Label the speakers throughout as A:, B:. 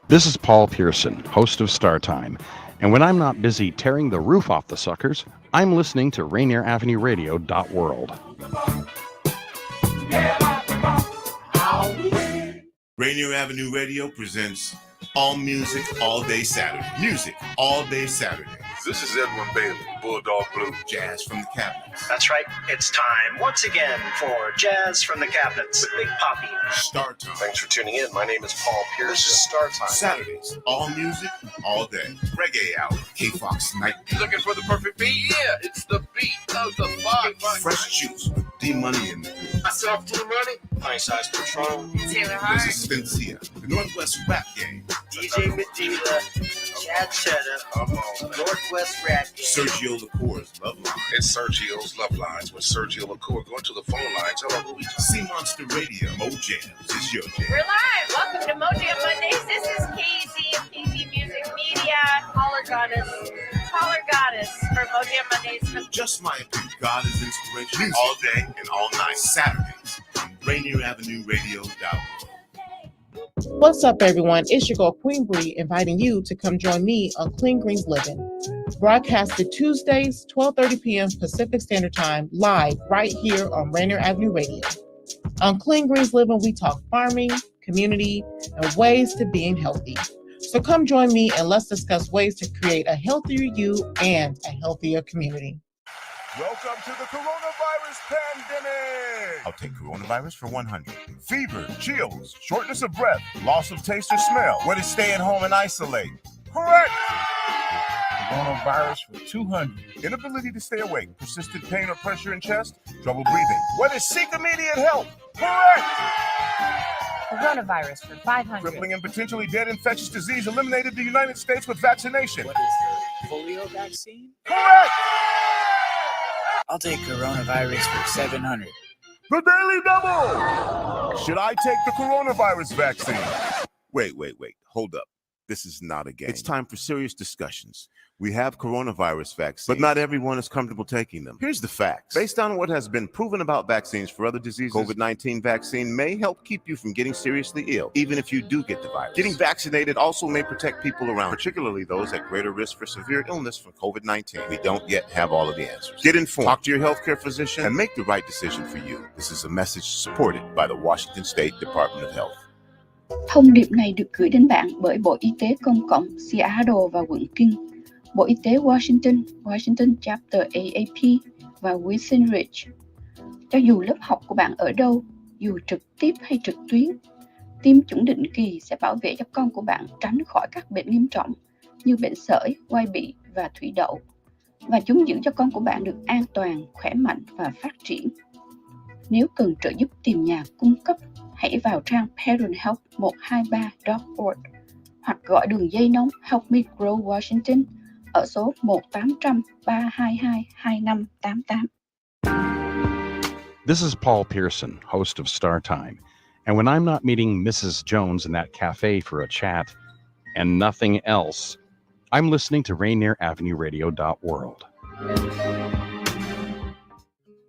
A: This is Paul Pearson, host of Star Time. And when I'm not busy tearing the roof off the suckers, I'm listening to Rainier Avenue Radio .world.
B: Rainier Avenue Radio presents All Music, All Day Saturday. Music, All Day Saturday.
C: This is Edwin Bailey, Bulldog Blue.
B: Jazz from the Cabinets.
D: That's right. It's time once again for Jazz from the Cabinets with Big Poppy.
B: Star Time.
C: Thanks for tuning in. My name is Paul Pearson. This is Star Time.
B: Saturdays, all music, all day. Reggae Hour, K-Fox Night.
C: Looking for the perfect beat? Yeah, it's the beat of the Fox.
B: Fresh Juice with D-Money in the group.
C: Myself, D-Money.
D: Nice Size Patron.
E: Taylor Hart.
B: Spencia, the Northwest Rap Game.
D: DJ Medina. Chad Cheddar. Northwest Rap Game.
B: Sergio Lacour's Love Line.
C: It's Sergio's Love Lines with Sergio LaCour. Go to the phone lines. Hello, who we talking?
B: Sea Monster Radio. Mo Jams. It's your jam.
E: We're live. Welcome to Mojo Mondays. This is KZ of KZ Music Media. Caller Goddess for Mojo Mondays.
B: Just my opinion. God is inspiration. Music. All day and all night. Saturdays on Rainier Avenue Radio .world.
F: What's up, everyone? It's your girl, Queen Bree, inviting you to come join me on Clean Greens Living. Broadcasted Tuesdays, 12:30 p.m. Pacific Standard Time, live right here on Rainier Avenue Radio. On Clean Greens Living, we talk farming, community, and ways to being healthy. So come join me and let's discuss ways to create a healthier you and a healthier community.
G: Welcome to the coronavirus pandemic.
B: I'll take coronavirus for 100.
G: Fever, chills, shortness of breath, loss of taste or smell.
B: What is stay at home and isolate?
G: Correct.
H: Coronavirus for 200.
G: Inability to stay awake, persistent pain or pressure in chest, trouble breathing. What is seek immediate help? Correct.
E: Coronavirus for 500.
G: Crippling and potentially dead infectious disease eliminated the United States with vaccination.
I: What is the polio vaccine?
G: Correct.
I: I'll take coronavirus for 700.
G: The Daily Double! Should I take the coronavirus vaccine?
B: Wait. Hold up. This is not a game. It's time for serious discussions. We have coronavirus vaccines, but not everyone is comfortable taking them. Here's the facts. Based on what has been proven about vaccines for other diseases, COVID-19 vaccine may help keep you from getting seriously ill, even if you do get the virus. Getting vaccinated also may protect people around, particularly those at greater risk for severe illness from COVID-19. We don't yet have all of the answers. Get informed, talk to your healthcare physician, and make the right decision for you. This is a message supported by the Washington State Department of Health.
J: Thông điệp này được gửi đến bạn bởi Bộ Y tế Công cộng Seattle và quận King, Bộ Y tế Washington Chapter AAP và Wilson Ridge. Cho dù lớp học của bạn ở đâu, dù trực tiếp hay trực tuyến, tiêm chủng định kỳ sẽ bảo vệ cho con của bạn tránh khỏi các bệnh nghiêm trọng như bệnh sởi, quai bị và thủy đậu, và chúng giữ cho con của bạn được an toàn, khỏe mạnh và phát triển. Nếu cần trợ giúp tìm nhà cung cấp, hãy vào trang parenthelp123.org hoặc gọi đường dây nóng Help Me Grow Washington ở số 1-800-322-2588.
A: This is Paul Pearson, host of Star Time. And when I'm not meeting Mrs. Jones in that cafe for a chat and nothing else, I'm listening to Rainier Avenue Radio .world.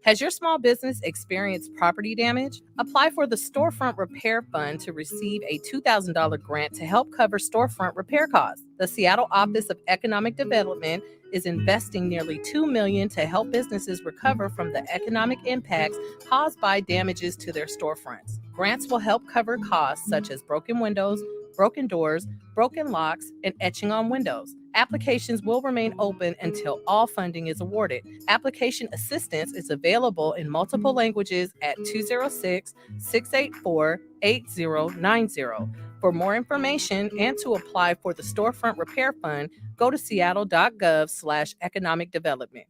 K: Has your small business experienced property damage? Apply for the Storefront Repair Fund to receive a $2,000 grant to help cover storefront repair costs. The Seattle Office of Economic Development is investing nearly $2 million to help businesses recover from the economic impacts caused by damages to their storefronts. Grants will help cover costs such as broken windows, broken doors, broken locks, and etching on windows. Applications will remain open until all funding is awarded. Application assistance is available in multiple languages at 206-684-8090. For more information and to apply for the Storefront Repair Fund, go to seattle.gov/economic development.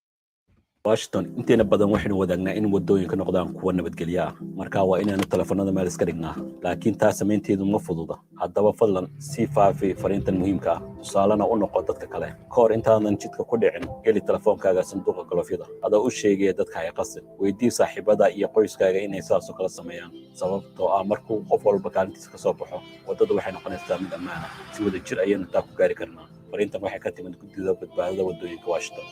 L: Washington inteena badan waxaynu wadaagnaa in wadooyinka noqdaan kuwa nabadgelyo ah marka waa inaanu telefoonada meel iska dhignaa laakiin taas sameynteedu ma fududa haddaba fadlan si faafi fariintan muhiimka ah tusaalena u noqo dadka kale koor intaadan jidka ku dhicin geli telefoonkaaga sanduuqa galofyada adoo u sheegaya dadka ay qasin weydii saaxiibada iyo qoyskaaga inay saas oo kala sameeyaan sababtoo ah markuu qof walba kaalintiisa ka soo baxo wadada waxay noqonaysaa mid ammaan ah si wada jir ayaynu taa ku gaari karnaa fariintan waxay ka timid guddida badbaadada wadooyinka Washington.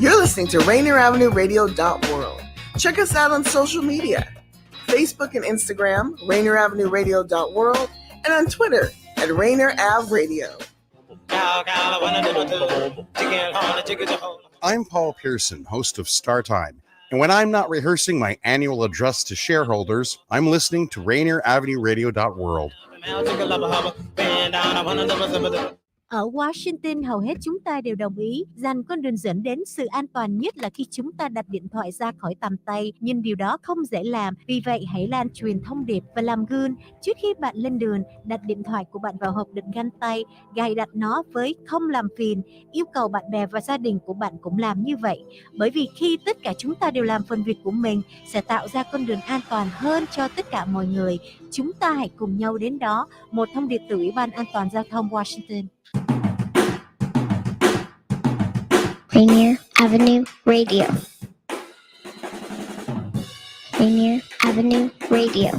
M: You're listening to Rainier Avenue Radio .world. Check us out on social media.
H: Facebook and Instagram, RainierAvenueRadio.world, and on Twitter at Rainier Ave Radio.
A: I'm Paul Pearson, host of Star Time. And when I'm not rehearsing my annual address to shareholders, I'm listening to RainierAvenueRadio.world.
M: Ở Washington, hầu hết chúng ta đều đồng ý rằng con đường dẫn đến sự an toàn nhất là khi chúng ta đặt điện thoại ra khỏi tầm tay. Nhưng điều đó không dễ làm, vì vậy hãy lan truyền thông điệp và làm gương. Trước khi bạn lên đường, đặt điện thoại của bạn vào hộp đựng găng tay, gài đặt nó với không làm phiền. Yêu cầu bạn bè và gia đình của bạn cũng làm như vậy. Bởi vì khi tất cả chúng ta đều làm phần việc của mình, sẽ tạo ra con đường an toàn hơn cho tất cả mọi người. Chúng ta hãy cùng nhau đến đó. Một thông điệp từ Ủy ban An toàn Giao thông Washington.
N: Rainier Avenue Radio. Rainier Avenue Radio.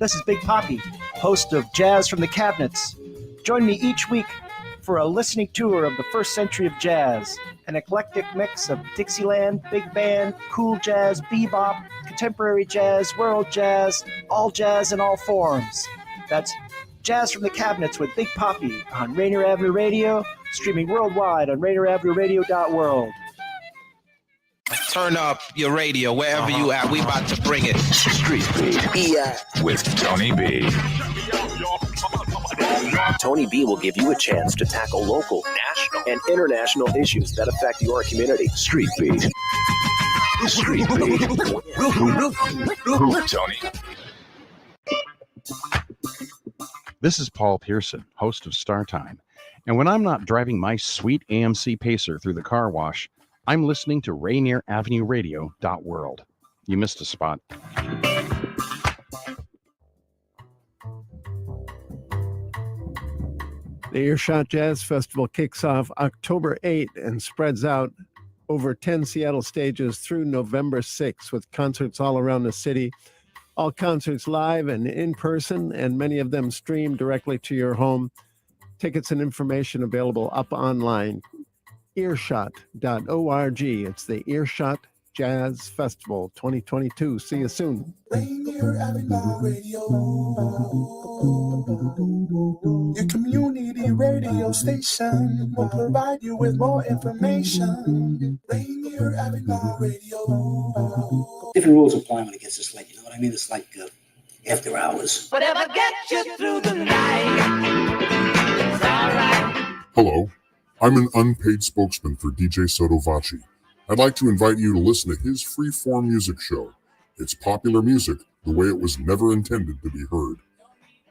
O: This is Big Poppy, host of Jazz from the Cabinets. Join me each week for a listening tour of the first century of jazz, an eclectic mix of Dixieland, big band, cool jazz, bebop, contemporary jazz, world jazz, all jazz in all forms. That's Jazz from the Cabinets with Big Poppy on Rainier Avenue Radio, streaming worldwide on RainierAvenueRadio.world.
P: Turn up your radio wherever you at. We about to bring it. Street Beat with Tony B.
Q: Tony B will give you a chance to tackle local, national, and international issues that affect your community.
P: Street Beat. Street Beat. Tony.
A: This is Paul Pearson, host of Star Time. And when I'm not driving my sweet AMC Pacer through the car wash, I'm listening to RainierAvenueRadio.world. You missed a spot.
R: The Earshot Jazz Festival kicks off October 8 and spreads out over 10 Seattle stages through November 6 with concerts all around the city. All concerts live and in person, and many of them streamed directly to your home. Tickets and information available up online. Earshot.org. It's the Earshot Jazz Festival 2022. See you soon.
S: Rainier Avenue Radio, your community radio station will provide you with more information. Rainier Avenue Radio.
T: Different rules apply when it gets this late. You know what I mean? It's like after hours.
U: Whatever gets you through the night, it's all right.
V: Hello, I'm an unpaid spokesman for DJ Sotovaci. I'd like to invite you to listen to his free-form music show. It's popular music the way it was never intended to be heard.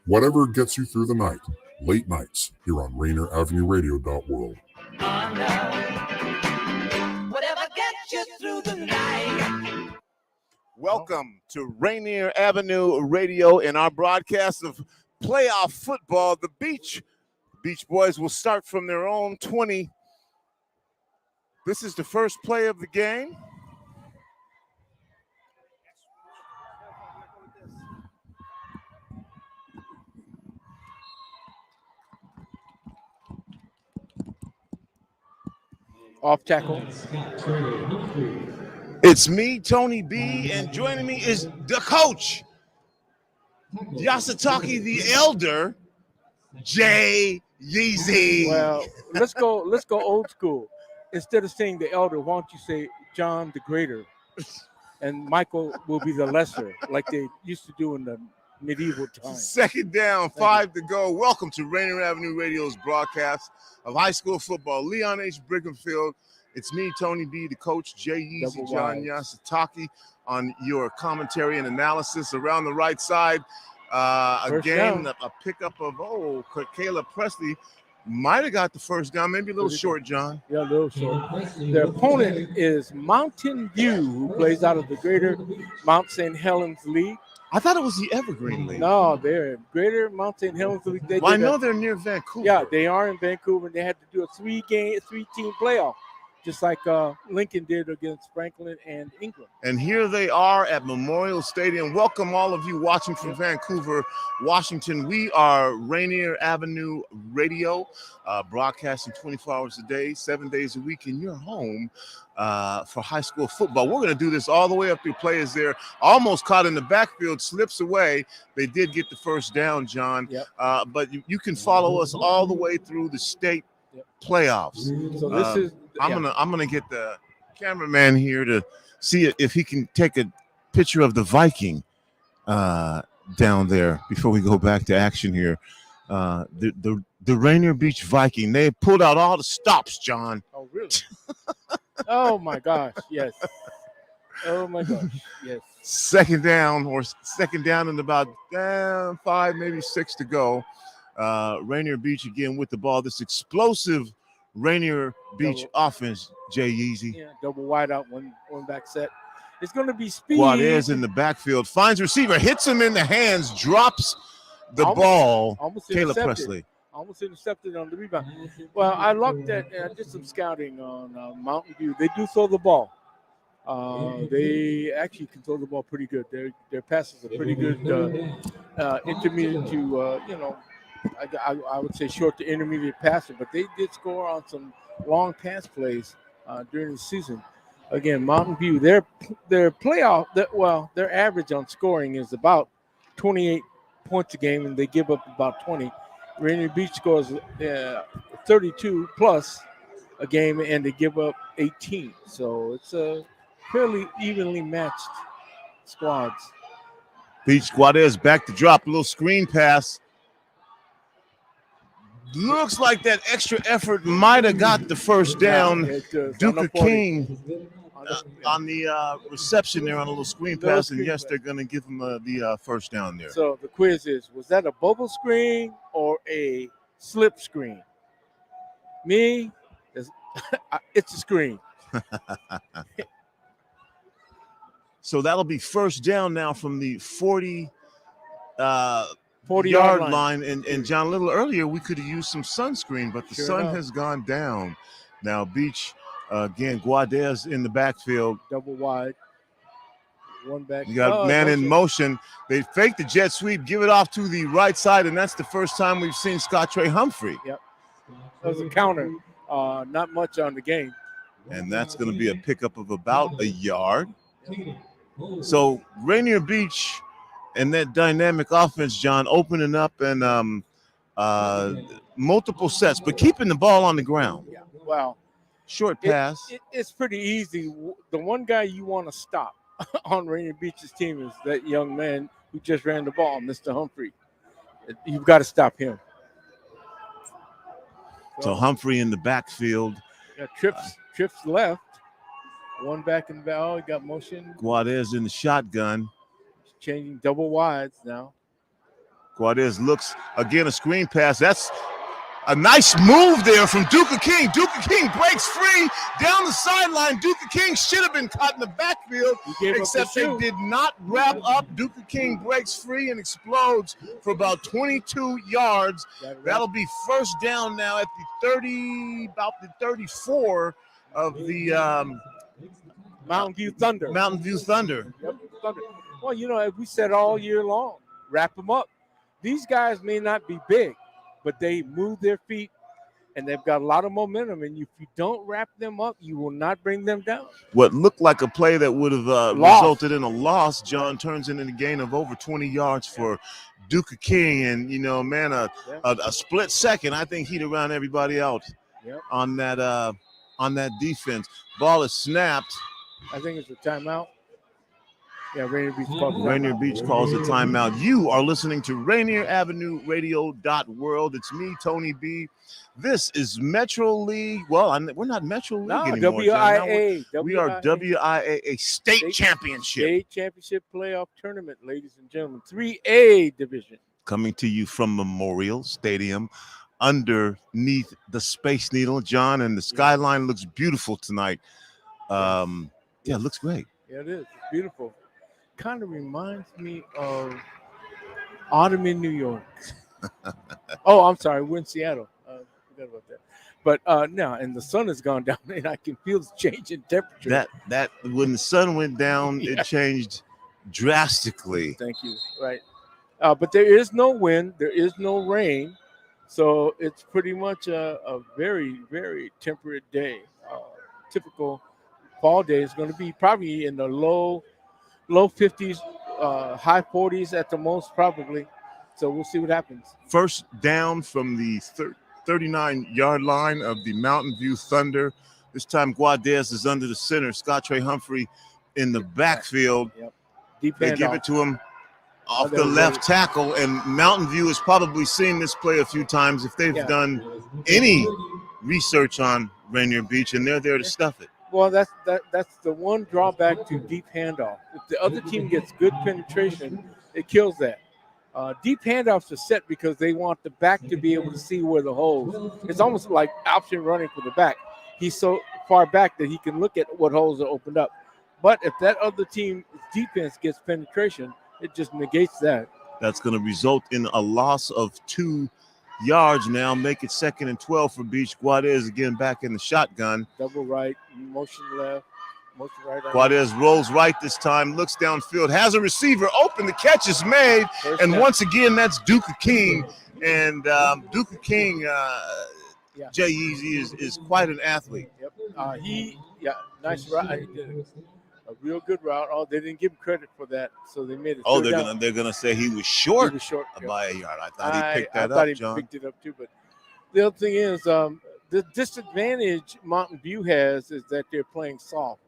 V: Whatever gets you through the night, late nights, here on RainierAvenueRadio.world.
U: Whatever gets you through the night.
B: Welcome to Rainier Avenue Radio in our broadcast of playoff football. The Beach Boys will start from their own 20. This is the first play of the game.
W: Off tackle.
B: It's me, Tony B, and joining me is the coach, Yasutake the Elder, Jay Yeezy.
W: Well, let's go old school. Instead of saying the elder, why don't you say John the Greater? And Michael will be the lesser, like they used to do in the medieval times.
B: Second down, 5 to go. Welcome to Rainier Avenue Radio's broadcast of high school football. Leon H. Brighamfield. It's me, Tony B, the coach, Jay Yeezy, John Yasutake, on your commentary and analysis. Around the right side, again, a pickup of, Caleb Presley might have got the first down, maybe a little short, John.
W: Yeah, a little short. Their opponent is Mountain View, who plays out of the Greater Mount St. Helens League.
B: I thought it was the Evergreen League.
W: No, they're Greater Mount St. Helens League.
B: I know they're near Vancouver.
W: Yeah, they are in Vancouver, and they had to do a three-team playoff. just like Lincoln did against Franklin and England.
B: And here they are at Memorial Stadium. Welcome all of you watching from Vancouver, Washington. We are Rainier Avenue Radio, broadcasting 24 hours a day, 7 days a week in your home for high school football. We're going to do this all the way up through players there. Almost caught in the backfield, slips away. They did get the first down, John. But you can follow us all the way through the state playoffs.
W: So this is
B: I'm gonna get the cameraman here to see if he can take a picture of the Viking down there before we go back to action here. The Rainier Beach Viking, they pulled out all the stops, John.
W: Oh, really? Oh my gosh, yes. Oh my gosh, yes.
B: Second down and about 5, maybe 6 to go. Rainier Beach again with the ball. This explosive Rainier Beach offense, Jay Yeezy.
W: Yeah, double wide out, one back set. It's going to be speed.
B: Guadez in the backfield, finds receiver, hits him in the hands, drops the ball. Caleb Presley.
W: Almost intercepted on the rebound. Well, I looked at, I did some scouting on Mountain View. They do throw the ball. They actually can throw the ball pretty good. Their passes are pretty good, intermediate to, I would say short to intermediate passing, but they did score on some long pass plays during the season. Again, Mountain View, their playoff, their average on scoring is about 28 points a game, and they give up about 20. Rainier Beach scores 32 plus a game, and they give up 18. So it's a fairly evenly matched squads.
B: Beach Guadez back to drop, a little screen pass. Looks like that extra effort might have got the first down. Duca King on the reception there on a little screen pass, and yes, they're going to give him the first down there.
W: So the quiz is, was that a bubble screen or a slip screen? Me, it's a screen.
B: So that'll be first down now from the 40
W: yard
B: line. And John, a little earlier, we could have used some sunscreen, but the sun has gone down. Now, Beach, again, Guadez in the backfield.
W: Double wide. One back.
B: You got man in motion. They fake the jet sweep, give it off to the right side, and that's the first time we've seen Scott Trey Humphrey.
W: Yep. That was a counter. Not much on the game.
B: And that's going to be a pickup of about a yard. So Rainier Beach and that dynamic offense, John, opening up and multiple sets, but keeping the ball on the ground.
W: Yeah. Well,
B: short pass.
W: It's pretty easy. The one guy you want to stop on Rainier Beach's team is that young man who just ran the ball, Mr. Humphrey. You've got to stop him.
B: So Humphrey in the backfield.
W: Yeah, trips left. One back in the back. Oh, he got motion.
B: Guadez in the shotgun.
W: He's changing double wides now.
B: Guadez looks, again, a screen pass. That's a nice move there from Duca King. Duca King breaks free down the sideline. Duca King should have been caught in the backfield, except they did not wrap up. Duca King breaks free and explodes for about 22 yards. That'll be first down now at the 30, about the 34 of the
W: Mountain View Thunder.
B: Mountain View Thunder.
W: Yep, Thunder. Well, you know, as we said all year long, wrap them up. These guys may not be big, but they move their feet, and they've got a lot of momentum. And if you don't wrap them up, you will not bring them down.
B: What looked like a play that would have resulted in a loss, John, turns into a gain of over 20 yards for Duca King. And, you know, man, a split second, I think he'd have run everybody out on that defense. Ball is snapped.
W: I think it's a timeout. Yeah, Rainier Beach calls
B: Rainier Beach calls a timeout. You are listening to Rainier Avenue Radio.world. It's me, Tony B. This is Metro League. Well, we're not Metro League anymore.
W: WIAA.
B: We are WIAA State Championship.
W: State Championship Playoff Tournament, ladies and gentlemen. 3A division.
B: Coming to you from Memorial Stadium underneath the Space Needle, John, and the skyline looks beautiful tonight. Yeah, it looks great.
W: Yeah, it is. It's beautiful. Kind of reminds me of autumn in New York. Oh, I'm sorry. We're in Seattle. Forgot about that. But now, and the sun has gone down, and I can feel the change in temperature.
B: That when the sun went down, it changed drastically.
W: Thank you. Right. But there is no wind. There is no rain. So it's pretty much a very, very temperate day. Typical fall day is going to be probably in the low 50s, high 40s at the most, probably. So we'll see what happens.
B: First down from the 39-yard line of the Mountain View Thunder. This time Guadez is under the center. Scott Trey Humphrey in the backfield.
W: Yep. Deep
B: they give it to him off the left tackle, and Mountain View has probably seen this play a few times if they've done any research on Rainier Beach, and they're there to stuff it.
W: Well, that's the one drawback to deep handoff. If the other team gets good penetration, it kills that. Deep handoffs are set because they want the back to be able to see where the holes. It's almost like option running for the back. He's so far back that he can look at what holes are opened up. But if that other team's defense gets penetration, it just negates that.
B: That's going to result in a loss of 2 yards now. Make it 2nd and 12 for Beach. Guadez again back in the shotgun.
W: Double right, motion left, motion right.
B: Guadez rolls right this time, looks downfield, has a receiver open. The catch is made. And once again, that's Duka King. And Duka King, Jay Easy is quite an athlete.
W: Yep. Nice route. He did a real good route. Oh, they didn't give him credit for that, so they made it.
B: Oh, they're gonna say he was short.
W: He was short
B: by a yard. I thought he picked that
W: I thought
B: up,
W: he
B: John.
W: picked it up too. But the other thing is, the disadvantage Mountain View has is that they're playing soft,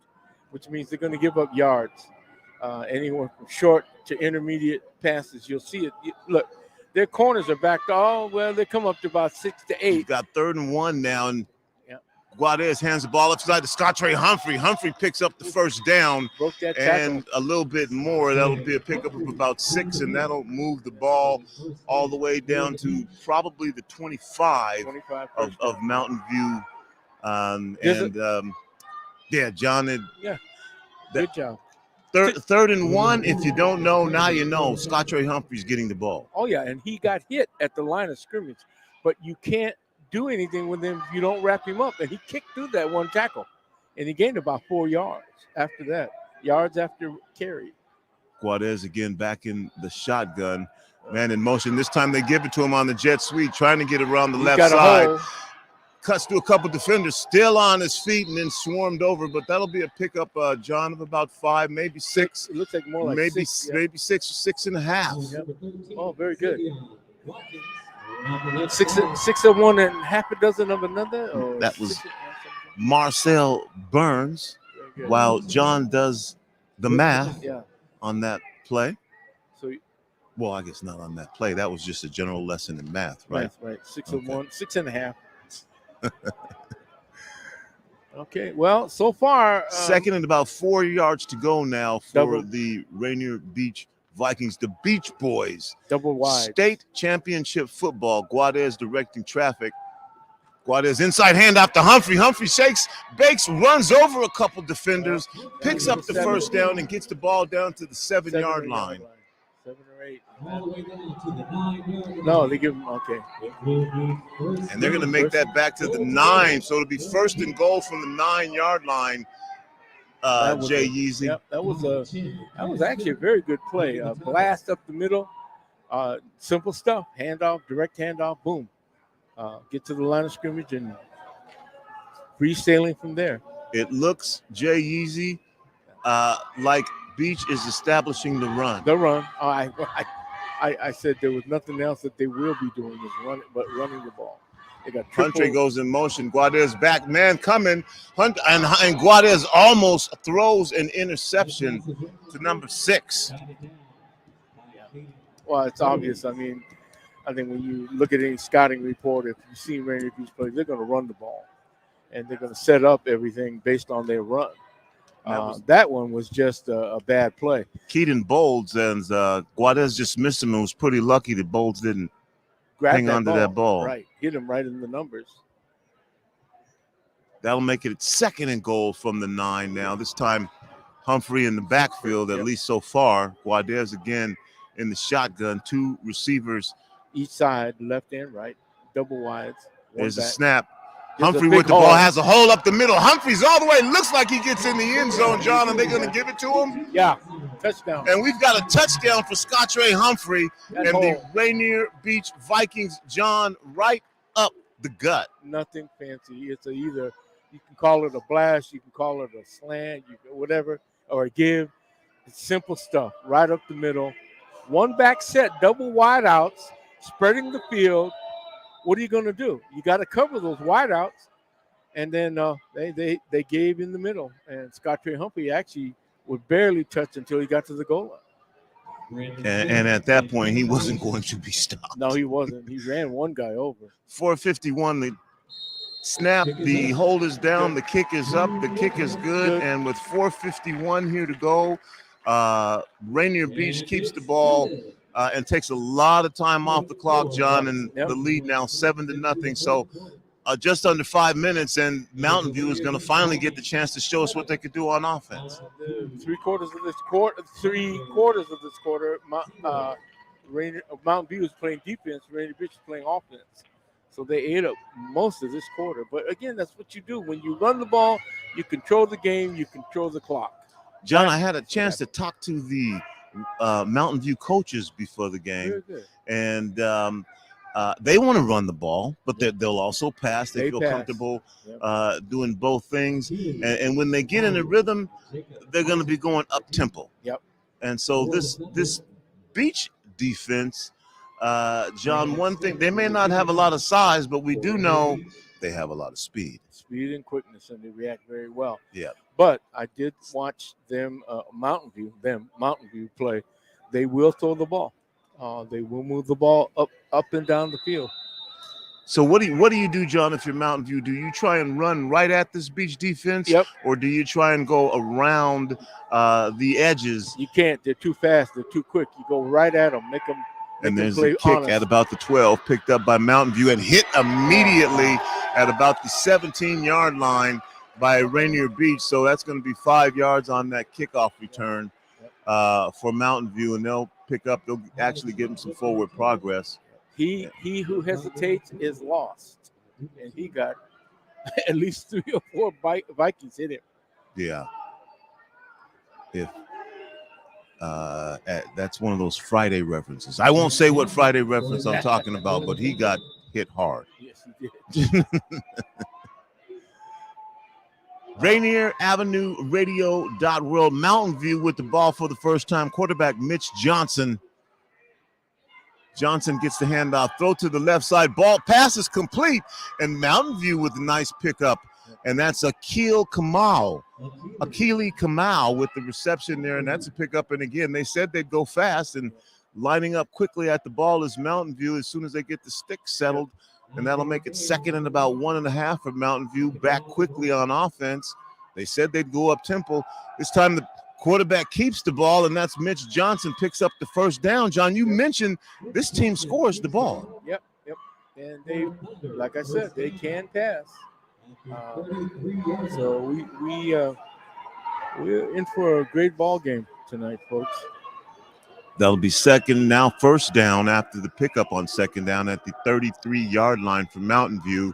W: which means they're going to give up yards, anywhere from short to intermediate passes. You'll see it. Look, their corners are back. They come up to about 6 to 8.
B: You've got 3rd and 1 now, and Guadez hands the ball upside to Scott Trey Humphrey. Humphrey picks up the first down and a little bit more. That'll be a pickup of about 6, and that'll move the ball all the way down to probably the 25 of Mountain View. John.
W: Good job.
B: 3rd and 1. If you don't know, now you know. Scott Trey Humphrey's getting the ball.
W: Oh, yeah, and he got hit at the line of scrimmage, but you can't do anything with him if you don't wrap him up. And he kicked through that one tackle, and he gained about 4 yards after that, yards after carry.
B: Guadez again back in the shotgun, man in motion. This time they give it to him on the jet sweep, trying to get around the left side. Cuts through a couple defenders, still on his feet, and then swarmed over. But that'll be a pickup, John, of about 5, maybe 6.
W: It looks like more like
B: maybe
W: 6,
B: maybe 6 or 6.5.
W: Oh, very good. 6 of one and half a dozen of another. Or
B: that was Marcel Burns, while John does the math on that play. Well, I guess not on that play. That was just a general lesson in math, right?
W: Right. 6 of one, 6.5. Okay. Well, so far,
B: 2nd and about 4 yards to go now for the Rainier Beach Vikings, the Beach Boys.
W: Double wide.
B: State championship football. Guadez directing traffic. Guadez inside handoff to Humphrey. Humphrey shakes, bakes, runs over a couple defenders, picks up the first down, and gets the ball down to the 7-yard line.
W: 7 or 8. No, they give them, okay.
B: And they're going to make that back to the 9. So it'll be 1st and goal from the 9-yard line. Jay Yeezy.
W: Yep, that was actually a very good play. Blast up the middle, simple stuff. Handoff, direct handoff, boom. Get to the line of scrimmage and freestyling from there.
B: It looks, Jay Yeezy, like Beach is establishing the run.
W: The run. I said there was nothing else that they will be doing running the ball. They got
B: Hunter goes in motion. Guadez back, man coming. And Guadez almost throws an interception to number 6.
W: Well, it's obvious. I mean, I think when you look at any scouting report, if you see Rainier Beach play, they're going to run the ball. And they're going to set up everything based on their run. That one was just a bad play.
B: Keaton Bolds and Guadez just missed him and was pretty lucky that Bolds didn't hang on to that ball.
W: Right. Hit him right in the numbers.
B: That'll make it 2nd and goal from the 9 now. This time Humphrey in the backfield, at least so far. Guadez again in the shotgun. 2 receivers.
W: Each side, left and right. Double wides.
B: There's a snap. Humphrey with the ball, has a hole up the middle. Humphrey's all the way. Looks like he gets in the end zone, John. Are they going to give it to him?
W: Yeah, touchdown.
B: And we've got a touchdown for Scott Ray Humphrey and the Rainier Beach Vikings, John, right up the gut.
W: Nothing fancy. It's either you can call it a blast, you can call it a slant, whatever, or a give. It's simple stuff, right up the middle. One back set, double wide outs, spreading the field. What are you going to do? You got to cover those wideouts, and then they gave in the middle, and Scott Ray Humphrey actually would barely touch until he got to the goal line.
B: And at that point, he wasn't going to be stopped.
W: No, he wasn't. He ran one guy over.
B: 4:51, the snap, the hold is down, the kick is up, the kick is good, and with 4:51 here to go, Rainier Beach keeps the ball and takes a lot of time off the clock, John, and the lead now 7-0. So just under 5 minutes, and Mountain View is going to finally get the chance to show us what they could do on offense.
W: Three quarters of this quarter, Mountain View is playing defense. Rainier Beach is playing offense. So they ate up most of this quarter. But again, that's what you do. When you run the ball, you control the game, you control the clock.
B: John, I had a chance to talk to the Mountain View coaches before the game, and they want to run the ball, but they'll also pass. They feel comfortable doing both things, and when they get in a rhythm, they're going to be going up tempo.
W: Yep.
B: And so this beach defense, John, one thing, they may not have a lot of size, but we do know they have a lot of speed.
W: Speed and quickness, and they react very well.
B: Yeah.
W: But I did watch them, Mountain View play. They will throw the ball. They will move the ball up and down the field.
B: So what do you do, John, if you're Mountain View? Do you try and run right at this beach defense?
W: Yep.
B: Or do you try and go around the edges?
W: You can't. They're too fast. They're too quick. You go right at them. Make them
B: And there's a kick at about the 12, picked up by Mountain View and hit immediately at about the 17-yard line by Rainier Beach. So that's going to be 5 yards on that kickoff return for Mountain View, and they'll actually give him some forward progress.
W: He who hesitates is lost, and he got at least 3 or 4 Vikings hit him.
B: Yeah. That's one of those Friday references. I won't say what Friday reference I'm talking about, but he got hit hard.
W: Yes, he did.
B: Rainier Avenue Radio.world. Mountain View with the ball for the first time. Quarterback Mitch Johnson. Johnson gets the handoff. Throw to the left side. Ball pass is complete. And Mountain View with a nice pickup. And that's Akili Kamau with the reception there. And that's a pickup. And again, they said they'd go fast. And lining up quickly at the ball is Mountain View as soon as they get the stick settled. And that'll make it second and about 1.5 for Mountain View, back quickly on offense. They said they'd go up tempo. This time the quarterback keeps the ball, and that's Mitch Johnson, picks up the first down. John, you mentioned this team scores the ball.
W: Yep. And they, like I said, they can pass. So we're in for a great ball game tonight, folks.
B: That'll be first down after the pickup on second down at the 33-yard line for Mountain View.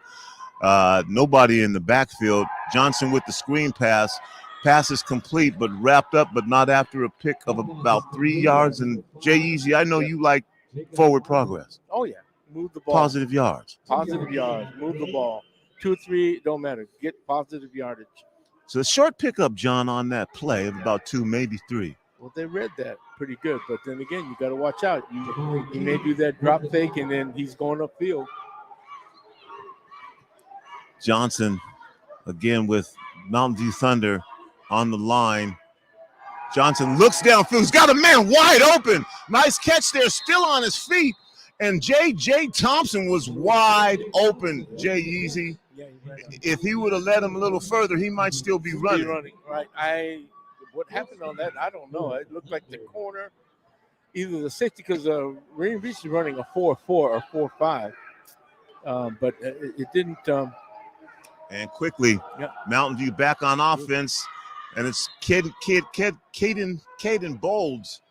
B: Nobody in the backfield. Johnson with the screen pass. Pass is complete, but wrapped up, but not after a pick of about 3 yards. And Jay Easy, I know you like forward progress.
W: Oh, yeah. Move the ball.
B: Positive yards.
W: Positive yards. Move the ball. 2 or 3, don't matter. Get positive yardage.
B: So a short pickup, John, on that play of about 2, maybe 3.
W: Well, they read that pretty good, but then again, you got to watch out. He may do that drop fake, and then he's going upfield.
B: Johnson, again with Mountain View Thunder on the line. Johnson looks downfield. He's got a man wide open. Nice catch there, still on his feet. And J.J. Thompson was wide open, Jay Easy. If he would have let him a little further, he might still be running.
W: Right. What happened on that, I don't know. It looked like the corner, either the safety, because Rainier Beach is running a 4-4 or 4-5, but it didn't.
B: And quickly, Mountain View back on offense, and it's Caden Bolds.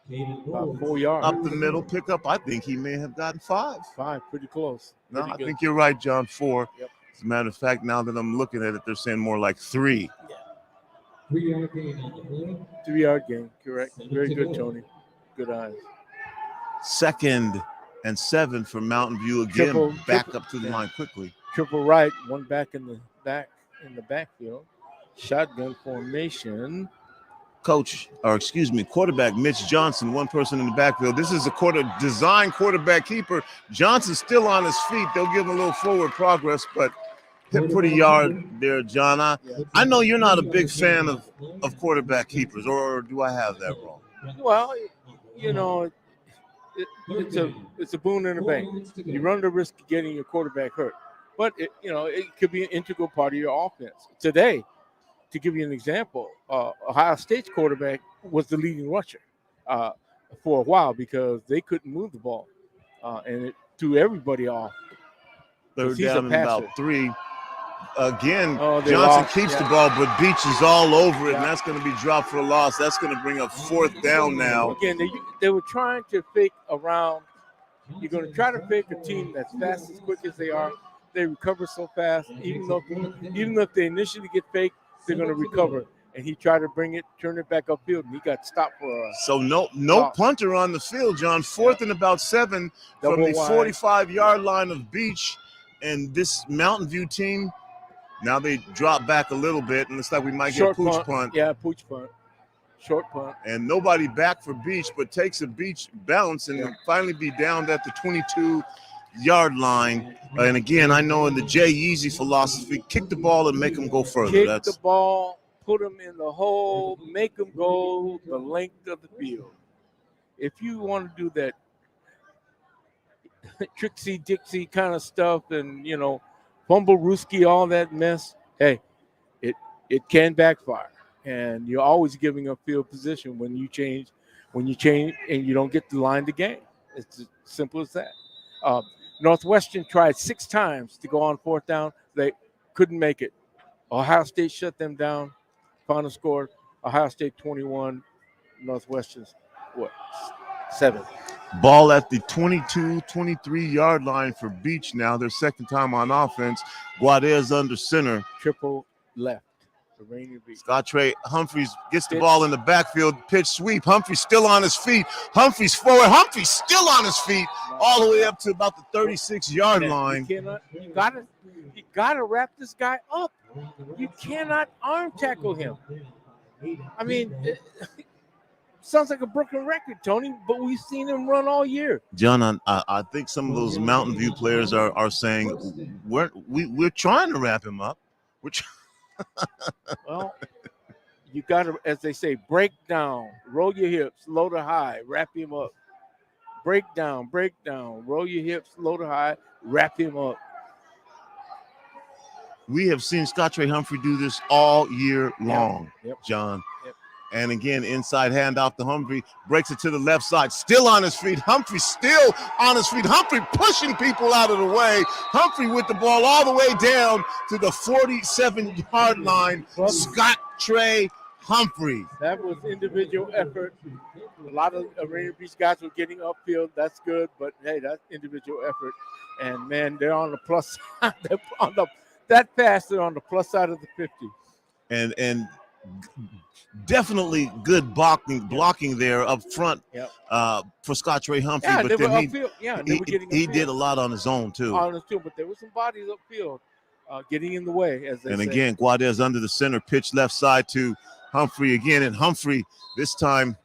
W: About 4 yards.
B: Up the middle pickup. I think he may have gotten 5.
W: 5, pretty close.
B: No, I think you're right, John, 4.
W: Yep.
B: As a matter of fact, now that I'm looking at it, they're saying more like 3.
W: 3-yard gain on the play. 3-yard gain, correct. Very good, Tony. Good eyes.
B: 2nd and 7 for Mountain View again. Back up to the line quickly.
W: Triple right, one back in the backfield. Shotgun formation.
B: Quarterback Mitch Johnson, one person in the backfield. This is a design quarterback keeper. Johnson's still on his feet. They'll give him a little forward progress, but hit pretty yard there, John. I know you're not a big fan of quarterback keepers, or do I have that wrong?
W: Well, you know, it's a boon and a bane. You run the risk of getting your quarterback hurt, but it could be an integral part of your offense. Today, to give you an example, Ohio State's quarterback was the leading rusher for a while because they couldn't move the ball, and it threw everybody off.
B: Third down and about 3. Again,
W: they
B: Johnson
W: lost.
B: keeps the ball, but Beach is all over it, and that's going to be dropped for a loss. That's going to bring up 4th down now.
W: Again, they were trying to fake around. You're going to try to fake a team that's fast as quick as they are. They recover so fast, even if they initially get faked, they're going to recover. And he tried to turn it back upfield, and he got stopped for
B: So no punter on the field, John. 4th and about 7 from the 45-yard line of Beach. And this Mountain View team, now they drop back a little bit, and looks like we might get pooch punt.
W: Yeah, pooch punt. Short punt.
B: And nobody back for Beach, but takes a Beach bounce and finally be down at the 22-yard line. And again, I know in the Jay Yeezy philosophy, kick the ball and make them go further.
W: Kick the ball, put them in the hole, make them go the length of the field. If you want to do that Trixie Dixie kind of stuff and, Bumble Rooski, all that mess, hey, it can backfire. And you're always giving up field position when you change and you don't get the line to gain. It's as simple as that. Northwestern tried 6 times to go on 4th down. They couldn't make it. Ohio State shut them down. Final score, Ohio State 21, Northwestern's 7.
B: Ball at the 22, 23-yard line for Beach now. Their 2nd time on offense. Guadez under center.
W: Triple left. The Rainier Beach.
B: Scottrey Humphreys gets the ball in the backfield. Pitch sweep. Humphreys still on his feet. Humphreys forward. Humphreys still on his feet all the way up to about the 36-yard line.
W: You gotta wrap this guy up. You cannot arm tackle him. I mean, sounds like a broken record, Tony, but we've seen him run all year.
B: John, I think some of those Mountain View players are saying we're trying to wrap him up.
W: Well, you got to, as they say, break down, roll your hips, low to high, wrap him up. Break down, roll your hips, low to high, wrap him up.
B: We have seen Scottrey Humphrey do this all year long, John.
W: Yep.
B: And again, inside handoff to Humphrey, breaks it to the left side, still on his feet. Humphrey still on his feet. Humphrey pushing people out of the way. Humphrey with the ball all the way down to the 47-yard line. Scottrey Humphrey.
W: That was individual effort. A lot of Rainier Beach guys were getting upfield. That's good, but hey, that's individual effort. And man, they're on the plus side. That pass, they're on the plus side of the 50.
B: And definitely good blocking there up front for Scottrey Humphrey.
W: Yeah,
B: but
W: they
B: then
W: were upfield. Yeah, they were getting upfield.
B: He did a lot on his own too.
W: But there were some bodies upfield getting in the way, as they say.
B: And again, Guadez under the center, pitch left side to Humphrey again. And Humphrey this time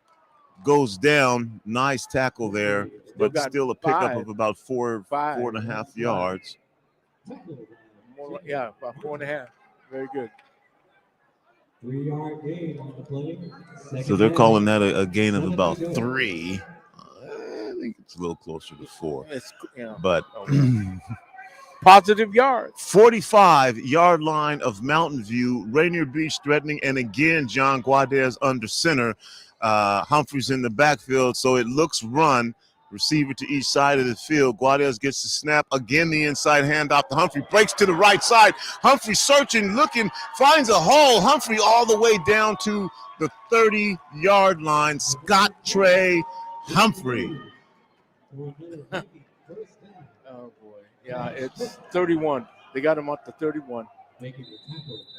B: goes down. Nice tackle there, but still a pickup of about four and a half yards.
W: Yeah, about 4.5. Very good.
C: 3-yard gain on the play.
B: So they're calling that a gain of about 3. I think it's a little closer to 4. But
W: positive yards.
B: 45-yard line of Mountain View. Rainier Beach threatening. And again, John Guadez under center. Humphreys in the backfield. So it looks run. Receiver to each side of the field. Guadez gets the snap. Again, the inside handoff to Humphrey. Breaks to the right side. Humphrey searching, looking, finds a hole. Humphrey all the way down to the 30-yard line. Scottrey Humphrey.
W: Oh, boy. Yeah, it's 31. They got him at the 31 and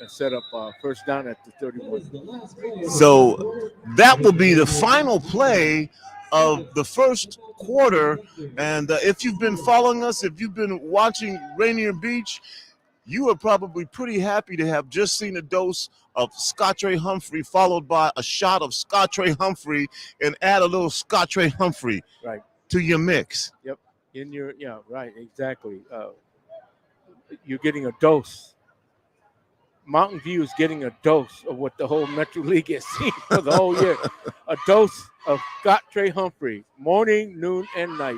W: set up first down at the 31.
B: So that will be the final play of the first quarter. And if you've been following us, if you've been watching Rainier Beach, you are probably pretty happy to have just seen a dose of Scottre Humphrey followed by a shot of Scottre Humphrey and add a little Scottre Humphrey to your mix.
W: Yep. Right, exactly. You're getting a dose. Mountain View is getting a dose of what the whole Metro League has seen for the whole year. A dose of Scottre Humphrey, morning, noon, and night.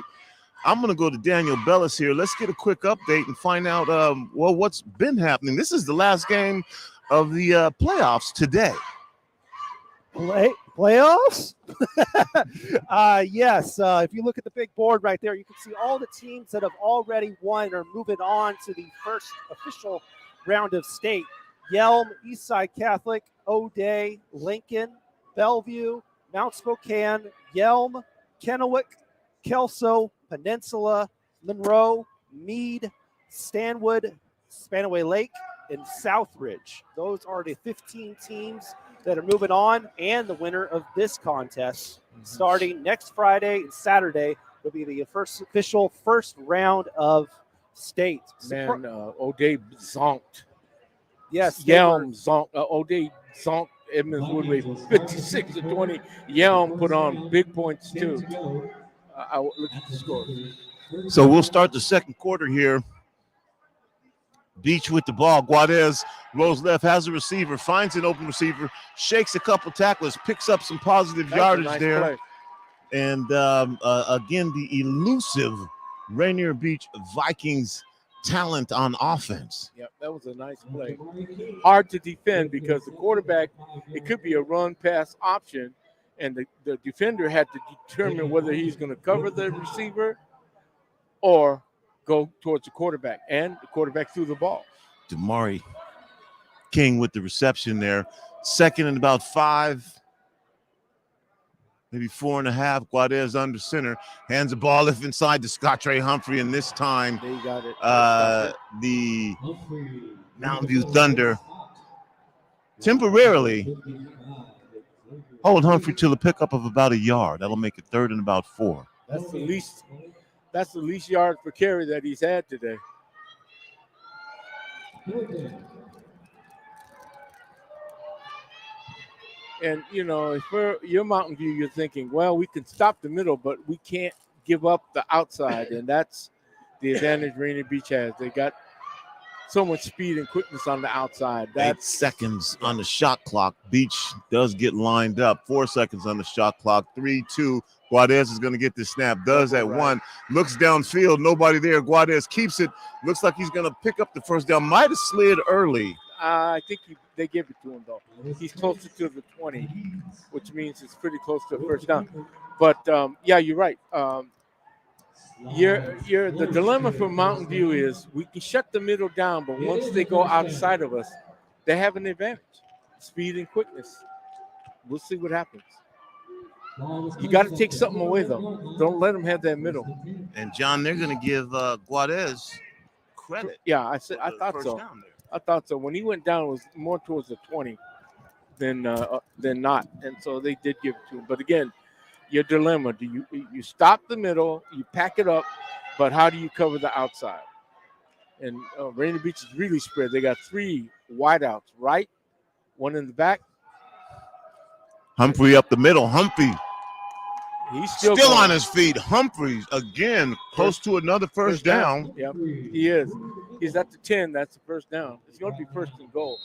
B: I'm going to go to Daniel Bellis here. Let's get a quick update and find out, what's been happening. This is the last game of the playoffs today.
C: Playoffs? Yes. If you look at the big board right there, you can see all the teams that have already won are moving on to the first official round of state. Yelm, Eastside Catholic, O'Day, Lincoln, Bellevue, Mount Spokane, Yelm, Kennewick, Kelso, Peninsula, Monroe, Meade, Stanwood, Spanaway Lake, and Southridge. Those are the 15 teams that are moving on, and the winner of this contest starting next Friday and Saturday will be the official first round of state.
W: Man, O'Day zonked.
C: Yes,
W: Yelm zonked. O'Day zonked Edmonds Woodway 56-20. Yelm put on big points too. I look at the score.
B: So we'll start the second quarter here. Beach with the ball. Guadez rolls left, has a receiver, finds an open receiver, shakes a couple tacklers, picks up some positive yardage there.
W: Play.
B: And again, the elusive Rainier Beach Vikings talent on offense.
W: Yep, that was a nice play. Hard to defend because the quarterback, it could be a run-pass option, and the defender had to determine whether he's going to cover the receiver or go towards the quarterback, and the quarterback threw the ball.
B: Damari King with the reception there. Second and about 5, maybe 4.5. Guadez under center. Hands the ball off inside to Scottre Humphrey, and this time
W: they got it.
B: The Mountain View Thunder temporarily hold Humphrey to the pickup of about a yard. That'll make it 3rd and about 4.
W: That's the least yard per carry that he's had today. And, if you're Mountain View, you're thinking, well, we can stop the middle, but we can't give up the outside. And that's the advantage Rainier Beach has. They got so much speed and quickness on the outside.
B: 8 seconds on the shot clock. Beach does get lined up. 4 seconds on the shot clock. 3-2. Guadez is going to get the snap. Does at 1. Looks downfield. Nobody there. Guadez keeps it. Looks like he's going to pick up the first down. Might have slid early.
W: I think they give it to him, though. He's closer to the 20, which means it's pretty close to the first down. But, yeah, you're right. The dilemma for Mountain View is we can shut the middle down, but once they go outside of us, they have an advantage, speed and quickness. We'll see what happens. You got to take something away, though. Don't let them have that middle.
B: And, John, they're going to give Guadez credit.
W: Yeah, I thought so. I thought so. When he went down, it was more towards the 20 than not. And so they did give it to him. But, again, your dilemma, do you stop the middle, you pack it up, but how do you cover the outside? And Rainier Beach is really spread. They got 3 wideouts, right? 1 in the back.
B: Humphrey up the middle. Humphrey.
W: He's still
B: on his feet. Humphreys, again, close to another first down.
W: Yep, he is. He's at the 10. That's the first down. It's going to be first and goal.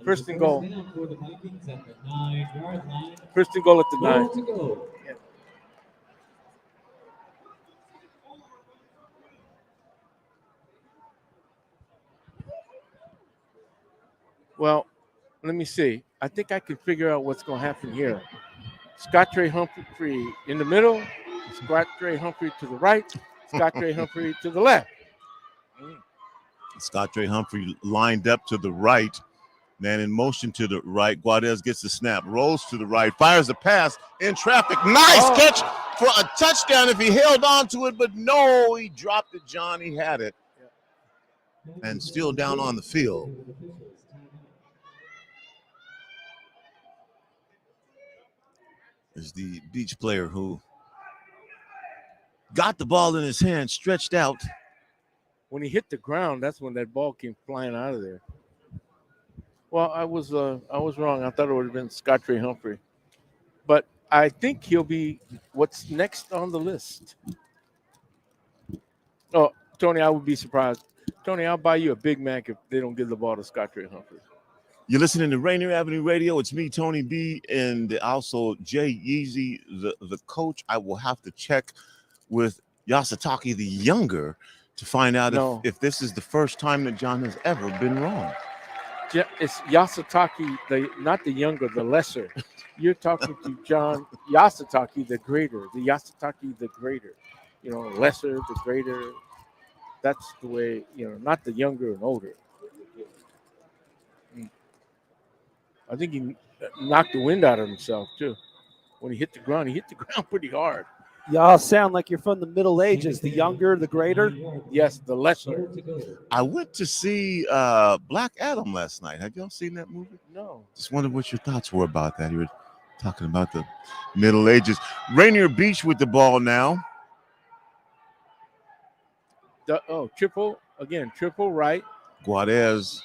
W: First and goal. First and goal at the 9. Yeah. Well, let me see. I think I can figure out what's going to happen here. Scottre Humphrey in the middle, Scottre Humphrey to the right, Scottre Humphrey to the left.
B: Scottre Humphrey lined up to the right, man in motion to the right. Guadez gets the snap, rolls to the right, fires a pass in traffic. Nice catch for a touchdown if he held on to it, but no, he dropped it, John. He had it. and still down on the field. Is the Beach player who got the ball in his hand, stretched out.
W: When he hit the ground, that's when that ball came flying out of there. Well, I was wrong. I thought it would have been Scottrey Humphrey, but I think he'll be what's next on the list. Oh, Tony, I would be surprised. Tony, I'll buy you a Big Mac if they don't give the ball to Scottrey Humphrey.
B: You're listening to Rainier Avenue Radio. It's me, Tony B, and also Jay Yeezy, the coach. I will have to check with Yasutaki the younger to find out if this is the first time that John has ever been wrong.
W: It's Yasutaki, not the younger, the lesser. You're talking to John Yasutaki the greater, the Yasutaki the greater. You know, lesser, the greater. That's the way, not the younger and older. I think he knocked the wind out of himself, too. When he hit the ground pretty hard.
C: Y'all sound like you're from the Middle Ages. The younger, the greater?
W: Yes, the lesser.
B: I went to see Black Adam last night. Have y'all seen that movie?
W: No.
B: Just wondered what your thoughts were about that. You were talking about the Middle Ages. Rainier Beach with the ball now.
W: Triple right.
B: Guadez,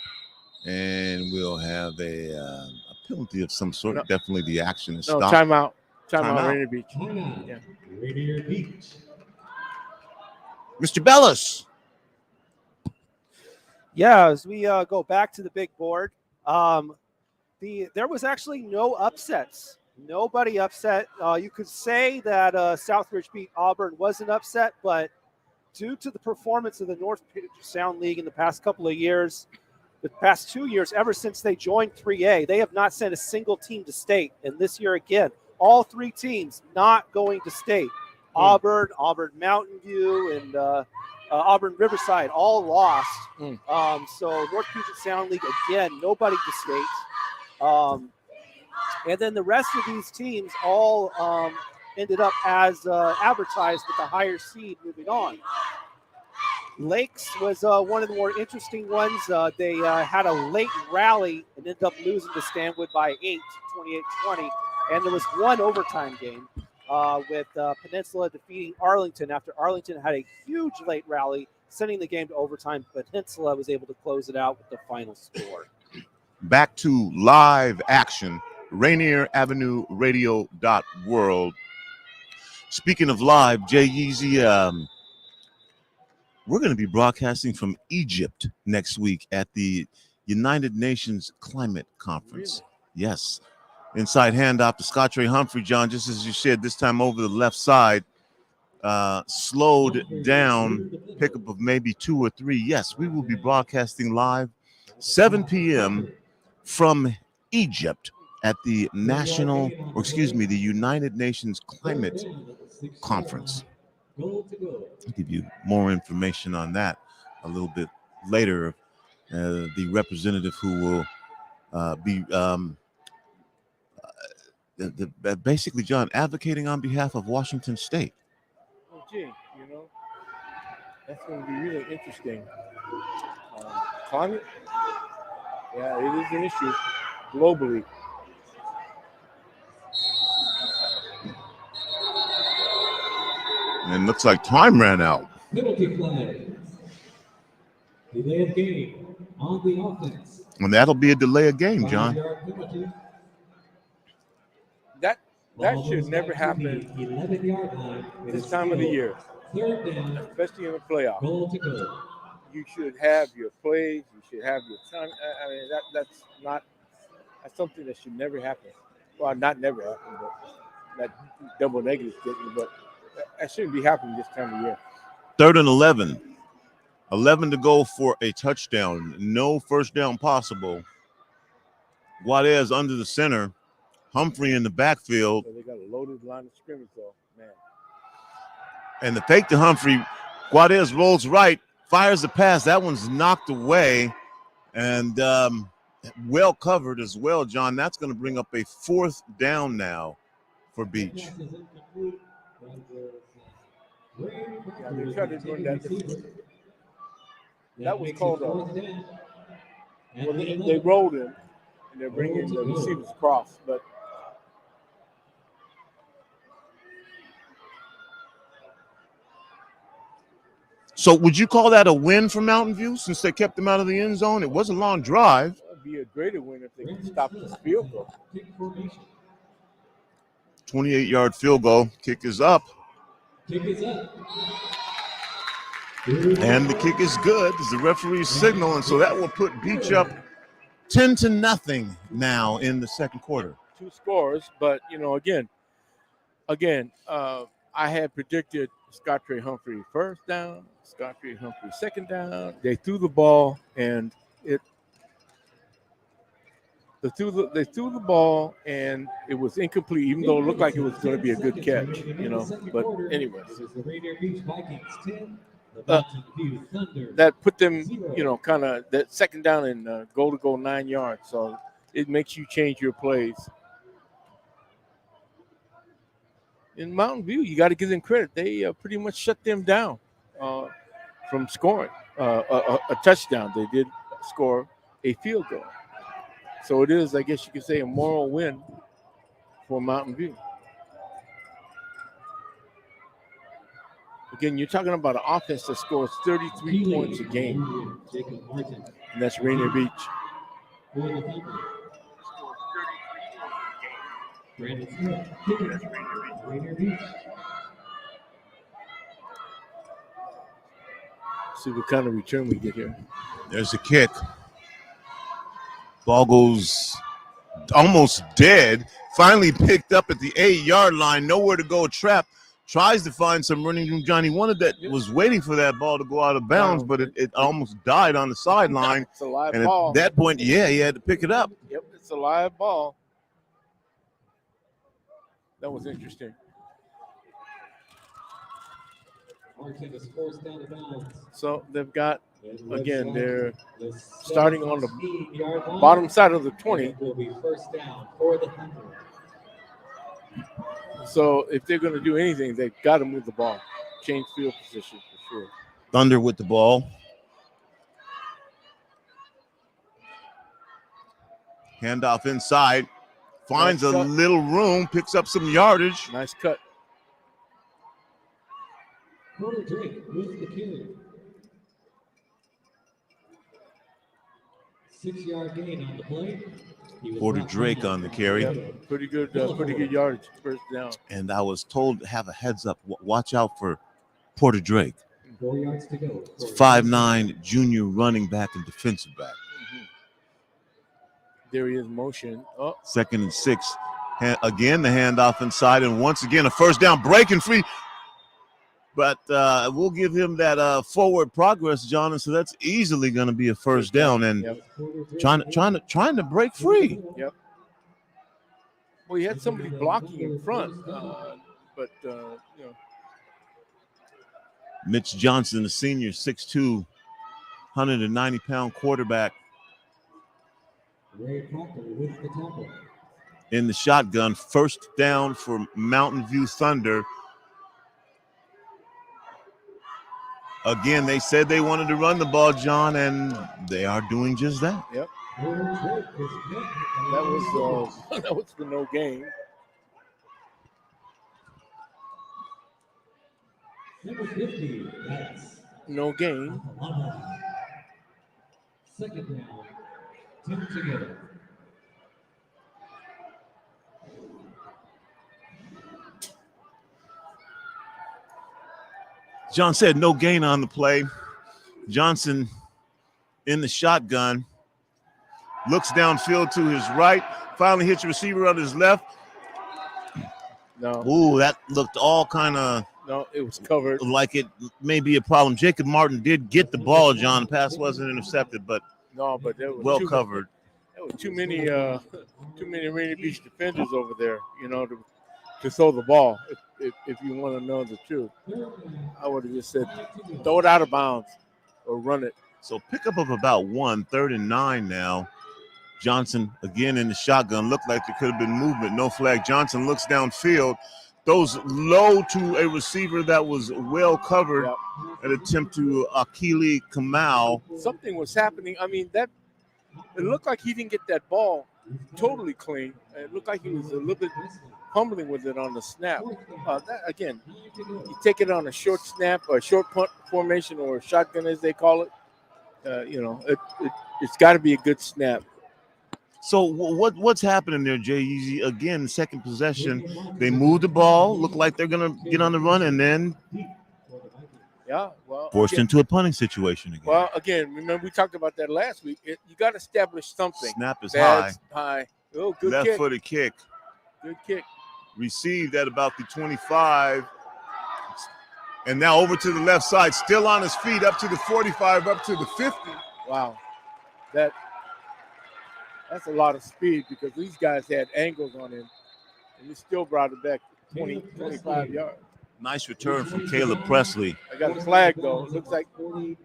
B: and we'll have a penalty of some sort.
W: No.
B: Definitely the action is
W: No,
B: stopped.
W: timeout. Timeout, Rainier Beach. Yeah.
D: Rainier Beach.
B: Mr. Bellis.
C: Yeah, as we go back to the big board, there was actually no upsets. Nobody upset. You could say that Southridge beat Auburn was an upset, but due to the performance of the North Puget Sound League in the past couple of years, the past 2 years, ever since they joined 3A, they have not sent a single team to state. And this year again, all three teams not going to state. Auburn Mountain View, and Auburn Riverside all lost. So North Puget Sound League, again, nobody to state. And then the rest of these teams all ended up as advertised with a higher seed moving on. Lakes was one of the more interesting ones. They had a late rally and ended up losing to Stanwood by 8, 28-20. And there was one overtime game with Peninsula defeating Arlington after Arlington had a huge late rally, sending the game to overtime. Peninsula was able to close it out with the final score.
B: Back to live action, Rainier Avenue Radio.world. Speaking of live, Jay Yeezy, we're going to be broadcasting from Egypt next week at the United Nations Climate Conference.
W: Really?
B: Yes. Inside handoff to Scottrey Humphrey, John, just as you said, this time over the left side. Slowed down, pickup of maybe 2 or 3. Yes, we will be broadcasting live 7 p.m. from Egypt at the the United Nations Climate Conference. I'll give you more information on that a little bit later. The representative who will be basically, John, advocating on behalf of Washington State.
W: Oh, gee, that's going to be really interesting. Climate, yeah, it is an issue globally.
B: And looks like time ran out.
D: Penalty flag. Delay of game on the offense.
B: And that'll be a delay of game, John.
W: That should never happen this time of the year, especially in the playoff. You should have your plays. You should have your time. I mean, that's something that should never happen. Well, not never happen, but that double negative statement. But that shouldn't be happening this time of year.
B: 3rd and 11. 11 to go for a touchdown. No first down possible. Guadez under the center. Humphrey in the backfield.
W: So they got a loaded line of scrimmage, though, man.
B: And the fake to Humphrey. Guadez rolls right, fires the pass. That one's knocked away. And well covered as well, John. That's going to bring up a 4th down now for Beach.
W: Yeah, they tried to run that. That was called they rolled him, and they're bringing the receivers across. But
B: So would you call that a win for Mountain View since they kept them out of the end zone? It wasn't a long drive.
W: it'd be a greater win if they could stop this field goal.
B: 28-yard field goal. Kick is up. And the kick is good as the referee's signal, and so that will put Beach up 10-0 now in the second quarter.
W: 2 scores, but again, I had predicted Scott Trey Humphrey first down, Scott Trey Humphrey second down. They threw the ball, and they threw the ball, and it was incomplete, even though it looked like it was going to be a good catch, But anyway,
D: The Rainier Beach Vikings 10, the Mountain View Thunder.
W: that put them, kind of that second down and goal to go 9 yards. So it makes you change your plays. In Mountain View, you got to give them credit. They pretty much shut them down from scoring a touchdown. They did score a field goal. So it is, I guess you could say, a moral win for Mountain View. Again, you're talking about an offense that scores 33 points a game. And that's Rainier Beach. See what kind of return we get here.
B: There's a kick. Ball goes almost dead. Finally picked up at the 8-yard line. Nowhere to go. Trap. Tries to find some running room. Johnny wanted that, was waiting for that ball to go out of bounds, but it almost died on the sideline.
W: It's a live
B: and
W: ball.
B: At that point, he had to pick it up.
W: Yep, it's a live ball. That was interesting. So they've got, again, they're starting on the bottom side of the 20.
D: Will be first down for the Thunder.
W: So if they're going to do anything, they've got to move the ball, change field position for sure.
B: Thunder with the ball. Handoff inside. Finds a little room, picks up some yardage.
W: Nice cut.
D: Porter Drake with the carry. 6-yard gain on the play.
B: Porter Drake on the carry.
W: Yep. Pretty good yardage first down.
B: And I was told to have a heads up. Watch out for Porter Drake.
D: 4 yards to go.
B: It's 5'9" junior running back and defensive back.
W: There he is, motion. Oh.
B: 2nd and 6. Again, the handoff inside, and once again, a first down, breaking free. But we'll give him that forward progress, John, and so that's easily going to be a first down. And trying to break free.
W: Yep. Well, he had somebody blocking in front, but
B: Mitch Johnson, the senior, 6'2", 190-pound quarterback.
D: Ray Proctor with the tackle.
B: In the shotgun, first down for Mountain View Thunder. Again, they said they wanted to run the ball, John, and they are doing just that.
W: Yep. That was the no gain.
D: Number 50, that's
W: no gain.
D: Second down. 10 together.
B: John said no gain on the play. Johnson in the shotgun. Looks downfield to his right. Finally hits the receiver on his left.
W: No.
B: Ooh, that looked all kind of.
W: No, it was covered.
B: Like it may be a problem. Jacob Martin did get the ball, John. The pass wasn't intercepted, but
W: there was
B: well covered.
W: There were too many Rainier Beach defenders over there, to throw the ball. If you want to know the truth, I would have just said throw it out of bounds or run it.
B: So pickup of about 1, 3rd and 9 now. Johnson again in the shotgun. Looked like there could have been movement. No flag. Johnson looks downfield. those low to a receiver that was well covered. An attempt to Akili Kamau.
W: Something was happening. I mean, that it looked like he didn't get that ball totally clean. It looked like he was a little bit fumbling with it on the snap. That, again, you take it on a short snap or a short punt formation or a shotgun, as they call it. It's got to be a good snap.
B: So what's happening there, Jay? Again, second possession, they move the ball, look like they're gonna get on the run, and then forced into a punting situation again.
W: Well, again, remember we talked about that last week. You got to establish something.
B: Snap is
W: high. Oh, good
B: left-footed kick.
W: Good kick.
B: Received at about the 25. And now over to the left side, still on his feet, up to the 45, up to the 50.
W: Wow. That's a lot of speed because these guys had angles on him, and he still brought it back 20, 25 yards.
B: Nice return from Caleb Presley.
W: I got a flag, though. It looks like,
D: Penalty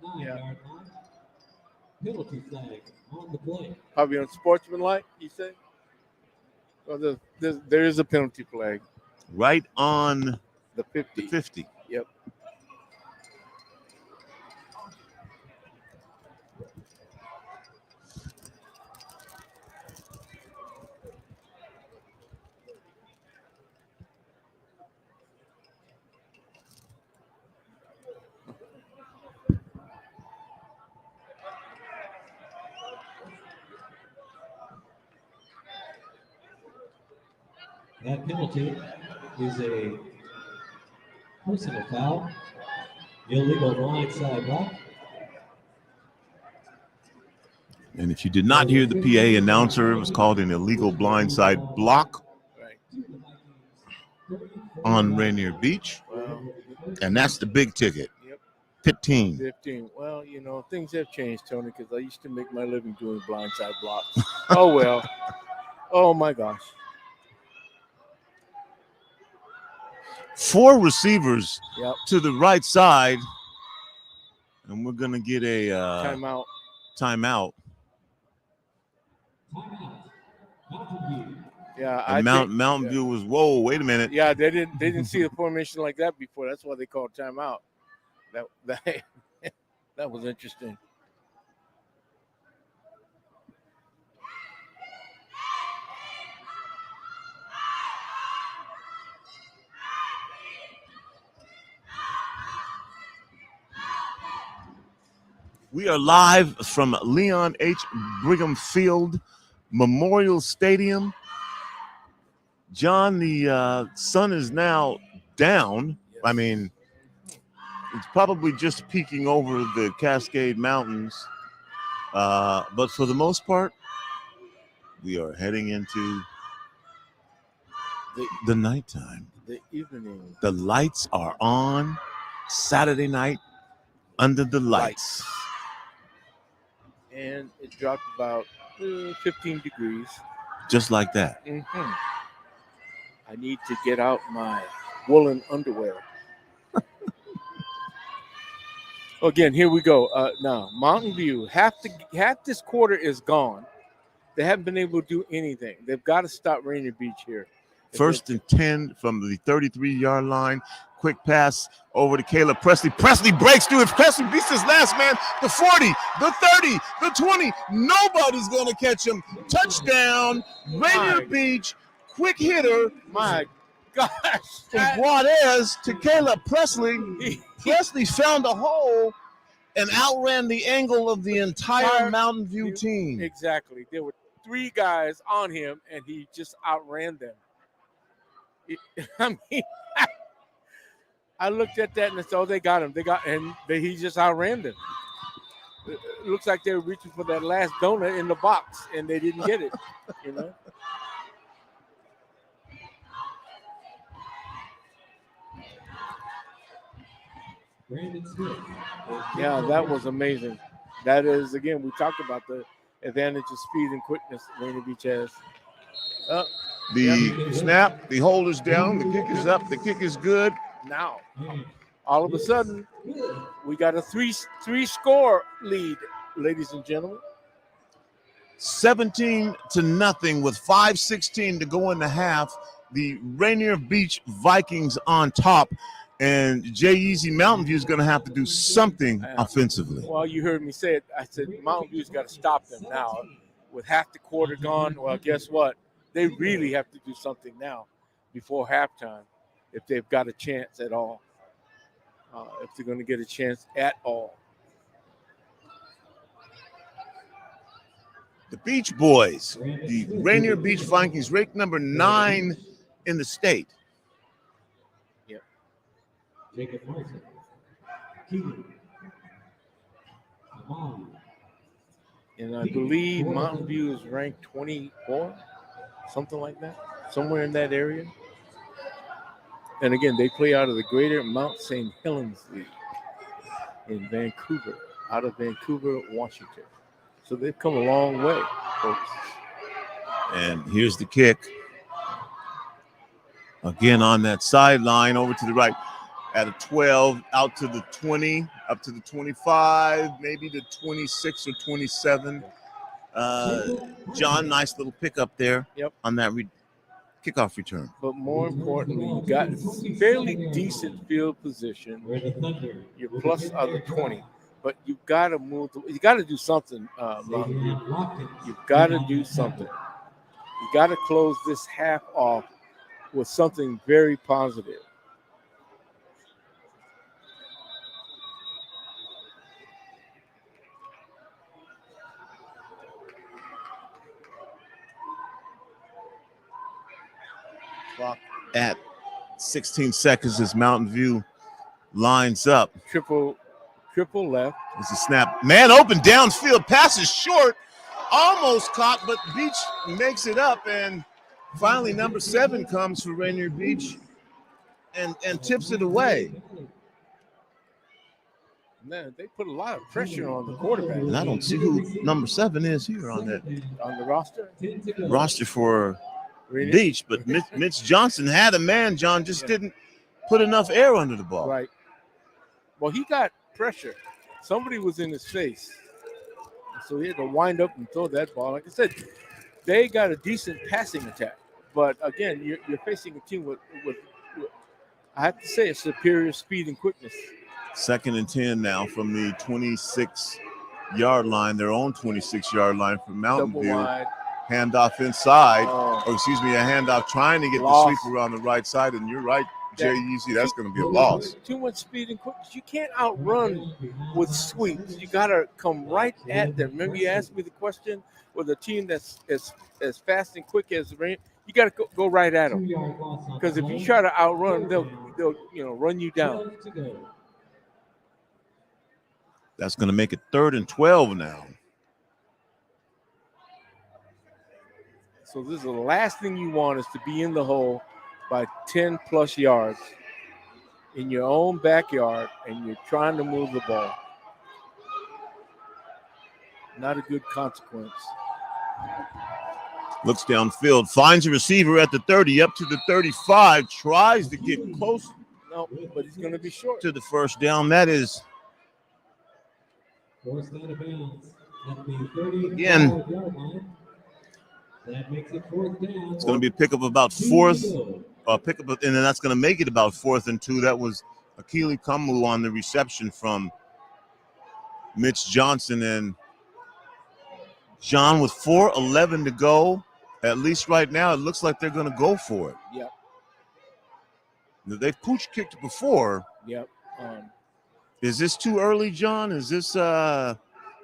D: flag on the play.
W: Probably unsportsmanlike, you say? Well, there is a penalty flag.
B: Right on
W: the 50.
B: The 50.
W: Yep.
D: That penalty is a personal foul, illegal blindside block.
B: And if you did not hear the PA announcer, it was called an illegal blindside block on Rainier Beach.
W: Wow.
B: And that's the big ticket.
W: Yep.
B: 15.
W: 15. Well, things have changed, Tony, because I used to make my living doing blindside blocks. Oh, well. Oh, my gosh.
B: 4 receivers
W: Yep.
B: to the right side. And we're going to get a
W: timeout. Yeah,
B: and Mountain View was, whoa, wait a minute.
W: Yeah, they didn't see a formation like that before. That's why they called timeout. That was interesting.
B: We are live from Leon H. Brigham Field Memorial Stadium. John, the sun is now down. Yes. I mean, it's probably just peeking over the Cascade Mountains. But for the most part, we are heading into the nighttime.
W: The evening.
B: The lights are on Saturday night under the lights.
W: And it dropped about 15 degrees.
B: Just like that.
W: Mm-hmm. I need to get out my woolen underwear. Again, here we go. Now, Mountain View, half this quarter is gone. They haven't been able to do anything. They've got to stop Rainier Beach here.
B: First and 10 from the 33-yard line. Quick pass over to Caleb Presley. Presley breaks through it. Presley beats his last man. The 40, the 30, the 20. Nobody's going to catch him. Touchdown, Rainier Beach. Quick hitter.
W: My gosh.
B: From Juarez to Caleb Presley. Presley found a hole and outran the angle of the entire Mountain View team.
W: Exactly. There were 3 guys on him, and he just outran them. I mean, I looked at that and I said, "Oh, they got him. He just outran them." It looks like they were reaching for that last donut in the box, and they didn't get it.
D: Brandon Smith.
W: Yeah, that was amazing. That is, again, we talked about the advantage of speed and quickness Rainier Beach has.
B: The snap, the hold is down, the kick is up, the kick is good.
W: Now, all of a sudden, we got a three-score lead, ladies and gentlemen.
B: 17-0 with 5:16 to go in the half. the Rainier Beach Vikings on top. And J-Easy Mountain View is going to have to do something offensively.
W: Well, you heard me say it. I said Mountain View's got to stop them now. With half the quarter gone, well, guess what? They really have to do something now before halftime if they've got a chance at all, if they're going to get a chance at all.
B: The Beach Boys, the Rainier Beach Vikings, ranked number 9 in the state.
W: Yep.
D: Jacob Martin, Keegan, Amon,
W: And I believe Mountain View is ranked 24, something like that, somewhere in that area. And again, they play out of the Greater Mount St. Helens League in Vancouver, out of Vancouver, Washington. So they've come a long way, folks.
B: And here's the kick. Again on that sideline, over to the right. At a 12, out to the 20, up to the 25, maybe the 26 or 27. John, nice little pickup there on that kickoff return.
W: But more importantly, you got fairly decent field position. You're plus other 20, but you've got to move. You got to do something, Mountain View. You've got to do something. You got to close this half off with something very positive.
B: Clock at 16 seconds as Mountain View lines up.
W: Triple left.
B: It's a snap. Man open downfield. Pass is short. Almost caught, but Beach makes it up. And finally, number 7 comes for Rainier Beach and tips it away.
W: Man, they put a lot of pressure on the quarterback.
B: And I don't see who number 7 is here on the
W: roster.
B: Roster for Beach, but Mitch Johnson had a man, John, just didn't put enough air under the ball.
W: Right. Well, he got pressure. Somebody was in his face. So he had to wind up and throw that ball. Like I said, they got a decent passing attack. But again, you're facing a team with I have to say, a superior speed and quickness.
B: 2nd and 10 now from the 26-yard line, their own 26-yard line from Mountain
W: Double
B: View.
W: wide.
B: Handoff inside, a handoff trying to get the sweeper on the right side, and you're right, J-Easy, that's going to be a loss.
W: Too much speed and quickness. You can't outrun with sweeps. You got to come right at them. Remember you asked me the question, with a team that's as fast and quick as the Rain, you got to go right at them. Because if you try to outrun, they'll run you down.
B: That's going to make it 3rd and 12 now.
W: So this is the last thing you want is to be in the hole by 10-plus yards in your own backyard, and you're trying to move the ball. Not a good consequence.
B: Looks downfield, finds a receiver at the 30, up to the 35, tries to get close.
W: No, but he's going to be short.
B: To the first down. That is,
D: Forced out of bounds at the 30
B: again,
D: yard line. That makes it 4th down.
B: it's going to be a pickup about 4th, and then that's going to make it about 4th and 2. That was Akili Kamu on the reception from Mitch Johnson. And John, with 4:11 to go, at least right now, it looks like they're going to go for it.
W: Yep.
B: They've pooch kicked before.
W: Yep.
B: Is this too early, John? Is this an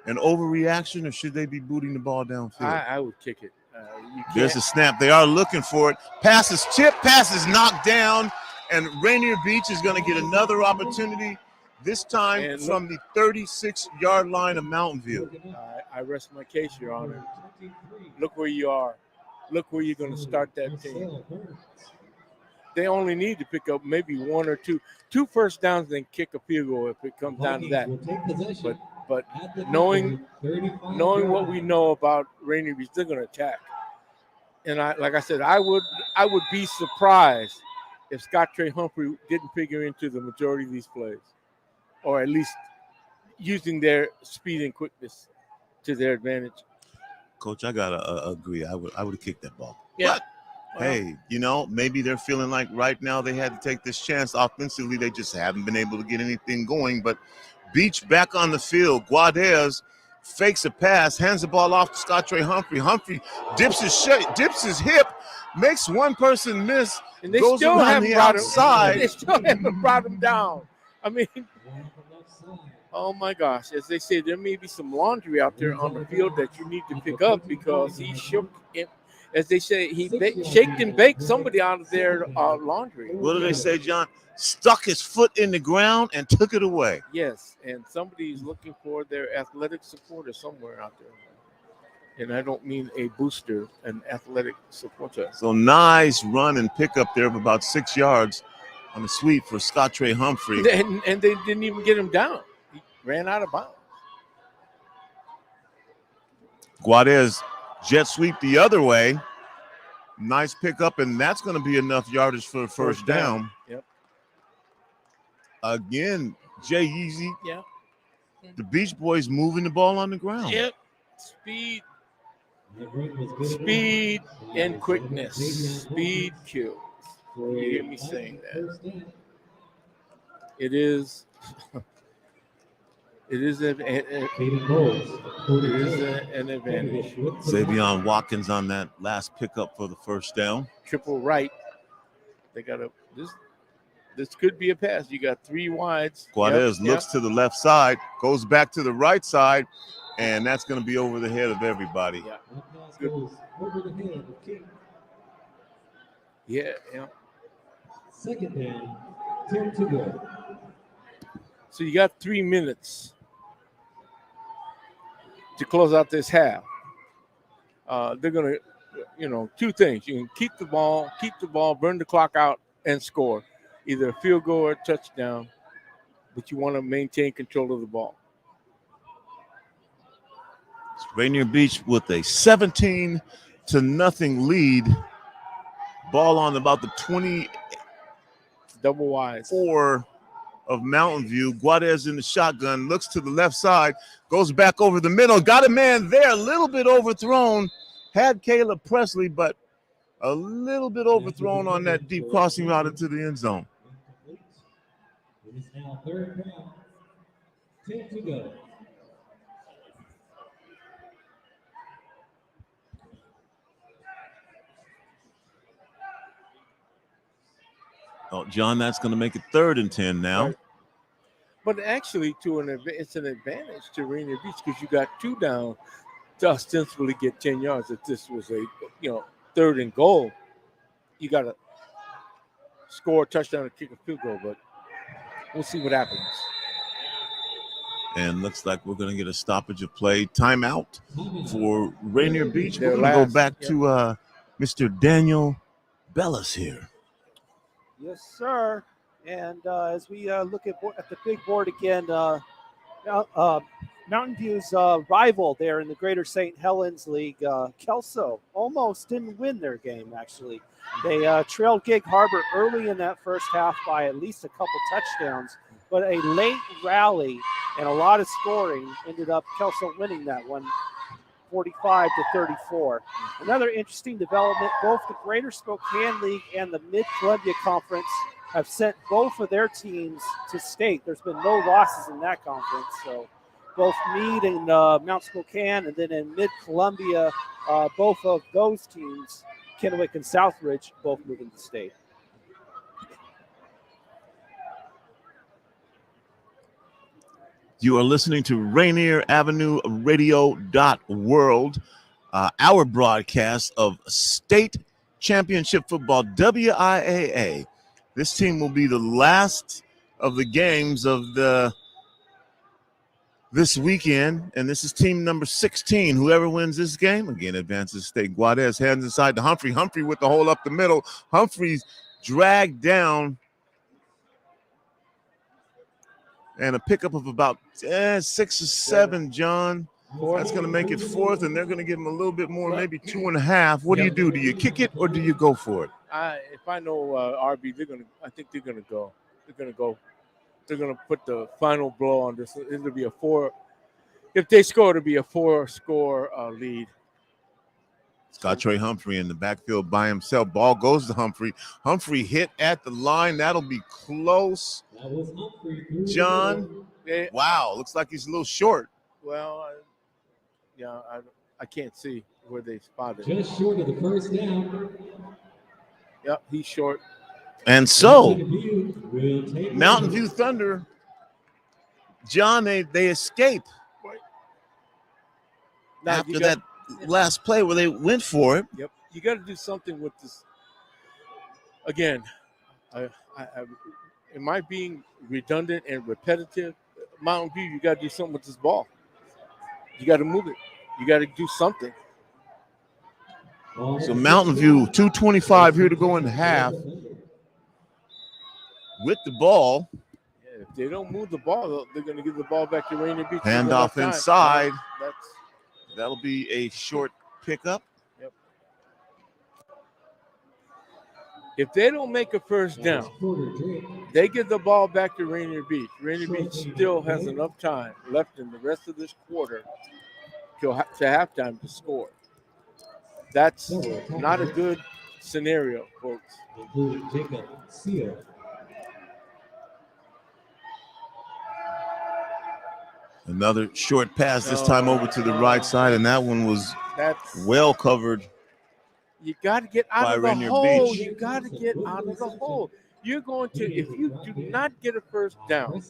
B: overreaction, or should they be booting the ball downfield?
W: I would kick it.
B: There's a snap. They are looking for it. Pass is tipped. Pass is knocked down. And Rainier Beach is going to get another opportunity, this time from the 36-yard line of Mountain View.
W: I rest my case, Your Honor. Look where you are. Look where you're going to start that team. They only need to pick up maybe 1 or 2 first downs, then kick a field goal if it comes down to that. But knowing what we know about Rainier Beach, they're going to attack. And like I said, I would be surprised if Scott Trey Humphrey didn't figure into the majority of these plays, or at least using their speed and quickness to their advantage.
B: Coach, I gotta agree. I would have kicked that ball.
W: Yeah.
B: Hey, you know, maybe they're feeling like right now they had to take this chance. Offensively, they just haven't been able to get anything going. But Beach back on the field. Guadez fakes a pass, hands the ball off to Scottre Humphrey. Humphrey dips his hip, makes one person miss,
W: And they
B: goes
W: still
B: around
W: haven't
B: the
W: brought him.
B: outside.
W: They still haven't brought him down. I mean, oh my gosh! As they say, there may be some laundry out there on the field that you need to pick up because he shook it. As they say, he shaked and baked somebody out of their laundry.
B: What do they say, John? Stuck his foot in the ground and took it away.
W: Yes, and somebody's looking for their athletic supporter somewhere out there. And I don't mean a booster, an athletic supporter.
B: So nice run and pickup there of about 6 yards on the sweep for Scottre Humphrey.
W: And they didn't even get him down. He ran out of bounds.
B: Guadez jet sweep the other way. Nice pickup, and that's going to be enough yardage for a first down.
W: Yep.
B: Again, Jay Easy.
W: Yeah.
B: The Beach Boys moving the ball on the ground.
W: Yep. Speed and quickness. Speed kills. You hear me saying that? It is. It is an advantage.
B: Xavion Watkins on that last pickup for the first down.
W: Triple right. They got a this could be a pass. You got three wides.
B: Guadez looks to the left side, goes back to the right side, and that's going to be over the head of everybody.
W: Yeah. Good. Yeah.
D: Second down, 10 to go.
W: So you got 3 minutes to close out this half. They're going to, two things. You can keep the ball, burn the clock out, and score. Either a field goal or a touchdown, but you want to maintain control of the ball.
B: Rainier Beach with a 17-0 lead. Ball on about the 20.
W: Double wide.
B: 4 of Mountain View. Guadez in the shotgun, looks to the left side, goes back over the middle. Got a man there, a little bit overthrown. Had Caleb Presley, but a little bit overthrown on that deep crossing route into the end zone.
D: It is now third down, 10 to go.
B: Oh, John, that's going to make it 3rd and 10 now.
W: Right. But actually, it's an advantage to Rainier Beach because you got 2 down to ostensibly get 10 yards. If this was a 3rd and goal, you got to score a touchdown and kick a field goal. But we'll see what happens.
B: And looks like we're going to get a stoppage of play. Timeout for Rainier Beach. We're going to go back to Mr. Daniel Bellis here.
C: Yes, sir. And as we look at the big board again, Mountain View's rival there in the Greater St. Helens League, Kelso, almost didn't win their game, actually. They trailed Gig Harbor early in that first half by at least a couple touchdowns, but a late rally and a lot of scoring ended up Kelso winning that one, 45-34. Another interesting development, both the Greater Spokane League and the Mid-Columbia Conference have sent both of their teams to state. There's been no losses in that conference. So both Meade and Mount Spokane, and then in Mid-Columbia, both of those teams, Kennewick and Southridge, both moving to state.
B: You are listening to Rainier Avenue Radio .world, our broadcast of state championship football, WIAA. This team will be the last of the games of this weekend, and this is team number 16. Whoever wins this game, again, advances state. Guadez hands inside to Humphrey. Humphrey with the hole up the middle. Humphrey's dragged down. And a pickup of about 6 or 7, John. That's going to make it 4th, and they're going to give him a little bit more, maybe 2.5. What do you do? Do you kick it or do you go for it?
W: If I know RB, I think they're going to go. They're going to put the final blow on this. It'll be a 4. If they score, it'll be a 4-score lead.
B: Scott Trey Humphrey in the backfield by himself. Ball goes to Humphrey. Humphrey hit at the line. That'll be close.
D: That was Humphrey.
B: John, wow, looks like he's a little short.
W: Well, I can't see where they spotted.
D: Just short of the first down.
W: Yep, he's short.
B: And so,
D: Mountain
B: Mountain View Thunder, John, they escape after that last play where they went for it.
W: Yep, you got to do something with this. Again, am I being redundant and repetitive? Mountain View, you got to do something with this ball. You got to move it. You got to do something.
B: So Mountain View, 2:25 here to go in the half. With the ball.
W: Yeah, if they don't move the ball, they're going to give the ball back to Rainier Beach.
B: Handoff inside. That'll be a short pickup.
W: Yep. If they don't make a first down, they give the ball back to Rainier Beach. Rainier Beach still has enough time left in the rest of this quarter to halftime to score. That's not a good scenario, folks.
B: Another short pass, this time over to the right side, and that one was well covered.
W: You got to get out of the
B: Rainier
W: hole.
B: Beach.
W: You got to get out of the hole. You're going to, if you do not get a first down,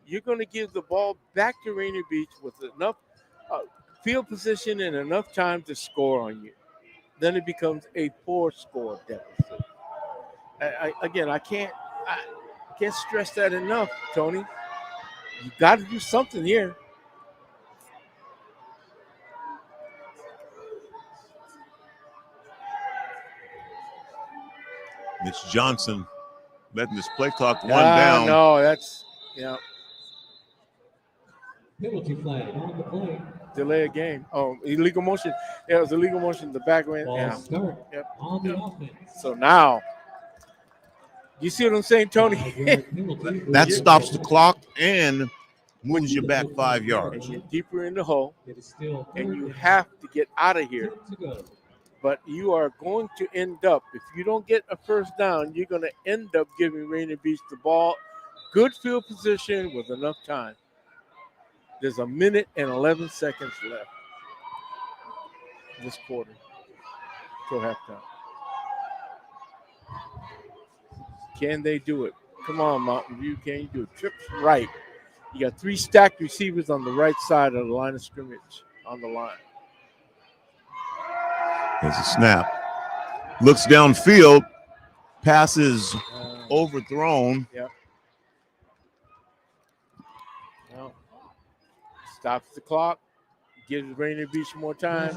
W: you're going to give the ball back to Rainier Beach with enough field position and enough time to score on you. Then it becomes a 4-score deficit. I can't stress that enough, Tony. You got to do something here.
B: Mitch Johnson letting this play clock run down.
W: No, that's
D: penalty flag on the play.
W: Delay a game. Oh, illegal motion. Yeah, it was illegal motion in the back end.
D: Ball start on the offense.
W: So now, you see what I'm saying, Tony?
B: That stops the clock and moves you back 5 yards.
W: And you're deeper in the hole, and you have to get out of here. But you are going to end up, if you don't get a first down, you're going to end up giving Rainier Beach the ball. Good field position with enough time. There's 1 minute and 11 seconds left this quarter till halftime. Can they do it? Come on, Mountain View. Can you do it? Trips right. You got 3 stacked receivers on the right side of the line of scrimmage on the line.
B: There's a snap. Looks downfield. Passes overthrown.
W: Yep. Well, stops the clock. Gives Rainier Beach more time.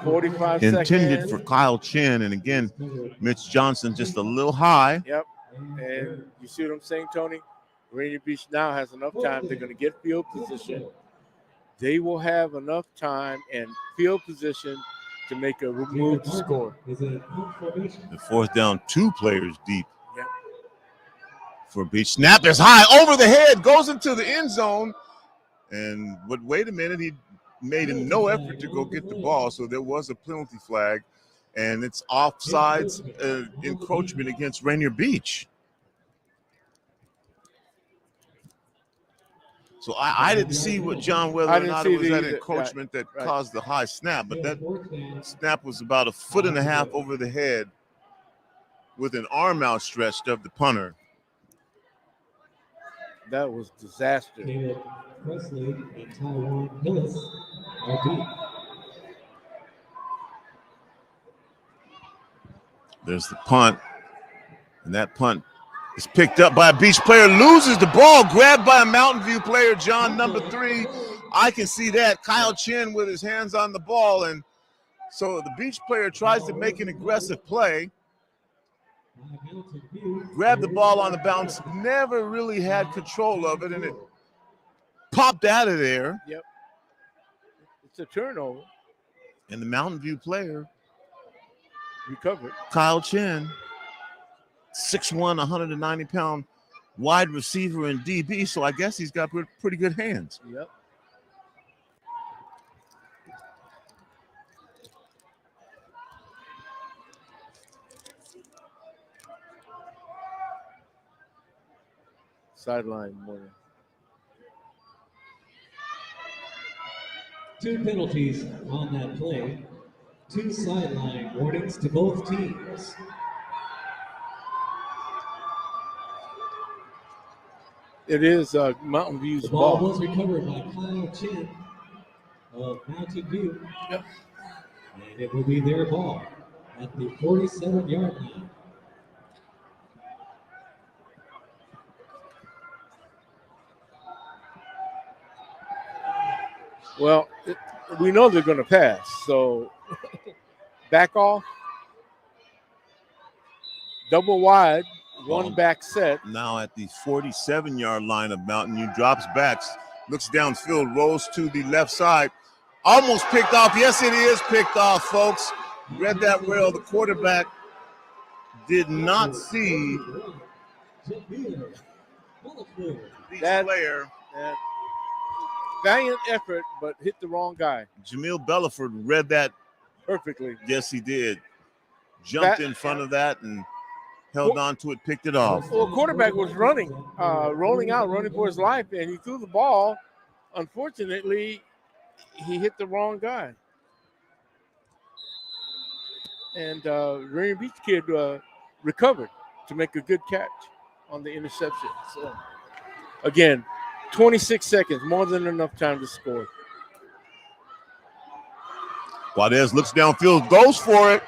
W: 45 seconds.
B: Intended for Kyle Chin. And again, Mitch Johnson just a little high.
W: Yep. And you see what I'm saying, Tony? Rainier Beach now has enough time. They're going to get field position. They will have enough time and field position to make a move to score.
B: The 4th down, 2 players deep.
W: Yep.
B: For Beach. Snap is high over the head, goes into the end zone. And wait a minute, he made no effort to go get the ball, so there was a penalty flag, and it's offsides encroachment against Rainier Beach. So I didn't see what John, whether or not it was that encroachment that caused the high snap, but that snap was about 1.5 feet over the head with an arm outstretched of the punter.
W: That was disaster.
D: Caleb Presley and Taiwan Hillis are deep.
B: There's the punt, and that punt is picked up by a Beach player, loses the ball, grabbed by a Mountain View player, John, number 3. I can see that. Kyle Chin with his hands on the ball, and so the Beach player tries to make an aggressive play. Grabbed the ball on the bounce, never really had control of it, and it popped out of there.
W: Yep. It's a turnover.
B: And the Mountain View player
W: recovered.
B: Kyle Chin, 6'1", 190-pound wide receiver and DB, so I guess he's got pretty good hands.
W: Yep. sideline warning.
D: 2 penalties on that play. 2 sideline warnings to both teams.
W: It is Mountain View's
D: The ball
W: ball.
D: was recovered by Kyle Chin of Mountain View.
W: Yep.
D: And it will be their ball at the 47-yard line.
W: Well, we know they're going to pass, so back off, double wide, one back set.
B: Now at the 47-yard line of Mountain View, drops back, looks downfield, rolls to the left side. Almost picked off. Yes, it is picked off, folks. Read that well. The quarterback did not see
W: that player. That valiant effort, but hit the wrong guy.
B: Jamil Bellaford read that
W: perfectly.
B: Yes, he did. Jumped in front of that and held on to it, picked it off.
W: Well, quarterback was running, rolling out, running for his life, and he threw the ball. Unfortunately, he hit the wrong guy. And Rainier Beach kid recovered to make a good catch on the interception. So, again, 26 seconds, more than enough time to score.
B: Guadez looks downfield, goes for it.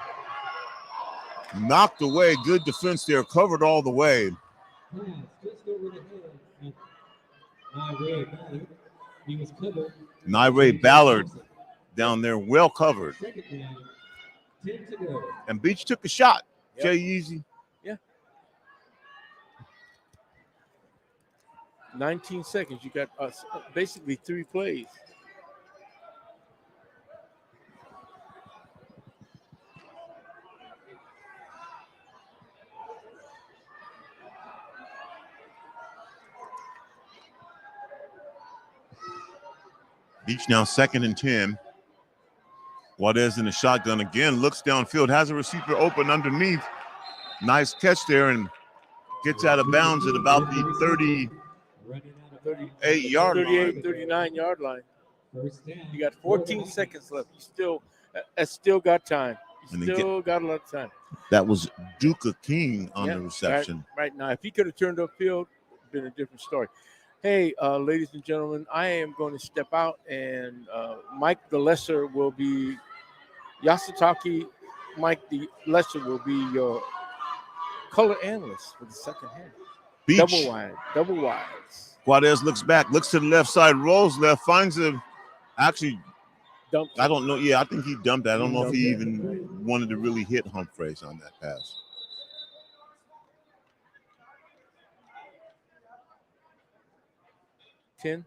B: Knocked away. Good defense there. Covered all the way. Nyray Ballard down there, well covered. And Beach took a shot.
W: Yep.
B: Jay Easy.
W: Yeah. 19 seconds. You got basically 3 plays.
B: Beach now 2nd and 10. Guadez in the shotgun again, looks downfield, has a receiver open underneath. Nice catch there and gets out of bounds at about the 38-yard line.
W: 39-yard line. You got 14 seconds left. You still got time. You still got a lot of time.
B: That was Duca King on the reception.
W: Right now, if he could have turned upfield, it'd been a different story. Hey, ladies and gentlemen, I am going to step out, and Mike the Lesser will be Yasutaki. Mike the Lesser will be your color analyst for the second half.
B: Beach.
W: Double wides.
B: Guadez looks back, looks to the left side, rolls left, finds him. Actually,
W: dumped.
B: I don't know. Yeah, I think he dumped that. I don't know if he even wanted to really hit Humphreys on that pass.
W: $10.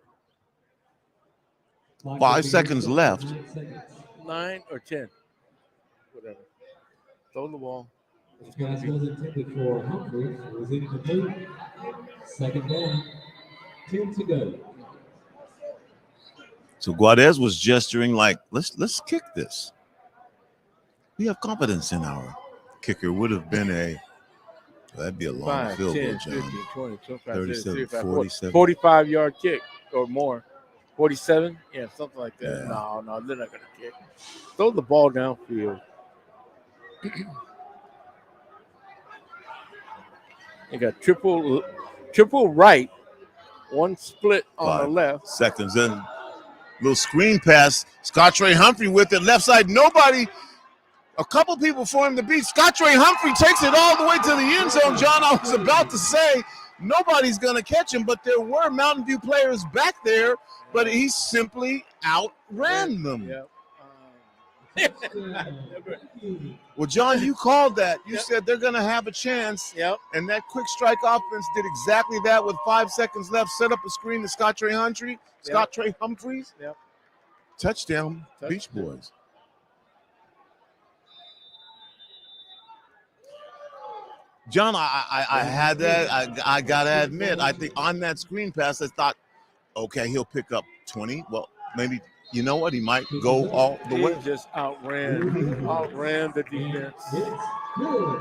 B: 5 seconds left.
W: 9 or 10. Whatever. Throw the ball.
D: This pass was intended for Humphreys. It was incomplete. 2nd down. 10 to go.
B: So Guadez was gesturing like, let's kick this. We have confidence in our kicker. Would have been that'd be a long
W: 5,
B: field
W: 10,
B: goal, John.
W: 15, 20, 25,
B: 37, 47.
W: 45-yard kick or more. 47? Yeah, something like that. Yeah. No, they're not going to kick. Throw the ball downfield. They got triple right, one split on the left.
B: Seconds in. Little screen pass. Scottrey Humphrey with it. Left side, nobody. A couple people for him to beat. Scottrey Humphrey takes it all the way to the end zone. John, I was about to say nobody's going to catch him, but there were Mountain View players back there, but he simply outran them. Well, John, you called that. You said they're going to have a chance.
W: Yep.
B: And that quick strike offense did exactly that with 5 seconds left. Set up a screen to Scottrey Humphreys.
W: Yep.
B: Touchdown, Beach Boys. John, I had that. I got to admit, I think on that screen pass, I thought, okay, he'll pick up 20. Well, maybe, you know what? He might go all the way.
W: He just outran the defense.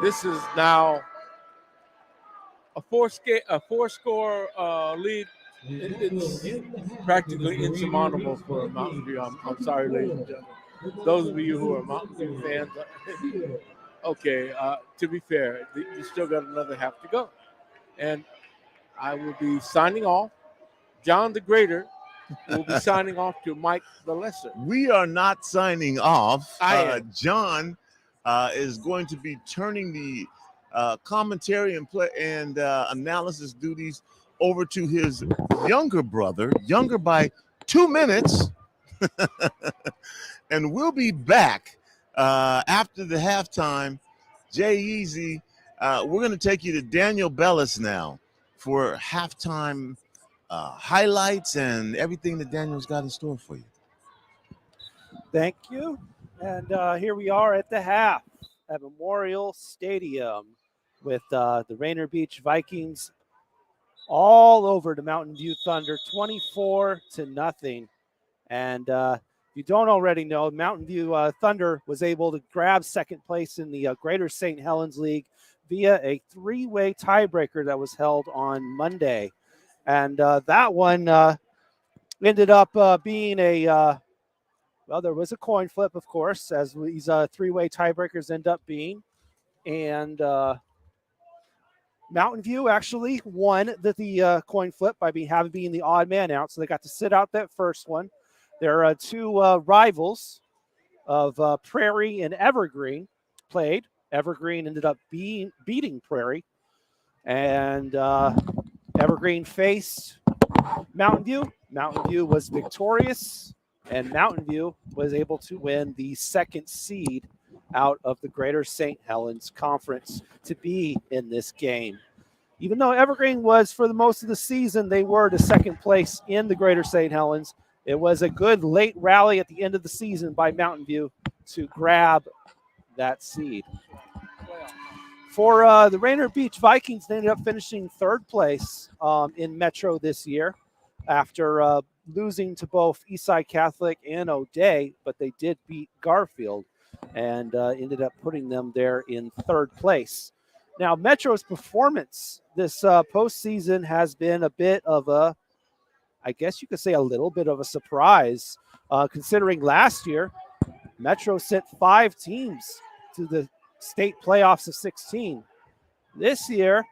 W: This is now a four-score lead. It's practically insurmountable for Mountain View. I'm sorry, ladies and gentlemen. Those of you who are Mountain View fans, okay, to be fair, you still got another half to go. And I will be signing off. John the Greater will be signing off to Mike the Lesser.
B: We are not signing off.
W: I am.
B: John is going to be turning the commentary and play and analysis duties over to his younger brother, younger by 2 minutes. And we'll be back after the halftime. Jay Easy, we're going to take you to Daniel Bellis now for halftime highlights and everything that Daniel's got in store for you.
C: Thank you. And here we are at the half at Memorial Stadium with the Rainier Beach Vikings all over the Mountain View Thunder, 24-0. And if you don't already know, Mountain View Thunder was able to grab second place in the Greater St. Helens League via a three-way tiebreaker that was held on Monday. And that one ended up being a well, there was a coin flip, of course, as these three-way tiebreakers end up being. And Mountain View actually won the coin flip by being the odd man out, so they got to sit out that first one. There are two rivals of Prairie and Evergreen played. Evergreen ended up beating Prairie. And Evergreen faced Mountain View. Mountain View was victorious. And Mountain View was able to win the second seed out of the Greater St. Helens Conference to be in this game. Even though Evergreen was, for the most of the season, they were to second place in the Greater St. Helens, it was a good late rally at the end of the season by Mountain View to grab that seed. For the Rainier Beach Vikings, they ended up finishing third place in Metro this year after losing to both Eastside Catholic and O'Day, but they did beat Garfield and ended up putting them there in third place. Now, Metro's performance this postseason has been a bit of a, I guess you could say a little bit of a surprise, considering last year, Metro sent 5 teams to the state playoffs of 16. This year,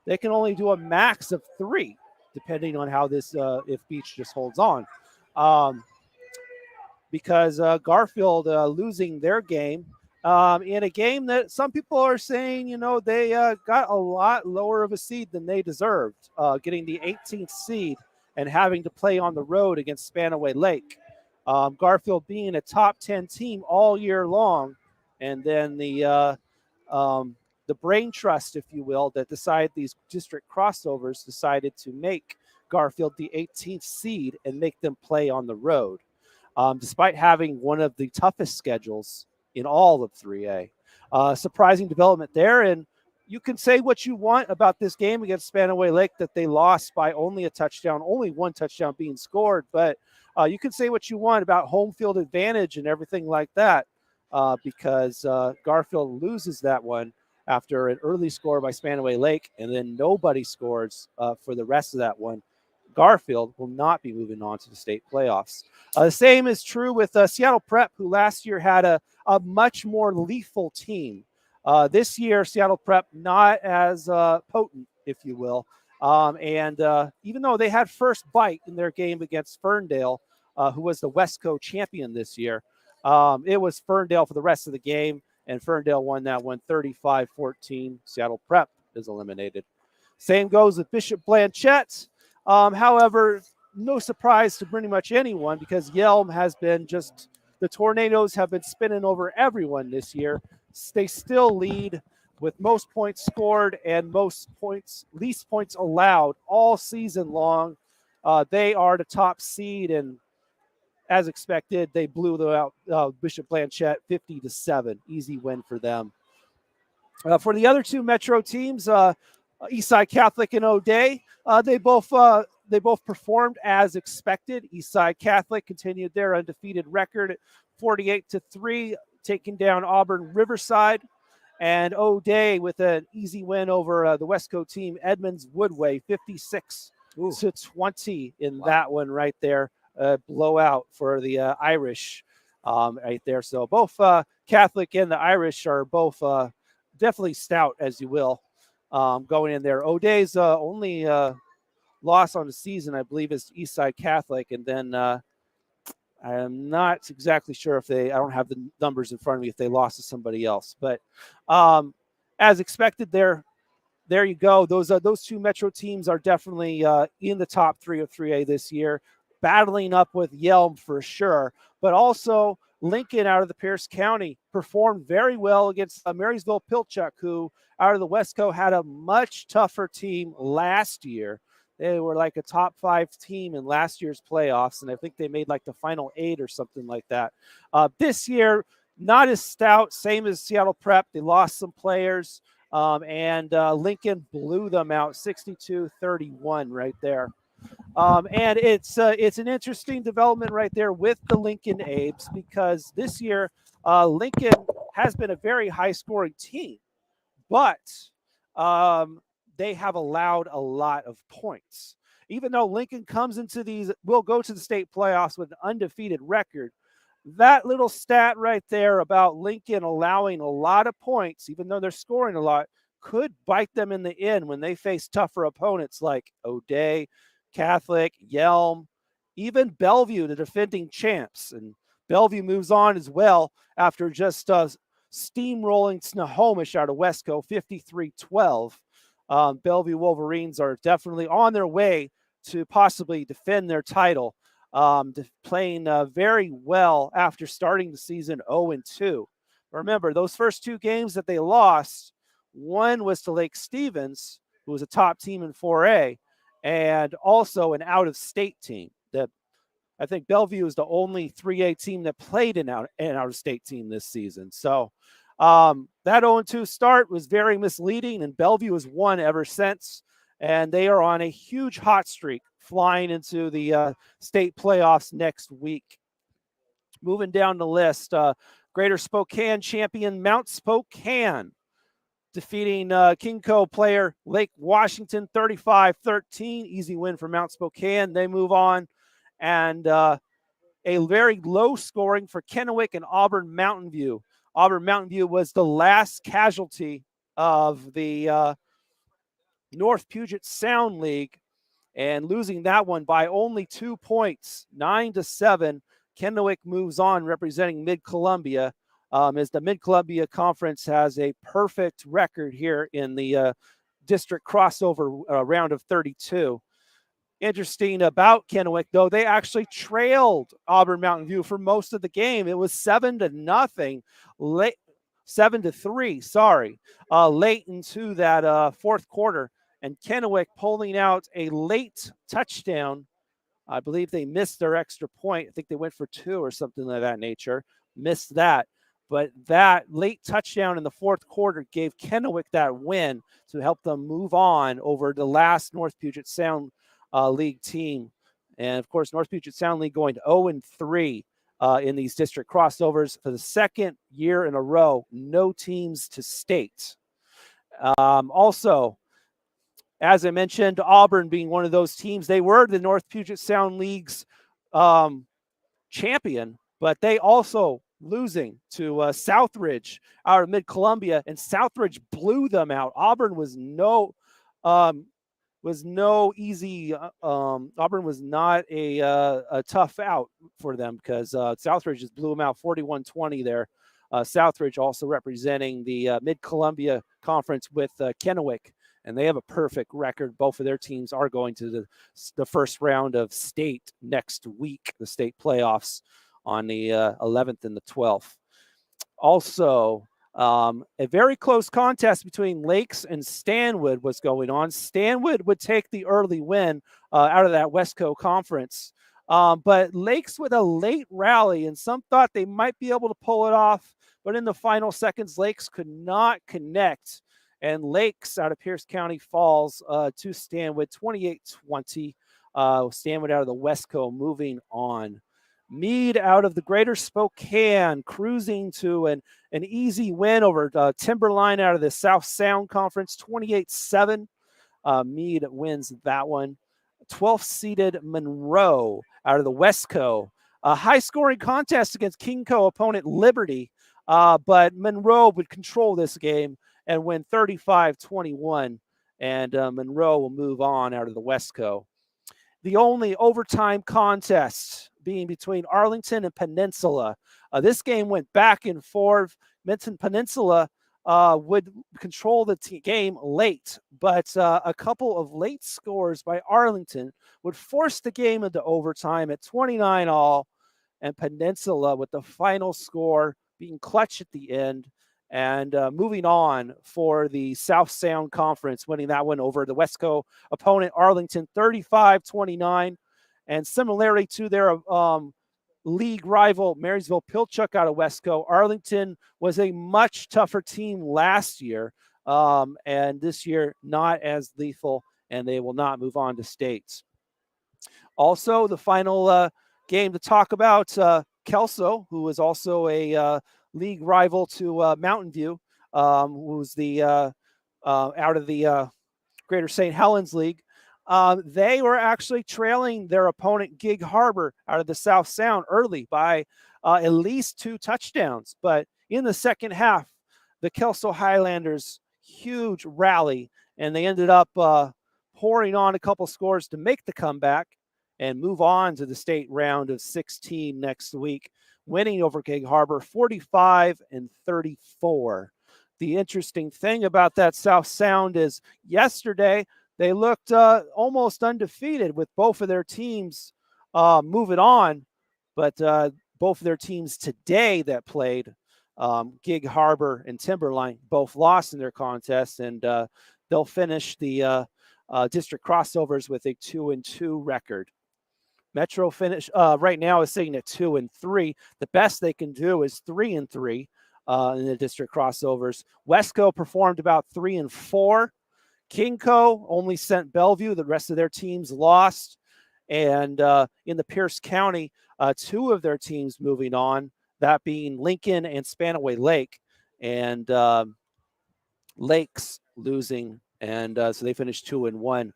C: they can only do a max of 3. Depending on how this, if Beach just holds on. Because Garfield losing their game in a game that some people are saying, they got a lot lower of a seed than they deserved, getting the 18th seed and having to play on the road against Spanaway Lake. Garfield being a top 10 team all year long, and then the brain trust, if you will, that decided these district crossovers decided to make Garfield the 18th seed and make them play on the road, despite having one of the toughest schedules in all of 3A. Surprising development there, and you can say what you want about this game against Spanaway Lake, that they lost by only a touchdown, only one touchdown being scored, but you can say what you want about home field advantage and everything like that, because Garfield loses that one after an early score by Spanaway Lake, and then nobody scores for the rest of that one. Garfield will not be moving on to the state playoffs. The same is true with Seattle Prep, who last year had a much more lethal team. This year, Seattle Prep not as potent, if you will. And even though they had first bite in their game against Ferndale, who was the Westco champion this year, it was Ferndale for the rest of the game. And Ferndale won that one 35-14. Seattle Prep is eliminated. Same goes with Bishop Blanchette. However, no surprise to pretty much anyone, because Yelm has been just, the Tornadoes have been spinning over everyone this year. They still lead with most points scored and least points allowed all season long. They are the top seed, and as expected, they blew out Bishop Blanchette 50-7. Easy win for them. For the other two Metro teams, Eastside Catholic and O'Day, they both performed as expected. Eastside Catholic continued their undefeated record at 48-3, taking down Auburn Riverside. And O'Day with an easy win over the Westco team, Edmonds Woodway, 56-20 in that one right there. Blowout for the Irish right there. So both Catholic and the Irish are both definitely stout, as you will, going in there. O'Day's only loss on the season, I believe, is Eastside Catholic. And then I'm not exactly sure if I don't have the numbers in front of me if they lost to somebody else. But as expected there you go. Those two Metro teams are definitely in the top 3 of 3A this year, battling up with Yelm for sure. But also Lincoln out of the Pierce County performed very well against Marysville Pilchuck, who out of the Westco had a much tougher team last year. They were like a top 5 team in last year's playoffs, and I think they made like the final 8 or something like that. This year, not as stout, same as Seattle Prep. They lost some players, and Lincoln blew them out 62-31 right there. And it's an interesting development right there with the Lincoln Abes, because this year Lincoln has been a very high-scoring team, but they have allowed a lot of points. Even though Lincoln comes into will go to the state playoffs with an undefeated record, that little stat right there about Lincoln allowing a lot of points, even though they're scoring a lot, could bite them in the end when they face tougher opponents like O'Day, Catholic, Yelm, even Bellevue, the defending champs. And Bellevue moves on as well after just steamrolling Snohomish out of Westco 53-12. Bellevue Wolverines are definitely on their way to possibly defend their title, playing very well after starting the season 0-2. Remember, those first 2 games that they lost, one was to Lake Stevens, who was a top team in 4A, and also an out-of-state team. I think Bellevue is the only 3A team that played an out-of-state team this season. So that 0-2 start was very misleading, and Bellevue has won ever since. And they are on a huge hot streak, flying into the state playoffs next week. Moving down the list, Greater Spokane champion Mount Spokane defeating Kingco player Lake Washington 35-13. Easy win for Mount Spokane. They move on. And a very low scoring for Kennewick and Auburn Mountain View. Auburn Mountain View was the last casualty of the North Puget Sound League, and losing that one by only 2 points, 9-7. Kennewick moves on, representing Mid-Columbia, as the Mid-Columbia Conference has a perfect record here in the district crossover round of 32. Interesting about Kennewick, though, they actually trailed Auburn Mountain View for most of the game. It was 7-0, 7-3, sorry, late into that fourth quarter. And Kennewick pulling out a late touchdown. I believe they missed their extra point. I think they went for 2 or something of that nature. Missed that. But that late touchdown in the fourth quarter gave Kennewick that win to help them move on over the last North Puget Sound League team. And, of course, North Puget Sound League going to 0-3 in these district crossovers for the second year in a row. No teams to state. Also, as I mentioned, Auburn being one of those teams, they were the North Puget Sound League's champion, but they also losing to Southridge out of Mid-Columbia, and Southridge blew them out. Auburn was no easy. Auburn was not a tough out for them, because Southridge just blew them out 41-20 there. Southridge also representing the Mid-Columbia Conference with Kennewick, and they have a perfect record. Both of their teams are going to the first round of state next week, the state playoffs on the 11th and the 12th. Also, a very close contest between Lakes and Stanwood was going on. Stanwood would take the early win out of that Westco Conference. But Lakes with a late rally, and some thought they might be able to pull it off. But in the final seconds, Lakes could not connect. And Lakes out of Pierce County falls to Stanwood 28-20. Stanwood out of the Westco moving on. Meade out of the Greater Spokane, cruising to an easy win over Timberline out of the South Sound Conference, 28-7. Meade wins that one. 12th seeded Monroe out of the Westco. A high-scoring contest against Kingco opponent Liberty, but Monroe would control this game and win 35-21, and Monroe will move on out of the Westco. The only overtime contest being between Arlington and Peninsula. This game went back and forth. Menton Peninsula would control the game late, but a couple of late scores by Arlington would force the game into overtime at 29-all, and Peninsula with the final score being clutch at the end and moving on for the South Sound Conference, winning that one over the Westco opponent Arlington 35-29. And similarly to their league rival Marysville Pilchuck out of Westco, Arlington was a much tougher team last year, and this year not as lethal, and they will not move on to states. Also, the final game to talk about, Kelso, who was also a league rival to Mountain View, who's the out of the Greater St. Helens League. They were actually trailing their opponent Gig Harbor out of the South Sound early by at least 2 touchdowns. But in the second half, the Kelso Highlanders, huge rally, and they ended up pouring on a couple scores to make the comeback and move on to the state round of 16 next week, winning over Gig Harbor 45-34. The interesting thing about that South Sound is yesterday they looked almost undefeated with both of their teams moving on, but both of their teams today that played, Gig Harbor and Timberline, both lost in their contest, and they'll finish the district crossovers with a 2-2 record. Metro finish right now is sitting at 2-3. The best they can do is 3-3 in the district crossovers. Westco performed about 3-4. Kingco only sent Bellevue. The rest of their teams lost. And in the Pierce County, 2 of their teams moving on, that being Lincoln and Spanaway Lake. And Lakes losing. And so they finished 2-1.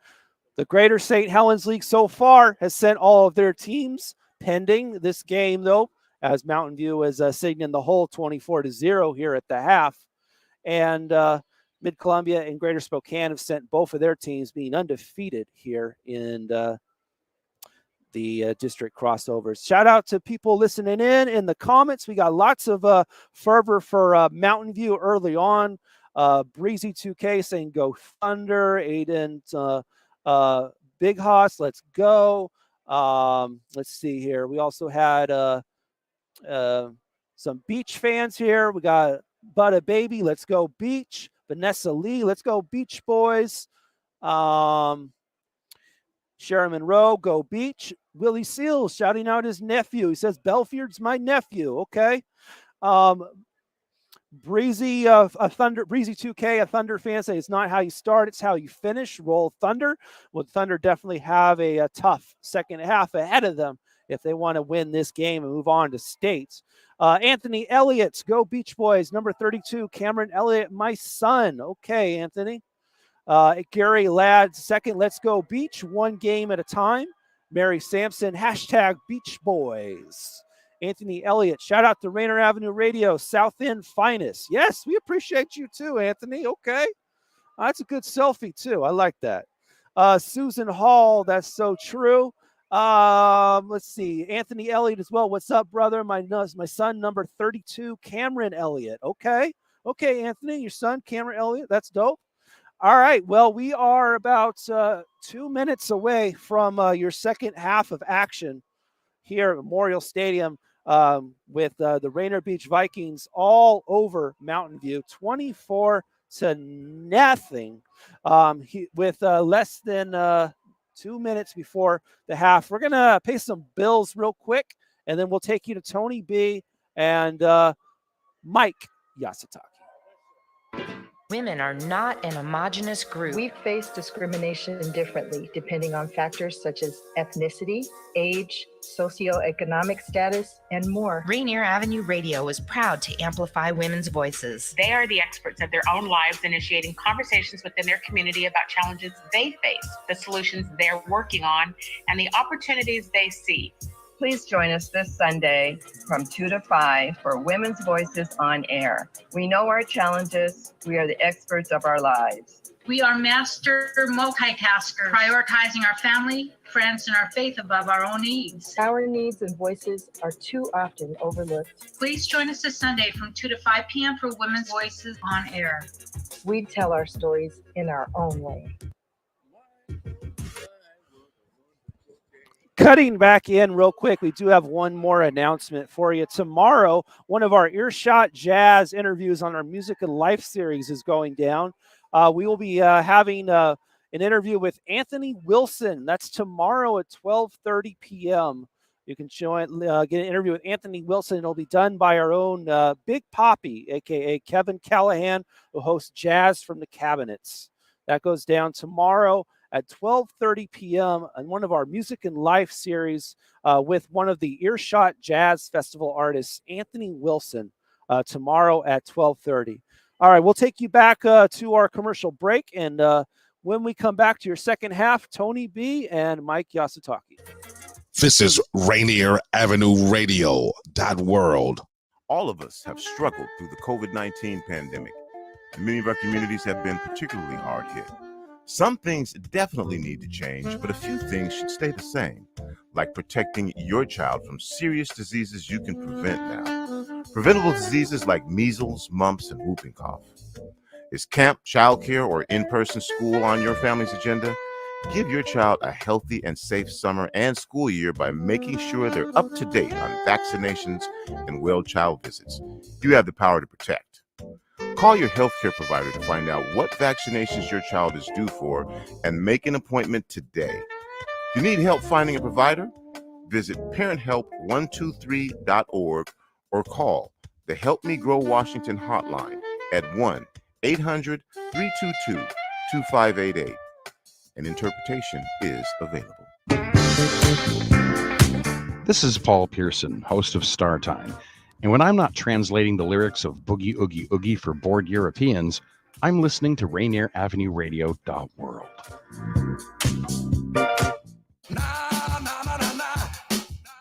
C: The Greater St. Helens League so far has sent all of their teams pending this game, though, as Mountain View is sitting in the hole 24-0 here at the half. And Mid-Columbia and Greater Spokane have sent both of their teams being undefeated here in the district crossovers. Shout out to people listening in the comments. We got lots of fervor for Mountain View early on. Breezy 2K saying go Thunder. Aiden Big Hoss, let's go. Let's see here. We also had some Beach fans here. We got Butta Baby, let's go Beach. Vanessa Lee, let's go Beach Boys. Sharon Monroe, go Beach. Willie Seals shouting out his nephew. He says, Belfield's my nephew. Okay. Breezy 2K, a Thunder fan, say it's not how you start, it's how you finish. Roll Thunder. Well, Thunder definitely have a tough second half ahead of them if they want to win this game and move on to states. Anthony Elliott, go Beach Boys. Number 32, Cameron Elliott, my son. Okay, Anthony. Gary Ladd, second, let's go Beach. 1 game at a time. Mary Sampson, hashtag Beach Boys. Anthony Elliott, shout out to Rainier Avenue Radio, South End Finest. Yes, we appreciate you too, Anthony. Okay. That's a good selfie too. I like that. Susan Hall, that's so true. Let's see. Anthony Elliott as well. What's up, brother? My son, number 32, Cameron Elliott. Okay. Okay, Anthony, your son, Cameron Elliott. That's dope. All right. Well, we are about 2 minutes away from your second half of action here at Memorial Stadium with the Rainier Beach Vikings all over Mountain View, 24-0 with less than 2 minutes before the half. We're going to pay some bills real quick, and then we'll take you to Tony B and Mike Yasutaki.
E: Women are not an homogenous group.
F: We face discrimination differently depending on factors such as ethnicity, age, socioeconomic status, and more.
E: Rainier Avenue Radio is proud to amplify women's voices.
I: They are the experts of their own lives, initiating conversations within their community about challenges they face, the solutions they're working on, and the opportunities they see.
F: Please join us this Sunday from 2 to 5 for Women's Voices on Air. We know our challenges. We are the experts of our lives.
X: We are master multitaskers, prioritizing our family, friends, and our faith above our own needs.
F: Our needs and voices are too often overlooked.
X: Please join us this Sunday from 2 to 5 p.m. for Women's Voices on Air.
F: We tell our stories in our own way.
C: Cutting back in real quick, we do have one more announcement for you. Tomorrow, one of our Earshot Jazz interviews on our Music and Life series is going down. We will be having an interview with Anthony Wilson. That's tomorrow at 12:30 p.m. You can get an interview with Anthony Wilson. It'll be done by our own Big Poppy, a.k.a. Kevin Callahan, who hosts Jazz from the Cabinets. That goes down tomorrow at 12:30 p.m. on one of our Music and Life series with one of the Earshot Jazz Festival artists, Anthony Wilson, tomorrow at 12:30. All right, we'll take you back to our commercial break, and when we come back to your second half, Tony B. and Mike Yasutaki.
P: This is Rainier Avenue Radio.world.
B: All of us have struggled through the COVID-19 pandemic, and many of our communities have been particularly hard hit. Some things definitely need to change, but a few things should stay the same, like protecting your child from serious diseases you can prevent now. Preventable diseases like measles, mumps, and whooping cough. Is camp, childcare, or in-person school on your family's agenda? Give your child a healthy and safe summer and school year by making sure they're up to date on vaccinations and well child visits. You have the power to protect. Call your healthcare provider to find out what vaccinations your child is due for and make an appointment today. If you need help finding a provider, visit parenthelp123.org or call the Help Me Grow Washington hotline at 1-800-322-2588. An interpretation is available.
A: This is Paul Pearson, host of Star Time. And when I'm not translating the lyrics of Boogie Oogie Oogie for bored Europeans, I'm listening to Rainier Avenue Radio.world.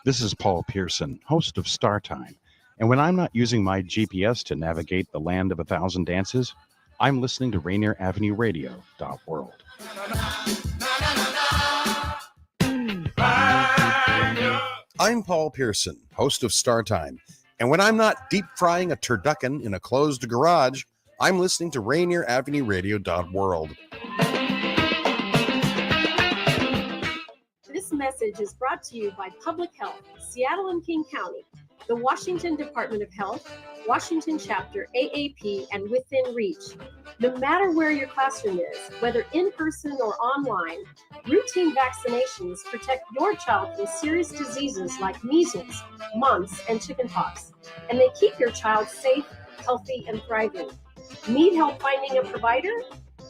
A: This is Paul Pearson, host of Star Time. And when I'm not using my GPS to navigate the land of 1,000 dances, I'm listening to Rainier Avenue Radio.world. I'm Paul Pearson, host of Star Time. And when I'm not deep frying a turducken in a closed garage, I'm listening to Rainier Avenue Radio.world.
Y: This message is brought to you by Public Health, Seattle and King County, the Washington Department of Health, Washington Chapter AAP, and Within Reach. No matter where your classroom is, whether in person or online, routine vaccinations protect your child from serious diseases like measles, mumps, and chickenpox, and they keep your child safe, healthy, and thriving. Need help finding a provider?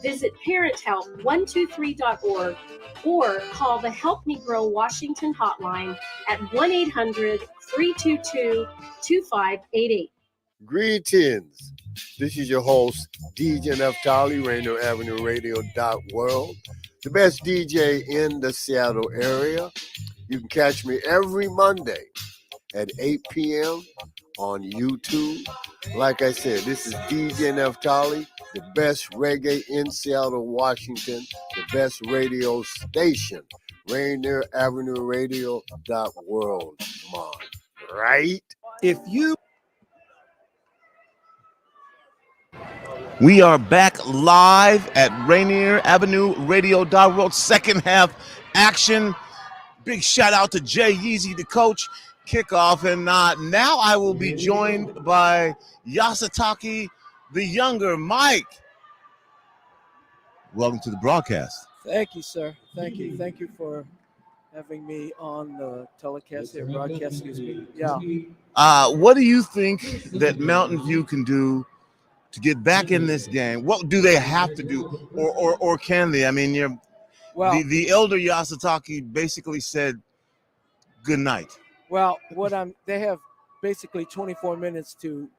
Y: Visit parenthelp123.org or call the Help Me Grow Washington hotline at 1-800-322-2588.
Z: Greetings. This is your host, DJ Naftali, Rainier Avenue Radio.world, the best DJ in the Seattle area. You can catch me every Monday at 8 p.m. on YouTube. Like I said, this is DJ Naftali, the best reggae in Seattle, Washington, the best radio station, Rainier Avenue Radio.world. Come on, right?
B: If you We are back live at Rainier Avenue Radio.world, second half action. Big shout out to Jay Yeezy, the coach. Kickoff, and now I will be joined by Yasutaki, the younger Mike. Welcome to the broadcast.
W: Thank you, sir. Thank you. Thank you for having me on the telecast here, broadcast, excuse me. Yeah.
B: What do you think that Mountain View can do to get back in this game? What do they have to do, or can they? I mean, the elder Yasutake basically said good night.
W: Well, they have basically 24 minutes to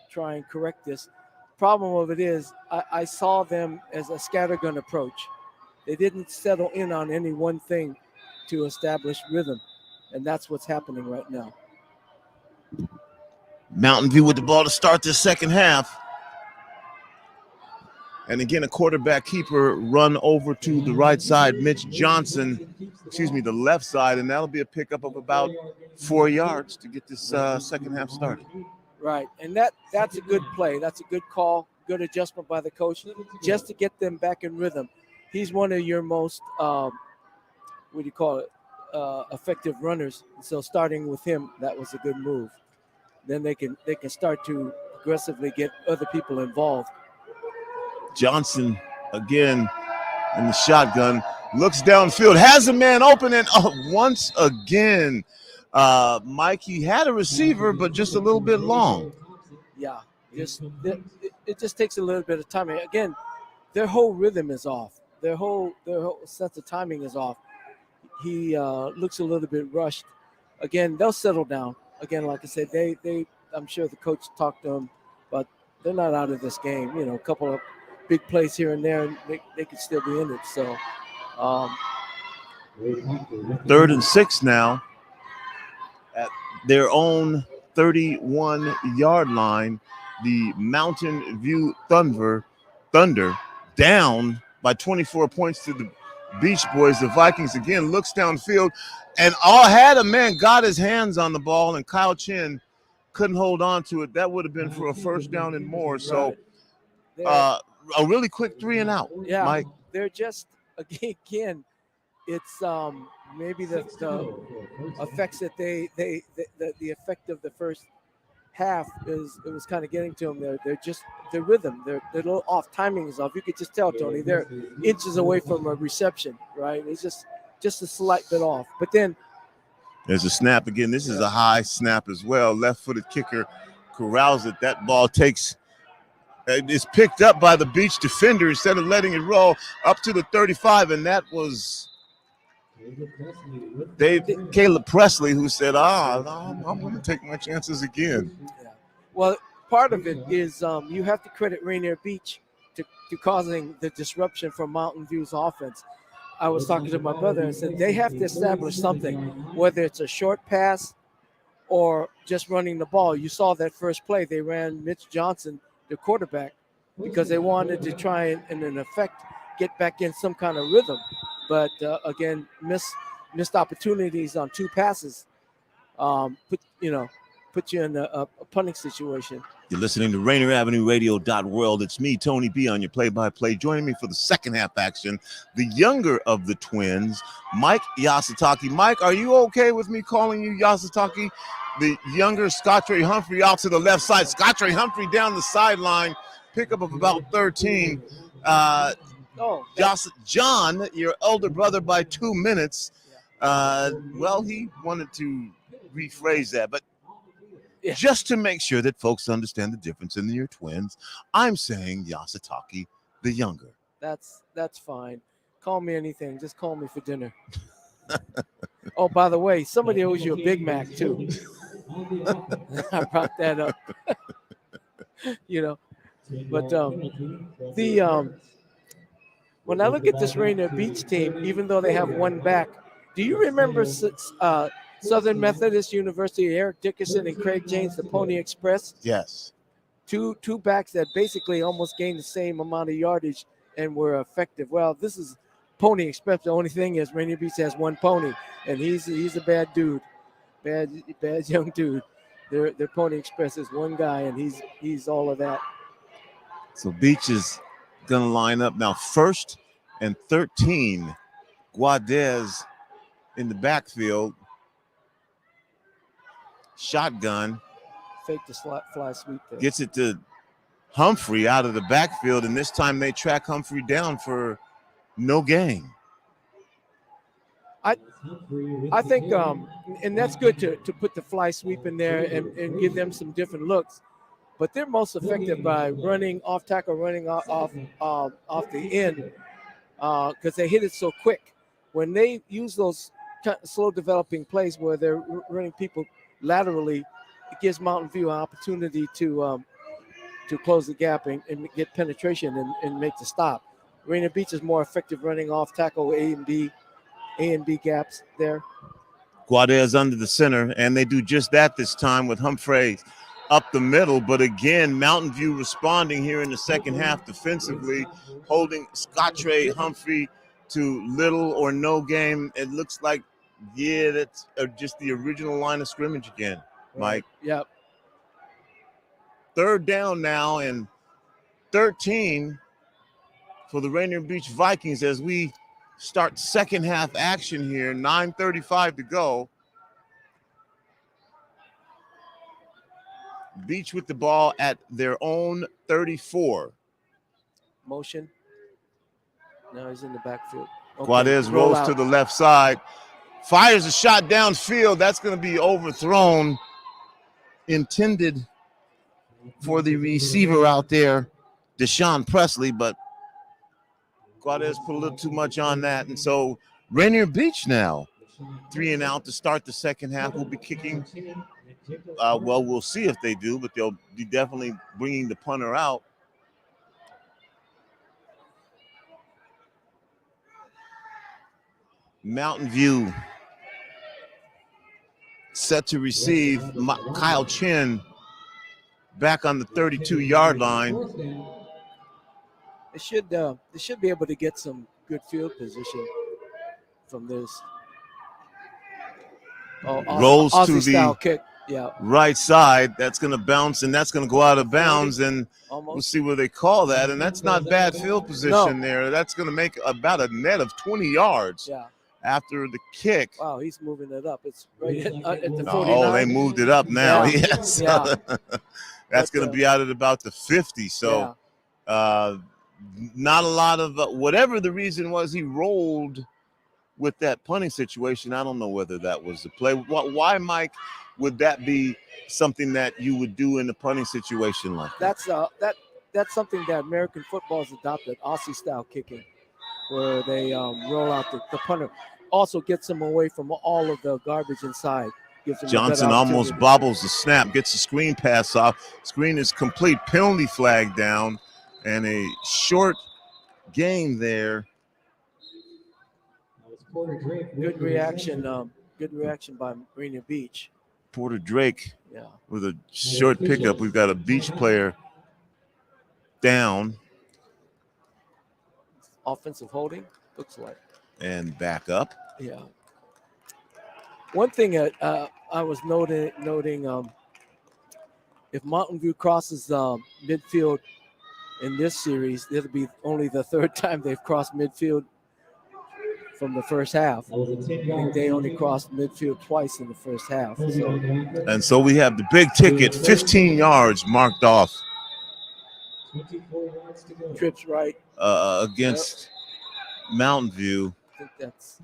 W: try and correct this. Problem of it is, I saw them as a scattergun approach. They didn't settle in on any one thing to establish rhythm, and that's what's happening right now.
B: Mountain View with the ball to start this second half. And again, a quarterback keeper run over to the right side. Mitch Johnson, the left side, and that'll be a pickup of about 4 yards to get this second half started.
W: Right, and that's a good play. That's a good call, good adjustment by the coach, just to get them back in rhythm. He's one of your most, effective runners. So starting with him, that was a good move. Then they can start to aggressively get other people involved.
B: Johnson again in the shotgun, looks downfield, has a man open, and once again, Mike, he had a receiver, but just a little bit long.
W: Yeah, it just takes a little bit of time. Again, their whole rhythm is off. Their whole sense of timing is off. He looks a little bit rushed. Again, they'll settle down. Again, like I said, I'm sure the coach talked to them, but they're not out of this game. A couple of big plays here and there, and they could still be in it. So,
B: 3rd and 6 now at their own 31-yard line. The Mountain View Thunder down by 24 points to the Beach Boys. The Vikings again looks downfield, and had a man got his hands on the ball, and Kyle Chin couldn't hold on to it. That would have been for a first down and more. So, a really quick 3 and out.
W: Yeah,
B: Mike.
W: They're just again, it's maybe the effects that the effect of the first half it was kind of getting to them. Their rhythm, their little off, timing is off. You could just tell, Tony, they're inches away from a reception, right? It's just a slight bit off. But then
B: there's a snap again. This is a high snap as well. Left-footed kicker corrals it. That ball is picked up by the Beach defender instead of letting it roll up to the 35, and that was Caleb Presley, who said, I'm going to take my chances again.
W: Yeah. Well, part of it is you have to credit Rainier Beach to causing the disruption from Mountain View's offense. I was talking to my brother and said they have to establish something, whether it's a short pass or just running the ball. You saw that first play. They ran Mitch Johnson, the quarterback, because they wanted to try and in effect, get back in some kind of rhythm. But again, missed opportunities on 2 passes. Put you in a punting situation.
B: You're listening to Rainier Avenue Radio .world. It's me, Tony B, on your play-by-play. Joining me for the second half action, the younger of the twins, Mike Yasutake. Mike, are you okay with me calling you Yasutake? The younger Scottrey Humphrey out to the left side. Scottrey Humphrey down the sideline. Pickup of about 13. John, your elder brother by 2 minutes. He wanted to rephrase that, but just to make sure that folks understand the difference in your twins, I'm saying Yasutake the younger.
W: That's fine. Call me anything. Just call me for dinner. Oh, by the way, somebody owes you a Big Mac too. I brought that up. But when I look at this Rainier Beach team, even though they have one back, do you remember Southern Methodist University, Eric Dickerson and Craig James, the Pony Express?
B: Yes.
W: Two backs that basically almost gained the same amount of yardage and were effective. Well, this is Pony Express. The only thing is Rainier Beach has one pony, and he's a bad dude, bad young dude. Their Pony Express is one guy, and he's all of that.
B: So Beach is going to line up now. 1st and 13. Guadez in the backfield. Shotgun.
W: Fake the fly sweep there.
B: Gets it to Humphrey out of the backfield, and this time they track Humphrey down for no gain.
W: I think, and that's good to put the fly sweep in there and give them some different looks. but they're most effective by running off tackle, running off the end, because they hit it so quick. When they use those slow developing plays where they're running people laterally, it gives Mountain View an opportunity to close the gap and get penetration and make the stop. Rainier Beach is more effective running off tackle A and B gaps there.
B: Guadez under the center, and they do just that this time with Humphreys up the middle. But again, Mountain View responding here in the second half defensively, holding Scottre Humphrey to little or no game. It looks like, yeah, that's just the original line of scrimmage again, Mike.
W: Yep.
B: Third down now and 13 for the Rainier Beach Vikings as we start second half action here. 9:35 to go. Beach with the ball at their own 34.
W: Motion. Now he's in the backfield. Okay.
B: Guadez rolls to the left side, fires a shot downfield. That's going to be overthrown. Intended for the receiver out there, Deshaun Presley, but Guadez put a little too much on that. And so Rainier Beach now, 3 and out to start the second half. Will be kicking. Well, we'll see if they do, but they'll be definitely bringing the punter out. Mountain View set to receive. Kyle Chin back on the 32-yard line.
W: They should be able to get some good field position from this.
B: Rolls
W: Aussie
B: to
W: style
B: the
W: kick. Yeah.
B: right side. That's going to bounce, and that's going to go out of bounds, and we'll see where they call that. And that's not bad field position there. That's going to make about a net of 20 yards after the kick.
W: Wow, he's moving it up. It's right at the 49.
B: Oh, they moved it up now.
W: Yeah.
B: Yes.
W: Yeah.
B: That's going to be out at about the 50. So not a lot of whatever the reason was, he rolled with that punting situation. I don't know whether that was the play. Why, Mike, would that be something that you would do in a punting situation like that?
W: That's something that American football has adopted, Aussie style kicking, where they roll out the punter. Also gets them away from all of the garbage inside. Gives them
B: Johnson almost bobbles the snap, gets the screen pass off. Screen is complete. Penalty flag down, and a short game there.
W: Good reaction. Good reaction by Rainier Beach.
B: Porter Drake with a short pickup. We've got a Beach player down.
W: Offensive holding, looks like.
B: And back up.
W: Yeah. One thing I was noting if Mountain View crosses midfield in this series, it'll be only the third time they've crossed midfield from the first half. I think they only crossed midfield twice in the first half.
B: And so we have the big ticket, 15 yards marked off.
W: Trips right.
B: Against Mountain View.
W: I think that's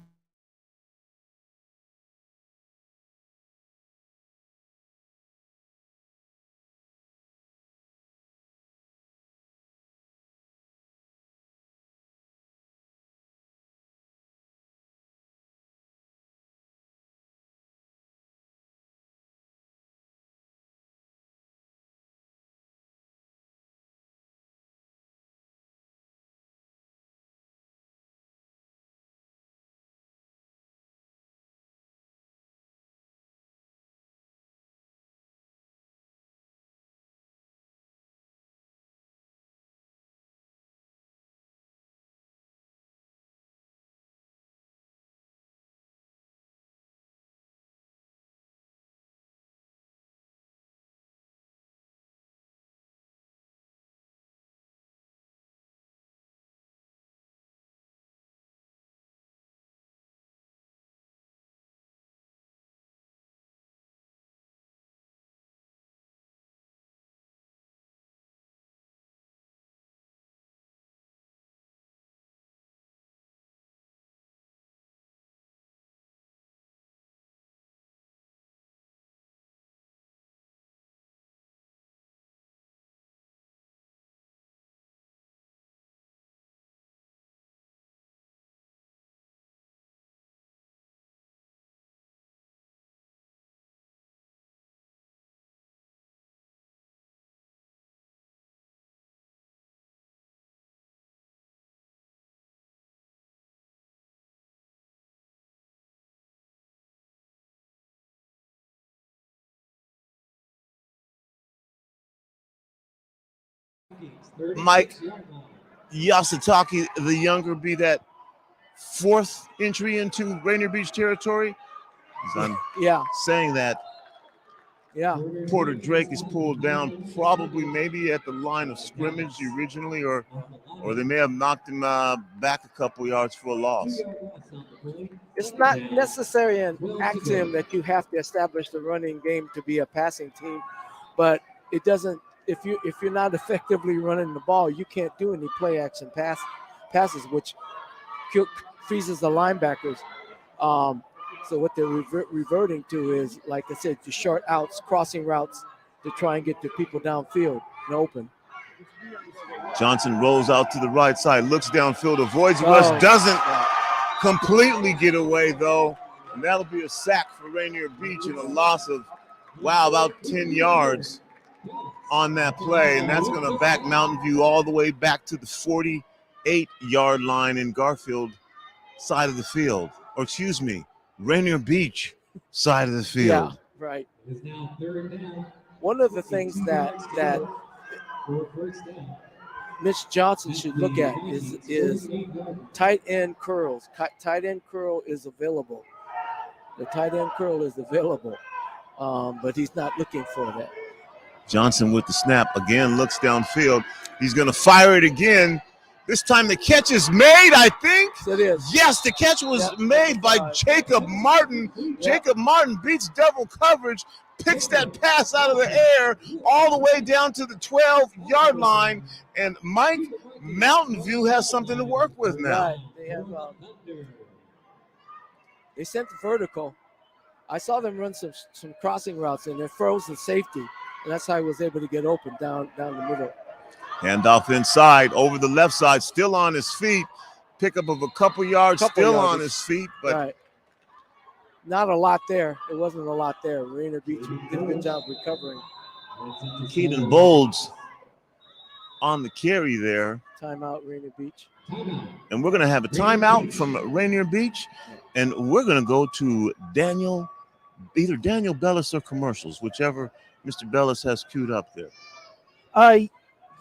B: Mike Yasutake, the younger, be that fourth entry into Rainier Beach territory. As I'm saying that, Porter Drake is pulled down probably maybe at the line of scrimmage originally, or they may have knocked him back a couple yards for a loss.
G: It's not necessary in axiom that you have to establish the running game to be a passing team, but it doesn't. If you're not effectively running the ball, you can't do any play action passes, which freezes the linebackers. So what they're reverting to is, like I said, the short outs, crossing routes to try and get the people downfield and open.
B: Johnson rolls out to the right side, looks downfield, avoids rush, doesn't completely get away though, and that'll be a sack for Rainier Beach and a loss of, about 10 yards on that play, and that's going to back Mountain View all the way back to the 48-yard line in Garfield side of the field, or excuse me, Rainier Beach side of the field.
G: Yeah, right. One of the things that Mitch Johnson should look at is tight end curls. Tight end curl is available. The tight end curl is available, but he's not looking for that.
B: Johnson with the snap again, looks downfield. He's going to fire it again. This time the catch is made, I think.
G: It is.
B: Yes, the catch was made by Jacob Martin. Yeah. Jacob Martin beats double coverage, picks that pass out of the air all the way down to the 12-yard line. And Mike, Mountain View has something to work with now.
G: Right. They sent the vertical. I saw them run some crossing routes, and they froze the safety. And that's how he was able to get open down the middle.
B: Handoff inside, over the left side, still on his feet. Pickup of a couple yards, still on his feet. But
G: not a lot there. It wasn't a lot there. Rainier Beach did a good job recovering.
B: Keaton Bolds on the carry there.
G: Timeout, Rainier Beach.
B: And we're going to have a timeout from Rainier Beach, and we're going to go to either Daniel Bellis or commercials, whichever Mr. Bellis has queued up there.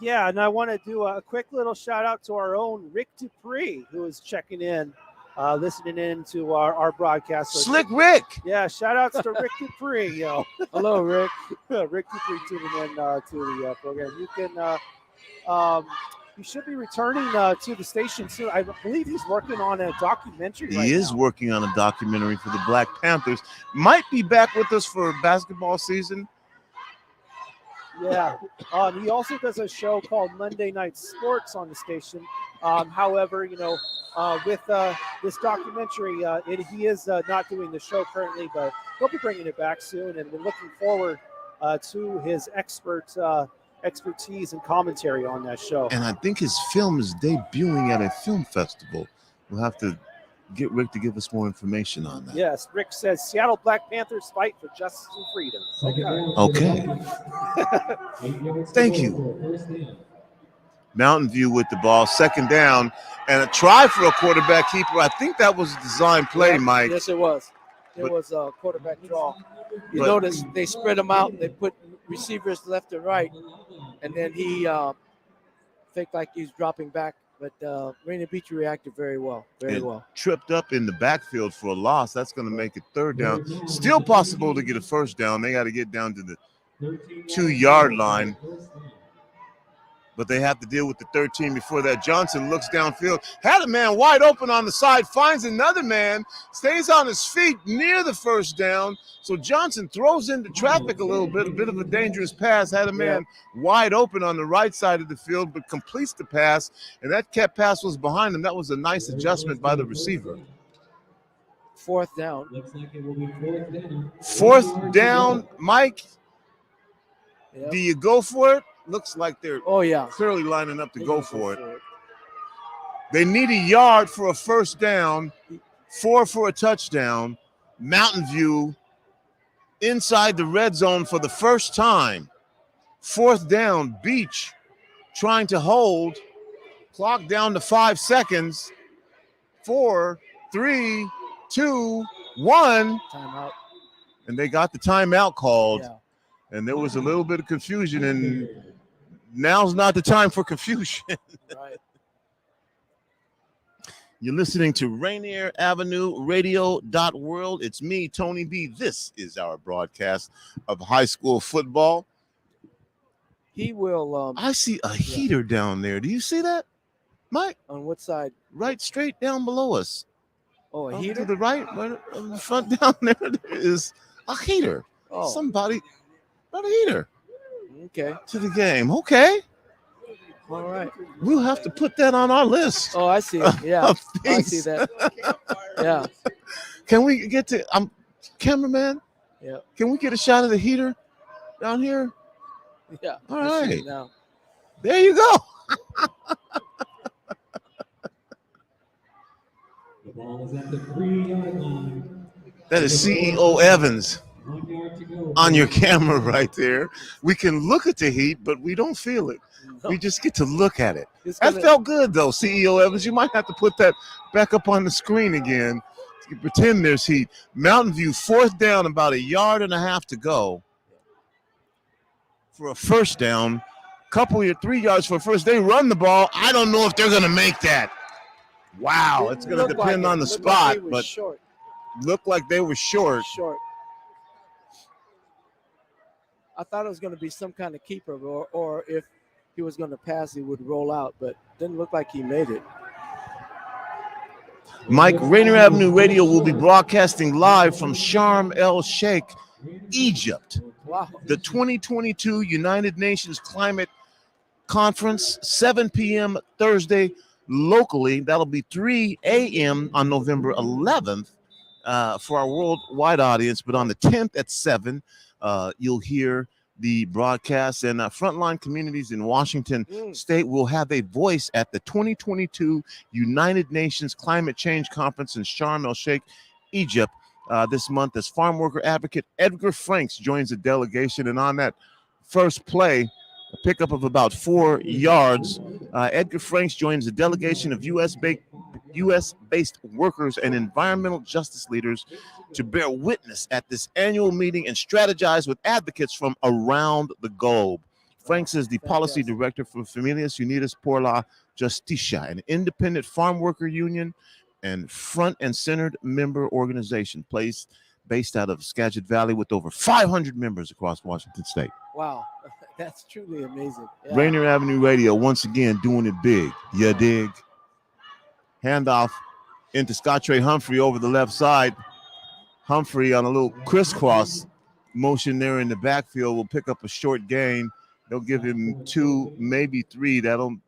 C: Yeah, and I want to do a quick little shout out to our own Rick Dupree, who is checking in, listening in to our broadcast.
B: Slick Rick!
C: Yeah, shout outs to Rick Dupree. Yo.
G: Hello, Rick.
C: Rick Dupree tuning in to the program. You can, he should be returning to the station soon. I believe he's working on a documentary.
B: He is working on a documentary for the Black Panthers. Might be back with us for basketball season.
C: Yeah, he also does a show called Monday Night Sports on the station. However, with this documentary, he is not doing the show currently, but he'll be bringing it back soon, and we're looking forward to his expertise and commentary on that show.
B: And I think his film is debuting at a film festival. We'll have to get Rick to give us more information on that.
C: Yes, Rick says Seattle Black Panthers fight for justice and freedom.
B: Okay. Thank you. Mountain View with the ball, second down, and a try for a quarterback keeper. I think that was a design play, Mike.
G: Yes, it was. It was a quarterback draw. You notice they spread them out. They put receivers left and right, and then he faked like he's dropping back. But Rainier Beach reacted very well,
B: Tripped up in the backfield for a loss. That's going to make it third down. Still possible to get a first down. They got to get down to the 2-yard line. But they have to deal with the 13 before that. Johnson looks downfield, had a man wide open on the side, finds another man, stays on his feet near the first down. So Johnson throws into traffic a little bit, a bit of a dangerous pass, had a man wide open on the right side of the field, but completes the pass, and that kept pass was behind him. That was a nice adjustment by the receiver.
G: Fourth down.
B: Fourth down, Mike. Do you go for it? Looks like they're clearly lining up to go for it. They need a yard for a first down, 4 for a touchdown. Mountain View inside the red zone for the first time. Fourth down, Beach trying to hold. Clock down to 5 seconds. 4, 3, 2, 1.
G: Timeout.
B: And they got the timeout called. And there was a little bit of confusion, and Now's not the time for confusion.
G: Right.
B: You're listening to Rainier Avenue Radio.world. It's me, Tony B. This is our broadcast of high school football.
G: He will.
B: I see a heater down there. Do you see that, Mike?
G: On what side?
B: Right, straight down below us.
G: Oh, a
B: To
G: heater?
B: the right, right on the front down there is a heater.
G: Oh.
B: Somebody brought a heater
G: Okay.
B: to the game. Okay.
G: All right.
B: We'll have to put that on our list.
G: Oh, I see it. Yeah.
B: of
G: I see
B: things.
G: that. Yeah.
B: Can we get to cameraman?
G: Yeah.
B: Can we get a shot of the heater down here?
G: Yeah.
B: All
G: I see
B: right.
G: it now.
B: There you go.
D: The ball is at the 3-yard line.
B: That is CEO Evans
D: 1 yard to go.
B: on your camera right there. We can look at the heat, but we don't feel it. We just get to look at it. That felt good, though, CEO Evans. You might have to put that back up on the screen again. You pretend there's heat. Mountain View, 4th down, about 1.5 yards to go for a first down. Couple of 3 yards for a first. They run the ball. I don't know if they're going to make that. Wow, it's going to depend on the spot, but looked like they were short.
G: I thought it was going to be some kind of keeper, or if he was going to pass, he would roll out, but didn't look like he made it.
B: Mike, Rainier Avenue Radio will be broadcasting live from Sharm el Sheikh, Egypt.
G: Wow.
B: The 2022 United Nations Climate Conference, 7 p.m. Thursday locally. That'll be 3 a.m. on November 11th for our worldwide audience. But on the 10th at 7, you'll hear the broadcast, and frontline communities in Washington State will have a voice at the 2022 United Nations Climate Change Conference in Sharm el Sheikh, Egypt, this month, as farm worker advocate Edgar Franks joins the delegation. And on that first play, a pickup of about 4 yards, Edgar Franks joins the delegation of U.S.-based workers and environmental justice leaders to bear witness at this annual meeting and strategize with advocates from around the globe. Franks is the policy director for Familias Unidas por la Justicia, an independent farm worker union and front and centered member organization based out of Skagit Valley with over 500 members across Washington State.
G: Wow, that's truly amazing. Yeah.
B: Rainier Avenue Radio, once again, doing it big. You dig? Handoff into Scottrey Humphrey over the left side. Humphrey on a little crisscross motion there in the backfield will pick up a short gain. They'll give him 2, maybe 3.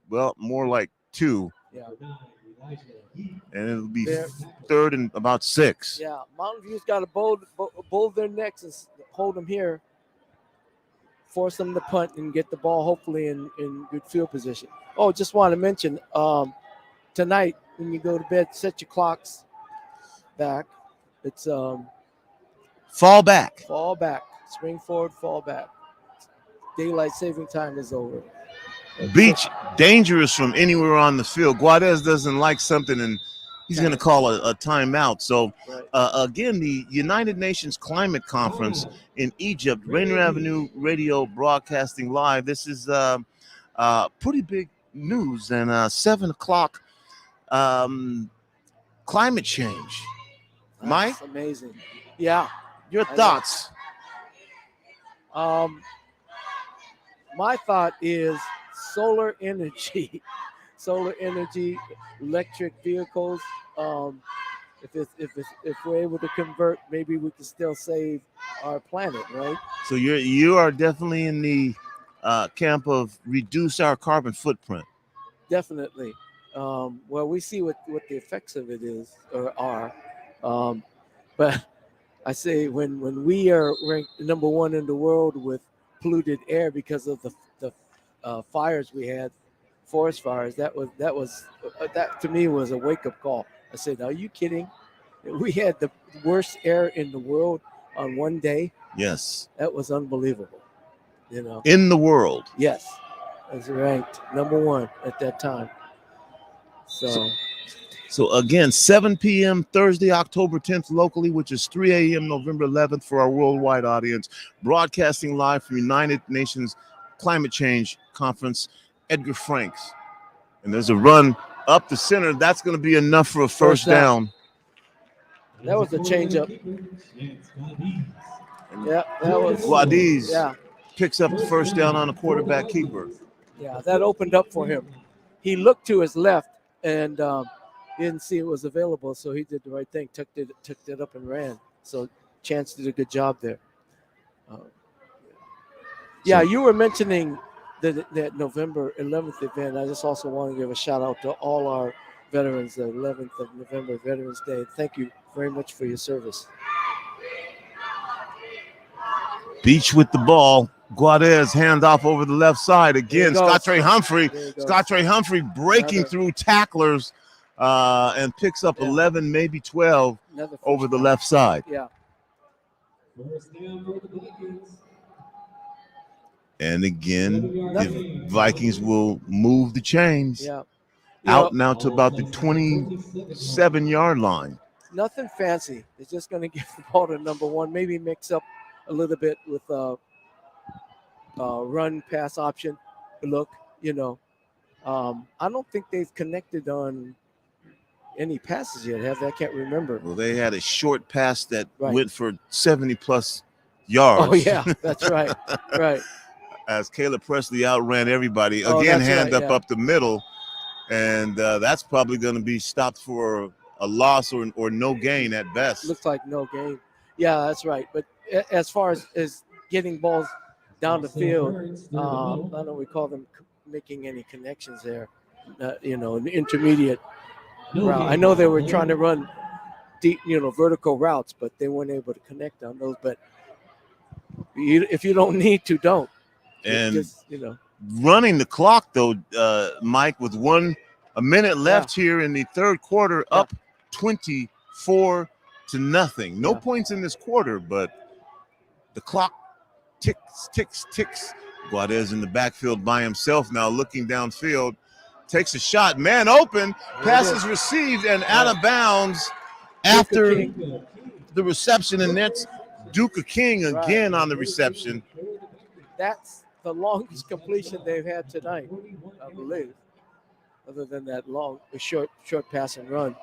B: More like 2.
G: Yeah.
B: And it'll be 3rd and about 6.
G: Yeah, Mountain View's got to bold their necks and hold them here, force them to punt and get the ball hopefully in good field position. Oh, just want to mention, tonight when you go to bed, set your clocks back. It's
B: fall back.
G: Spring forward, fall back. Daylight saving time is over.
B: Beach dangerous from anywhere on the field. Guadez doesn't like something, and he's going to call a timeout. So, again, the United Nations Climate Conference in Egypt, Rainier Avenue Radio broadcasting live. This is pretty big news. And 7 o'clock, climate change. Mike?
G: That's amazing. Yeah.
B: Your thoughts?
G: My thought is solar energy, electric vehicles. If we're able to convert, maybe we can still save our planet, right?
B: So you are definitely in the camp of reduce our carbon footprint.
G: Definitely. Well, we see what the effects of it is or are. But I say when we are ranked number 1 in the world with polluted air because of the fires we had, forest fires, that to me was a wake-up call. I said, are you kidding? We had the worst air in the world on one day. Yes. That was unbelievable. In
B: the world.
G: Yes. It was ranked number 1 at that time.
B: So again, 7 p.m. Thursday, October 10th locally, which is 3 a.m. November 11th for our worldwide audience, broadcasting live from United Nations Climate Change Conference, Edgar Franks. And there's a run up the center. That's going to be enough for a first down.
G: That was a changeup. Yeah, that was.
B: Guadiz
G: Yeah,
B: picks up the first down on a quarterback keeper.
G: yeah, that opened up for him. He looked to his left and didn't see it was available, so he did the right thing, took it up and ran. So Chance did a good job there. Yeah, you were mentioning that November 11th event. I just also want to give a shout out to all our veterans, the 11th of November, Veterans Day. Thank you very much for your service.
B: Beach with the ball. Guadez handoff over the left side again. Scottrey Humphrey. Scottrey Humphrey breaking through tacklers and picks up 11, maybe 12 over the left side.
G: Yeah.
B: And again, the Vikings will move the chains.
G: Yeah.
B: Out now to about the 27-yard line.
G: Nothing fancy. It's just going to give the ball to number one. Maybe mix up a little bit with run pass option look. I don't think they've connected on any passes yet. Have they? I can't remember.
B: Well, they had a short pass that went for 70-plus yards.
G: Oh yeah, that's right. Right.
B: As Caleb Presley outran everybody again, up the middle. And that's probably going to be stopped for a loss or no gain at best.
G: Looks like no gain. Yeah, that's right. But as far as getting balls down the field, I don't recall them making any connections there. An intermediate route. I know they were trying to run deep, vertical routes, but they weren't able to connect on those. But if you don't need to, don't.
B: And
G: just,
B: running the clock, though, Mike, with a minute left here in the third quarter, up 24-0. No points in this quarter, but the clock ticks. Guadez in the backfield by himself now, looking downfield, takes a shot, man open, passes received and out of bounds after the reception, and that's Duca King again on the reception.
G: That's the longest completion they've had tonight, I believe, other than that short pass and run.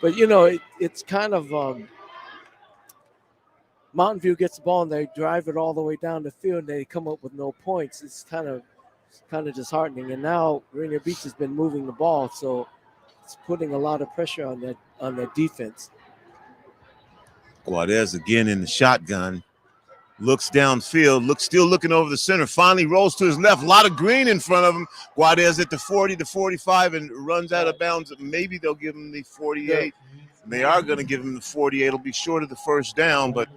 G: But, it's kind of Mountain View gets the ball and they drive it all the way down the field and they come up with no points. It's kind of disheartening. And now Rainier Beach has been moving the ball, so it's putting a lot of pressure on that defense.
B: Guadez again in the shotgun. Looks downfield, still looking over the center, finally rolls to his left. A lot of green in front of him. Guadez at the 40 to 45 and runs out of bounds. Maybe they'll give him the 48. And they are going to give him the 48. It'll be short of the first down, but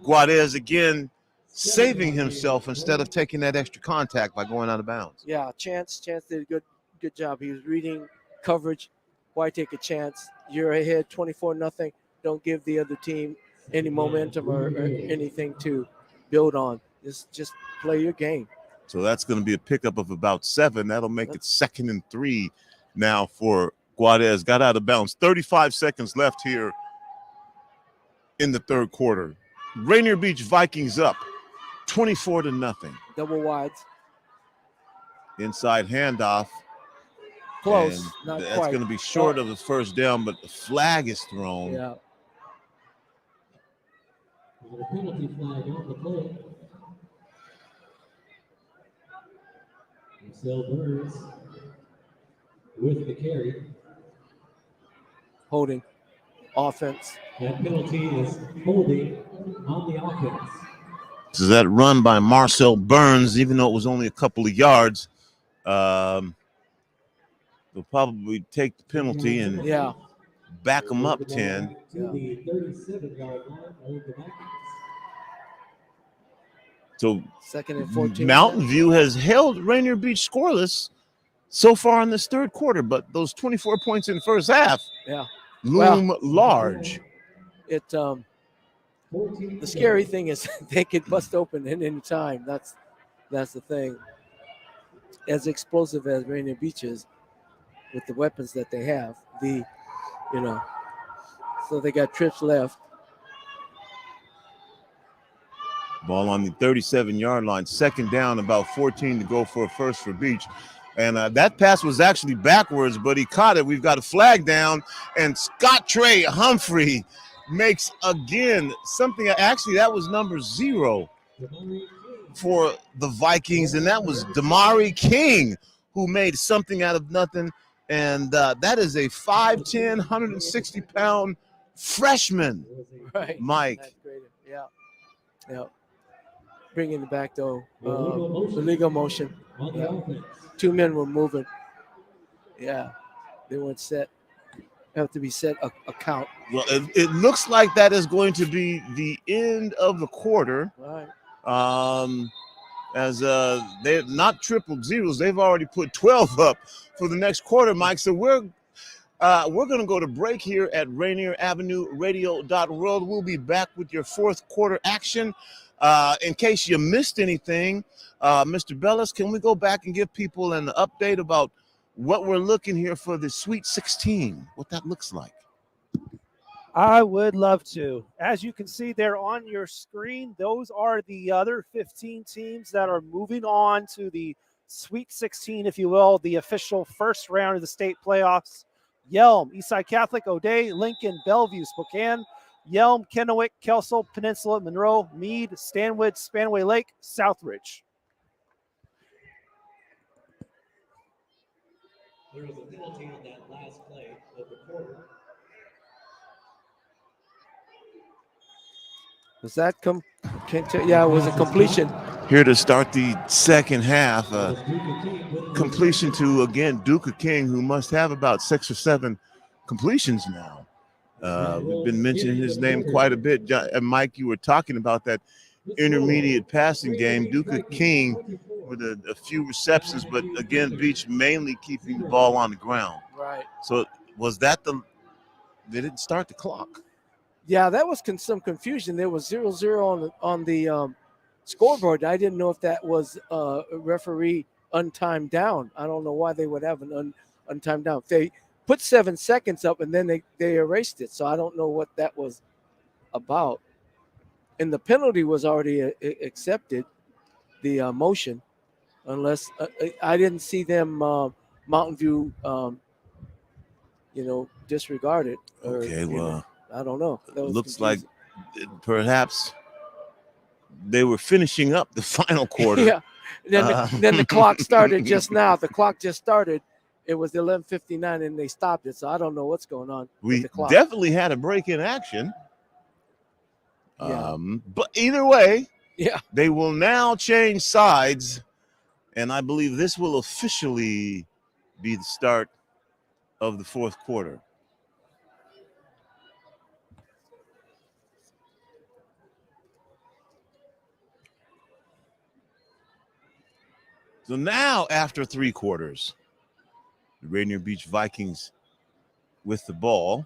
B: Guadez again saving himself instead of taking that extra contact by going out of bounds.
G: Yeah, Chance did a good job. He was reading coverage. Why take a chance? You're ahead 24-0. Don't give the other team any momentum or anything to build on. Just play your game.
B: So that's going to be a pickup of about 7. That'll make it 2nd and 3 now for Guadez. Got out of bounds. 35 seconds left here in the third quarter. Rainier Beach Vikings up 24-0.
G: Double wides.
B: Inside handoff.
G: Close. Not
B: that's
G: quite.
B: going to be short of the first down, but the flag is thrown.
G: Yeah.
D: A penalty flag on the play. Marcel Burns with the carry.
G: Holding. Offense.
D: That penalty is holding on the offense.
B: So that run by Marcel Burns, even though it was only a couple of yards, they'll probably take the penalty and back them up 10.
D: To the 37-yard line of the Vikings.
B: So
G: 2nd and 14.
B: Mountain View has held Rainier Beach scoreless so far in this third quarter, but those 24 points in the first half loom large.
G: The scary thing is they could bust open at any time. That's the thing. As explosive as Rainier Beach is with the weapons that they have, so they got trips left.
B: Ball on the 37-yard line, second down, about 14 to go for a first for Beach. And that pass was actually backwards, but he caught it. We've got a flag down, and Scott Trey Humphrey makes again something. Actually, that was number 0 for the Vikings, and that was Damari King, who made something out of nothing. And that is a 5'10", 160-pound freshman,
G: Right.
B: Mike.
G: That's great. Yeah. Bringing it back, though. The legal motion. Yeah. 2 men were moving. Yeah. They weren't set. Have to be set a count.
B: Well, it looks like that is going to be the end of the quarter.
G: Right.
B: As they're not triple zeros, they've already put 12 up for the next quarter, Mike. So we're going to go to break here at Rainier Avenue Radio.world. We'll be back with your fourth quarter action. In case you missed anything, Mr. Bellis, can we go back and give people an update about what we're looking here for the Sweet 16, what that looks like?
C: I would love to. As you can see there on your screen, those are the other 15 teams that are moving on to the Sweet 16, if you will, the official first round of the state playoffs. Yelm, Eastside Catholic, O'Dea, Lincoln, Bellevue, Spokane, Yelm, Kennewick, Kelso, Peninsula, Monroe, Meade, Stanwood, Spanaway Lake, Southridge.
D: There was a penalty on that last play of the quarter.
G: Was that yeah, it was a completion.
B: Here to start the second half, completion to, again, Duca King, who must have about 6 or 7 completions now. We've been mentioning his name quite a bit. Mike, you were talking about that intermediate passing game. Duca King with a few receptions, but again, Beach mainly keeping the ball on the ground.
G: Right.
B: So was that they didn't start the clock?
G: Yeah, that was some confusion. There was 0-0 on the scoreboard. I didn't know if that was a referee untimed down. I don't know why they would have an untimed down. They put 7 seconds up and then they erased it. So I don't know what that was about. And the penalty was already accepted, the motion, unless I didn't see them Mountain View, disregard it.
B: Okay, well,
G: I don't know.
B: Looks confusing. Like perhaps they were finishing up the final quarter.
G: Yeah. Then the clock started just now. The clock just started. It was 11:59 and they stopped it. So I don't know what's going on.
B: We
G: with the clock.
B: definitely had a break in action.
G: Yeah.
B: But either way,
G: yeah,
B: they will now change sides. And I believe this will officially be the start of the fourth quarter. So now, after 3 quarters, the Rainier Beach Vikings with the ball,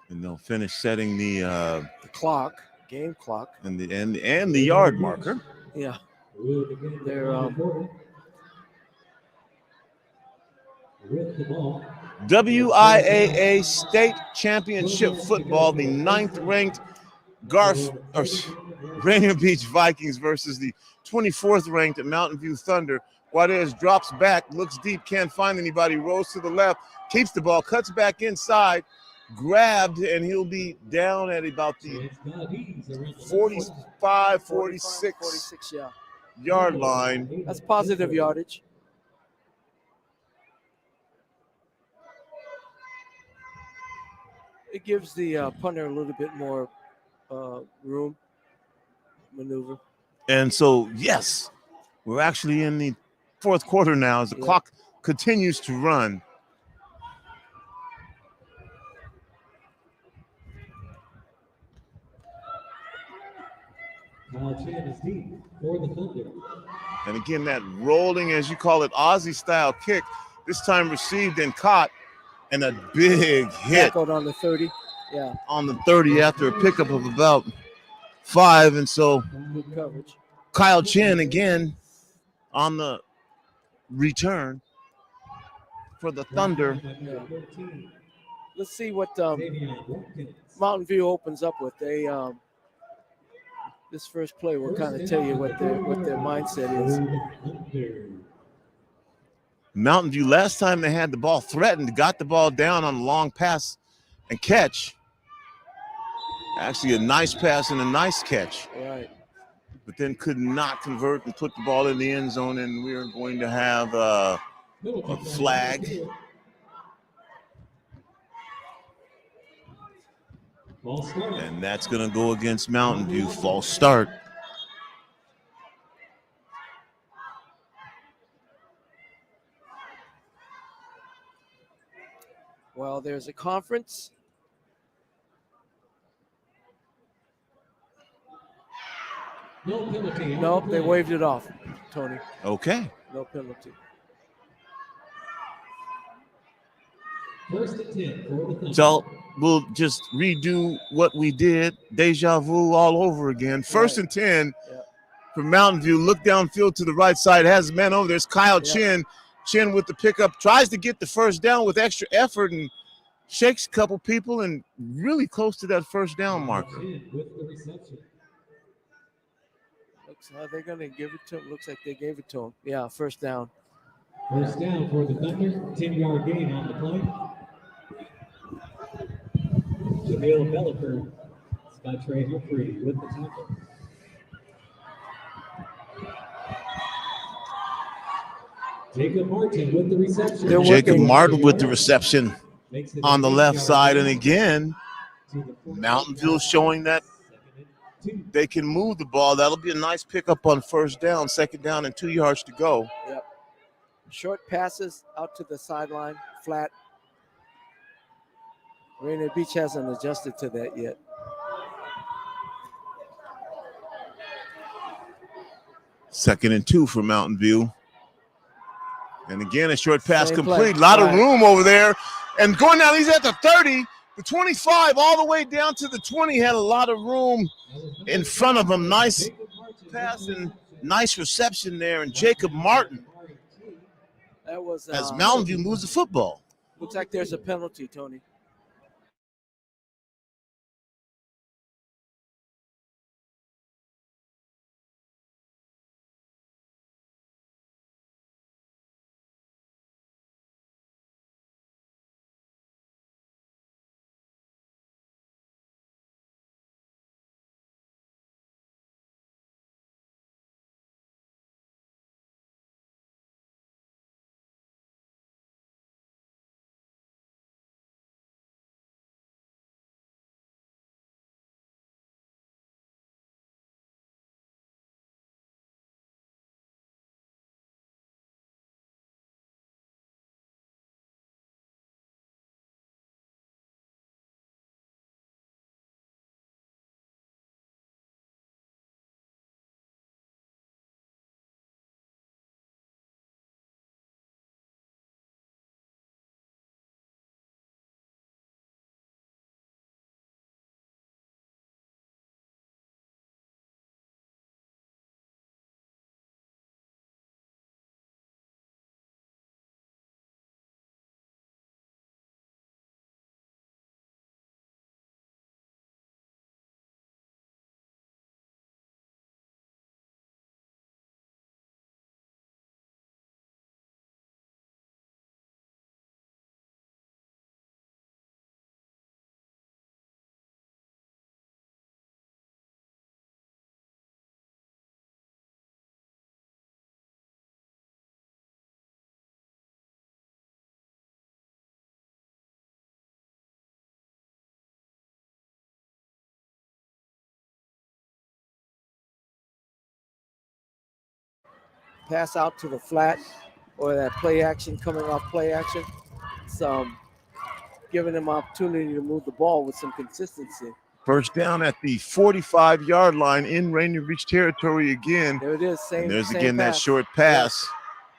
B: and they'll finish setting the
G: clock, game clock,
B: and the yard marker.
G: Yeah, they're
B: WIAA State Championship Football, the 9th-ranked Rainier Beach Vikings versus the 24th-ranked Mountain View Thunder. Juarez drops back, looks deep, can't find anybody, rolls to the left, keeps the ball, cuts back inside, grabbed, and he'll be down at about the 45, 46 yard line.
G: That's positive yardage. It gives the punter a little bit more room maneuver.
B: And so, yes, we're actually in the fourth quarter now as the clock continues to run.
D: Is deep for the Thunder.
B: And again, that rolling, as you call it, Aussie-style kick, this time received and caught, and a big hit.
G: Tackled on the 30, yeah.
B: On the 30 after a pickup of about 5, and so
G: good coverage.
B: Kyle Chin again on the return for the Thunder.
G: Yeah. Let's see what Mountain View opens up with. This first play will kind of tell you what their mindset is.
B: Mountain View, last time they had the ball threatened, got the ball down on a long pass and catch. Actually, a nice pass and a nice catch.
G: Right.
B: But then could not convert and put the ball in the end zone, and we are going to have a flag. And that's going to go against Mountain View. False start.
G: Well, there's a conference.
D: No penalty.
G: Nope, they waved it off, Tony.
B: Okay.
G: No penalty.
D: First and 10.
B: So we'll just redo what we did. Deja vu all over again. First and 10 for Mountain View. Look downfield to the right side. Has a man over. There's Kyle Chin. Chin with the pickup. Tries to get the first down with extra effort and shakes a couple people and really close to that first down marker.
D: With the reception.
G: Looks like they're going to give it to him. Looks like they gave it to him. Yeah, first down.
D: First down for the Thunder. 10-yard gain on the play. Jamil Bellifer. Scott Trey Humphrey with the tackle. Jacob Martin with the reception.
B: Jacob Martin with the reception on the left side. And again, Mountain View showing that they can move the ball. That'll be a nice pickup on first down, second down, and 2 yards to go.
G: Yep. Short passes out to the sideline, flat. Rainier Beach hasn't adjusted to that yet.
B: Second and 2 for Mountain View. And again, a short pass complete.
G: Play.
B: A lot of room over there. And going down, he's at the 30, the 25, all the way down to the 20. Had a lot of room in front of him. Nice pass and nice reception there. And Jacob Martin,
G: that was
B: as Mountain View moves the football.
G: Looks like there's a penalty, Tony. Pass out to the flat or that play action, coming off play action. Some giving them opportunity to move the ball with some consistency.
B: First down at the 45-yard line in Rainier Beach territory again.
G: There it is.
B: And there's again that short pass.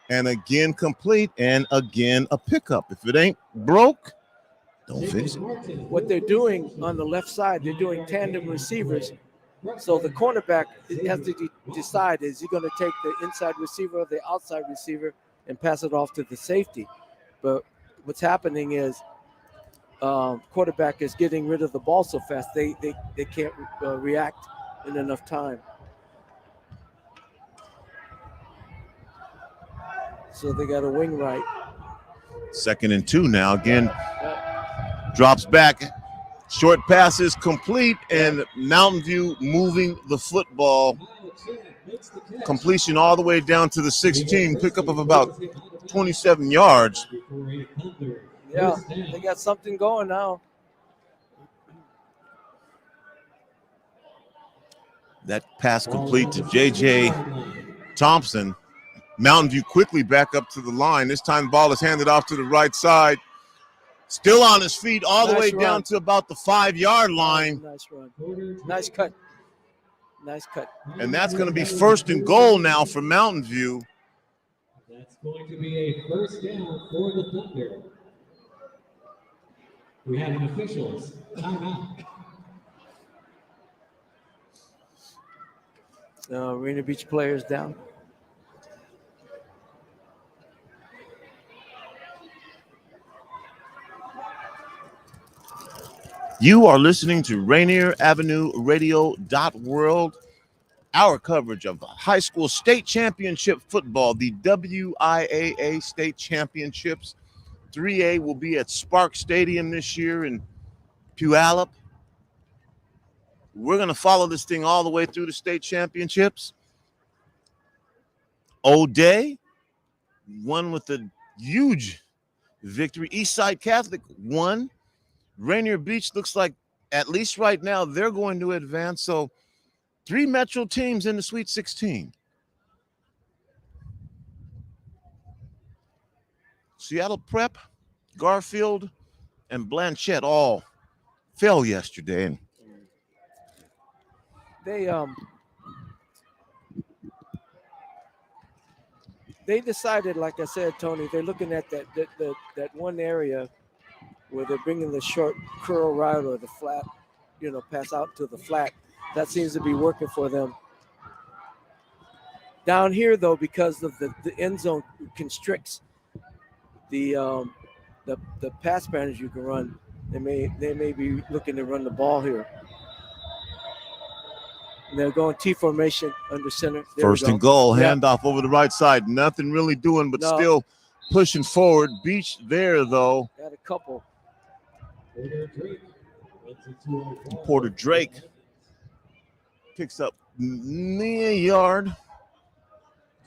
B: And again complete, and again a pickup. If it ain't broke, don't fix it.
G: What they're doing on the left side, they're doing tandem receivers. So the cornerback has to decide, is he going to take the inside receiver or the outside receiver and pass it off to the safety? But what's happening is quarterback is getting rid of the ball so fast they can't react in enough time. So they got a wing right.
B: 2nd and 2 now. Again, drops back. Short passes complete, and Mountain View moving the football. Completion all the way down to the 16. Pickup of about 27 yards.
G: Yeah, they got something going now.
B: That pass complete to J.J. Thompson. Mountain View quickly back up to the line. This time the ball is handed off to the right side. Still on his feet all the way down to about the 5-yard line.
G: Nice run. Nice cut. Nice cut.
B: And that's going to be 1st and goal now for Mountain View.
D: That's going to be a first down for the Thunder. We have an officials timeout.
G: Rainier Beach players down.
B: You are listening to Rainier Avenue Radio .world. Our coverage of high school state championship football, the WIAA state championships. 3A will be at Spark Stadium this year in Puyallup. We're going to follow this thing all the way through the state championships. O'Day won with a huge victory. Eastside Catholic won. Rainier Beach looks like, at least right now, they're going to advance. So 3 Metro teams in the Sweet 16. Seattle Prep, Garfield, and Blanchette all fell yesterday. And
G: they decided, like I said, Tony, they're looking at that one area where they're bringing the short curl route or the flat, pass out to the flat. That seems to be working for them. Down here, though, because of the end zone constricts the pass patterns you can run, they may be looking to run the ball here. And they're going T formation under center. There
B: 1st and goal, handoff over the right side. Nothing really doing, but still pushing forward. Beach there, though.
G: Got a couple.
B: Porter Drake picks up near yard.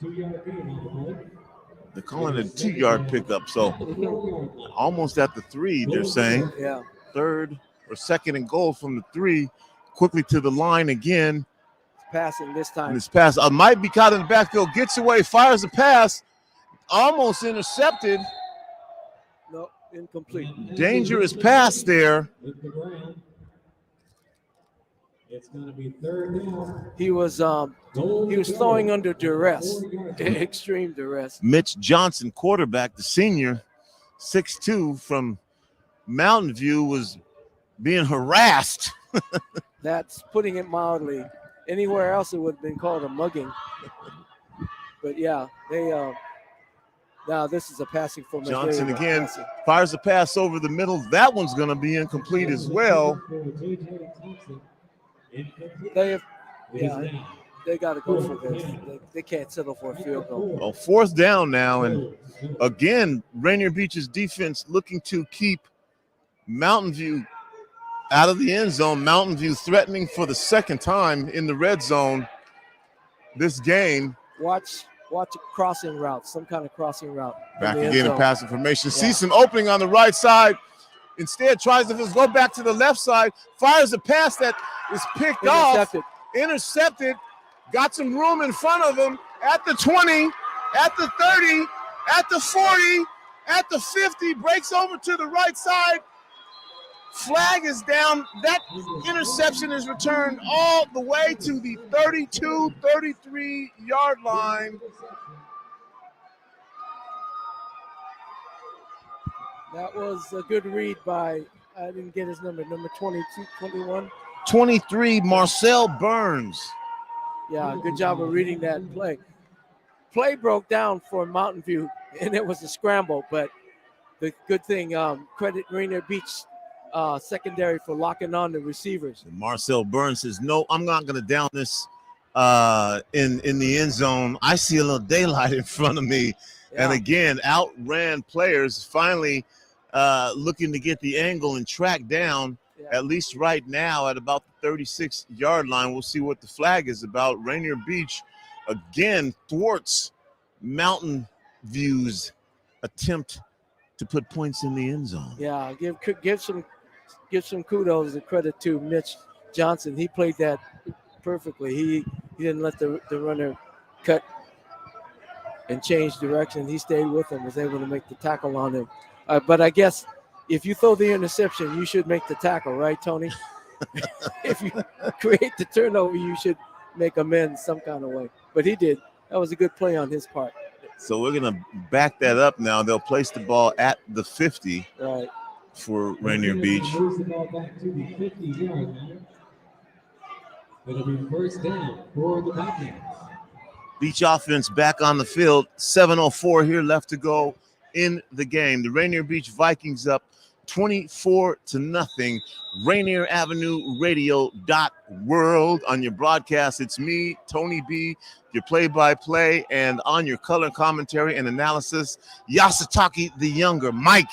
B: They're calling it a 2-yard pickup, so almost at the 3, they're saying.
G: Yeah.
B: 3rd or 2nd and goal from the 3. Quickly to the line again.
G: Passing this time.
B: This pass might be caught in the backfield. Gets away, fires a pass. Almost intercepted.
G: No, incomplete.
B: Dangerous pass there.
D: It's going to be 3rd down.
G: He was throwing under duress, extreme duress.
B: Mitch Johnson, quarterback, the senior, 6'2", from Mountain View, was being harassed.
G: That's putting it mildly. Anywhere else it would have been called a mugging. But yeah, now this is a passing formation.
B: Johnson again fires a pass over the middle. That one's going to be incomplete as well.
G: They got to go for this. They can't settle for a field goal.
B: Well, 4th down now, and again, Rainier Beach's defense looking to keep Mountain View out of the end zone. Mountain View threatening for the 2nd time in the red zone this game.
G: Watch a crossing route, some kind of crossing route.
B: Back again in passing formation. Yeah. Sees some opening on the right side. Instead tries to go back to the left side. Fires a pass that is picked off. Intercepted. Got some room in front of him at the 20, at the 30, at the 40, at the 50. Breaks over to the right side. Flag is down. That interception is returned all the way to the 32, 33-yard line.
G: That was a good read by, I didn't get his number 22, 21.
B: 23, Marcel Burns.
G: Yeah, good job of reading that play. Play broke down for Mountain View, and it was a scramble, but the good thing, credit Rainier Beach secondary for locking on the receivers.
B: And Marcel Burns says, no, I'm not going to down this in the end zone. I see a little daylight in front of me. Yeah. And again, outran players, finally looking to get the angle and track down, at least right now at about the 36-yard line. We'll see what the flag is about. Rainier Beach, again, thwarts Mountain View's attempt to put points in the end zone.
G: Yeah, give some kudos and credit to Mitch Johnson. He played that perfectly. He didn't let the runner cut and change direction. He stayed with him, was able to make the tackle on him. But I guess if you throw the interception, you should make the tackle, right, Tony? If you create the turnover, you should make amends some kind of way. But he did. That was a good play on his part.
B: So we're going to back that up now. They'll place the ball at the 50 for Rainier Beach.
D: Moves the ball back to the 50-yard line. It'll be first down for the Vikings.
B: Beach offense back on the field. 7:04 here left to go in the game. The Rainier Beach Vikings up 24-0. Rainier Avenue Radio.world on your broadcast. It's me, Tony B, your play-by-play, and on your color commentary and analysis, Yasutake the Younger, Mike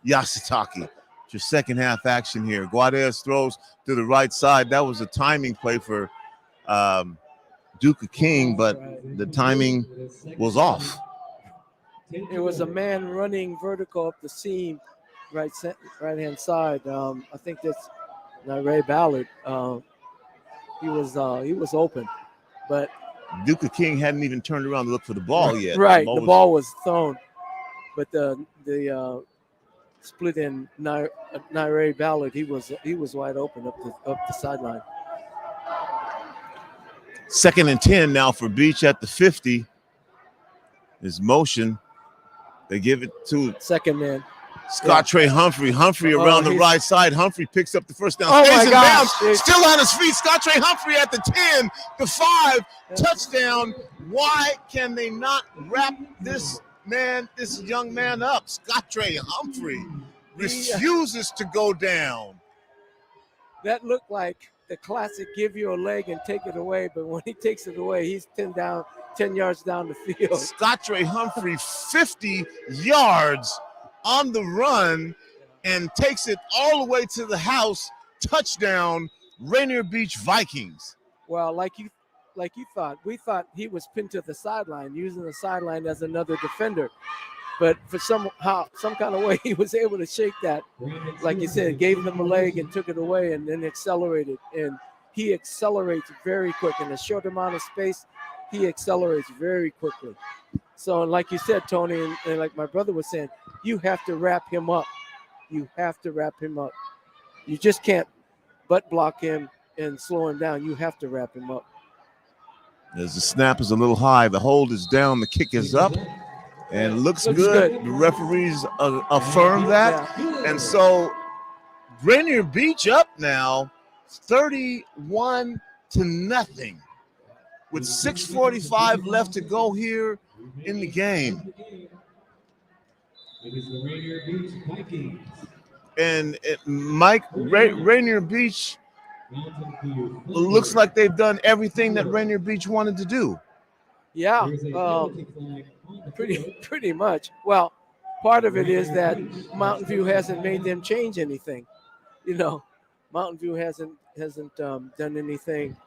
B: Yasutake. It's your second half action here. Guadez throws to the right side. That was a timing play for Duke King, but the timing was off.
G: It was a man running vertical up the seam, right-hand side. I think that's Ray Ballard. He was open, but
B: Duke King hadn't even turned around to look for the ball yet.
G: Right, the ball was thrown, but the split in Ray Ballard, he was wide open up the sideline.
B: 2nd and 10 now for Beach at the 50. His motion. They give it to
G: second man.
B: Scott Trey Humphrey. Humphrey around the right side. Humphrey picks up the first down.
G: Oh my gosh.
B: Still on his feet. Scott Trey Humphrey at the 10, the 5, touchdown. Why can they not wrap this young man up? Scott Trey Humphrey refuses to go down.
G: That looked like the classic give you a leg and take it away, but when he takes it away, he's 10 yards down the field.
B: Scott Trey Humphrey, 50 yards on the run and takes it all the way to the house. Touchdown, Rainier Beach Vikings.
G: Well, like you thought, we thought he was pinned to the sideline, using the sideline as another defender. But for some kind of way, he was able to shake that. Like you said, gave them a leg and took it away and then accelerated. And he accelerates very quick. In a short amount of space, he accelerates very quickly. So like you said, Tony, and like my brother was saying, you have to wrap him up. You have to wrap him up. You just can't butt block him and slow him down. You have to wrap him up.
B: As the snap is a little high, the hold is down, the kick is up, and looks good. The referees affirm that. Yeah. And so Rainier Beach up now 31-0 with 6:45 left to go here in the game.
D: It is the Rainier Beach Vikings.
B: And Mike, Rainier Beach looks like they've done everything that Rainier Beach wanted to do.
G: Yeah, pretty much. Well, part of it is that Mountain View hasn't made them change anything. You know, Mountain View hasn't done anything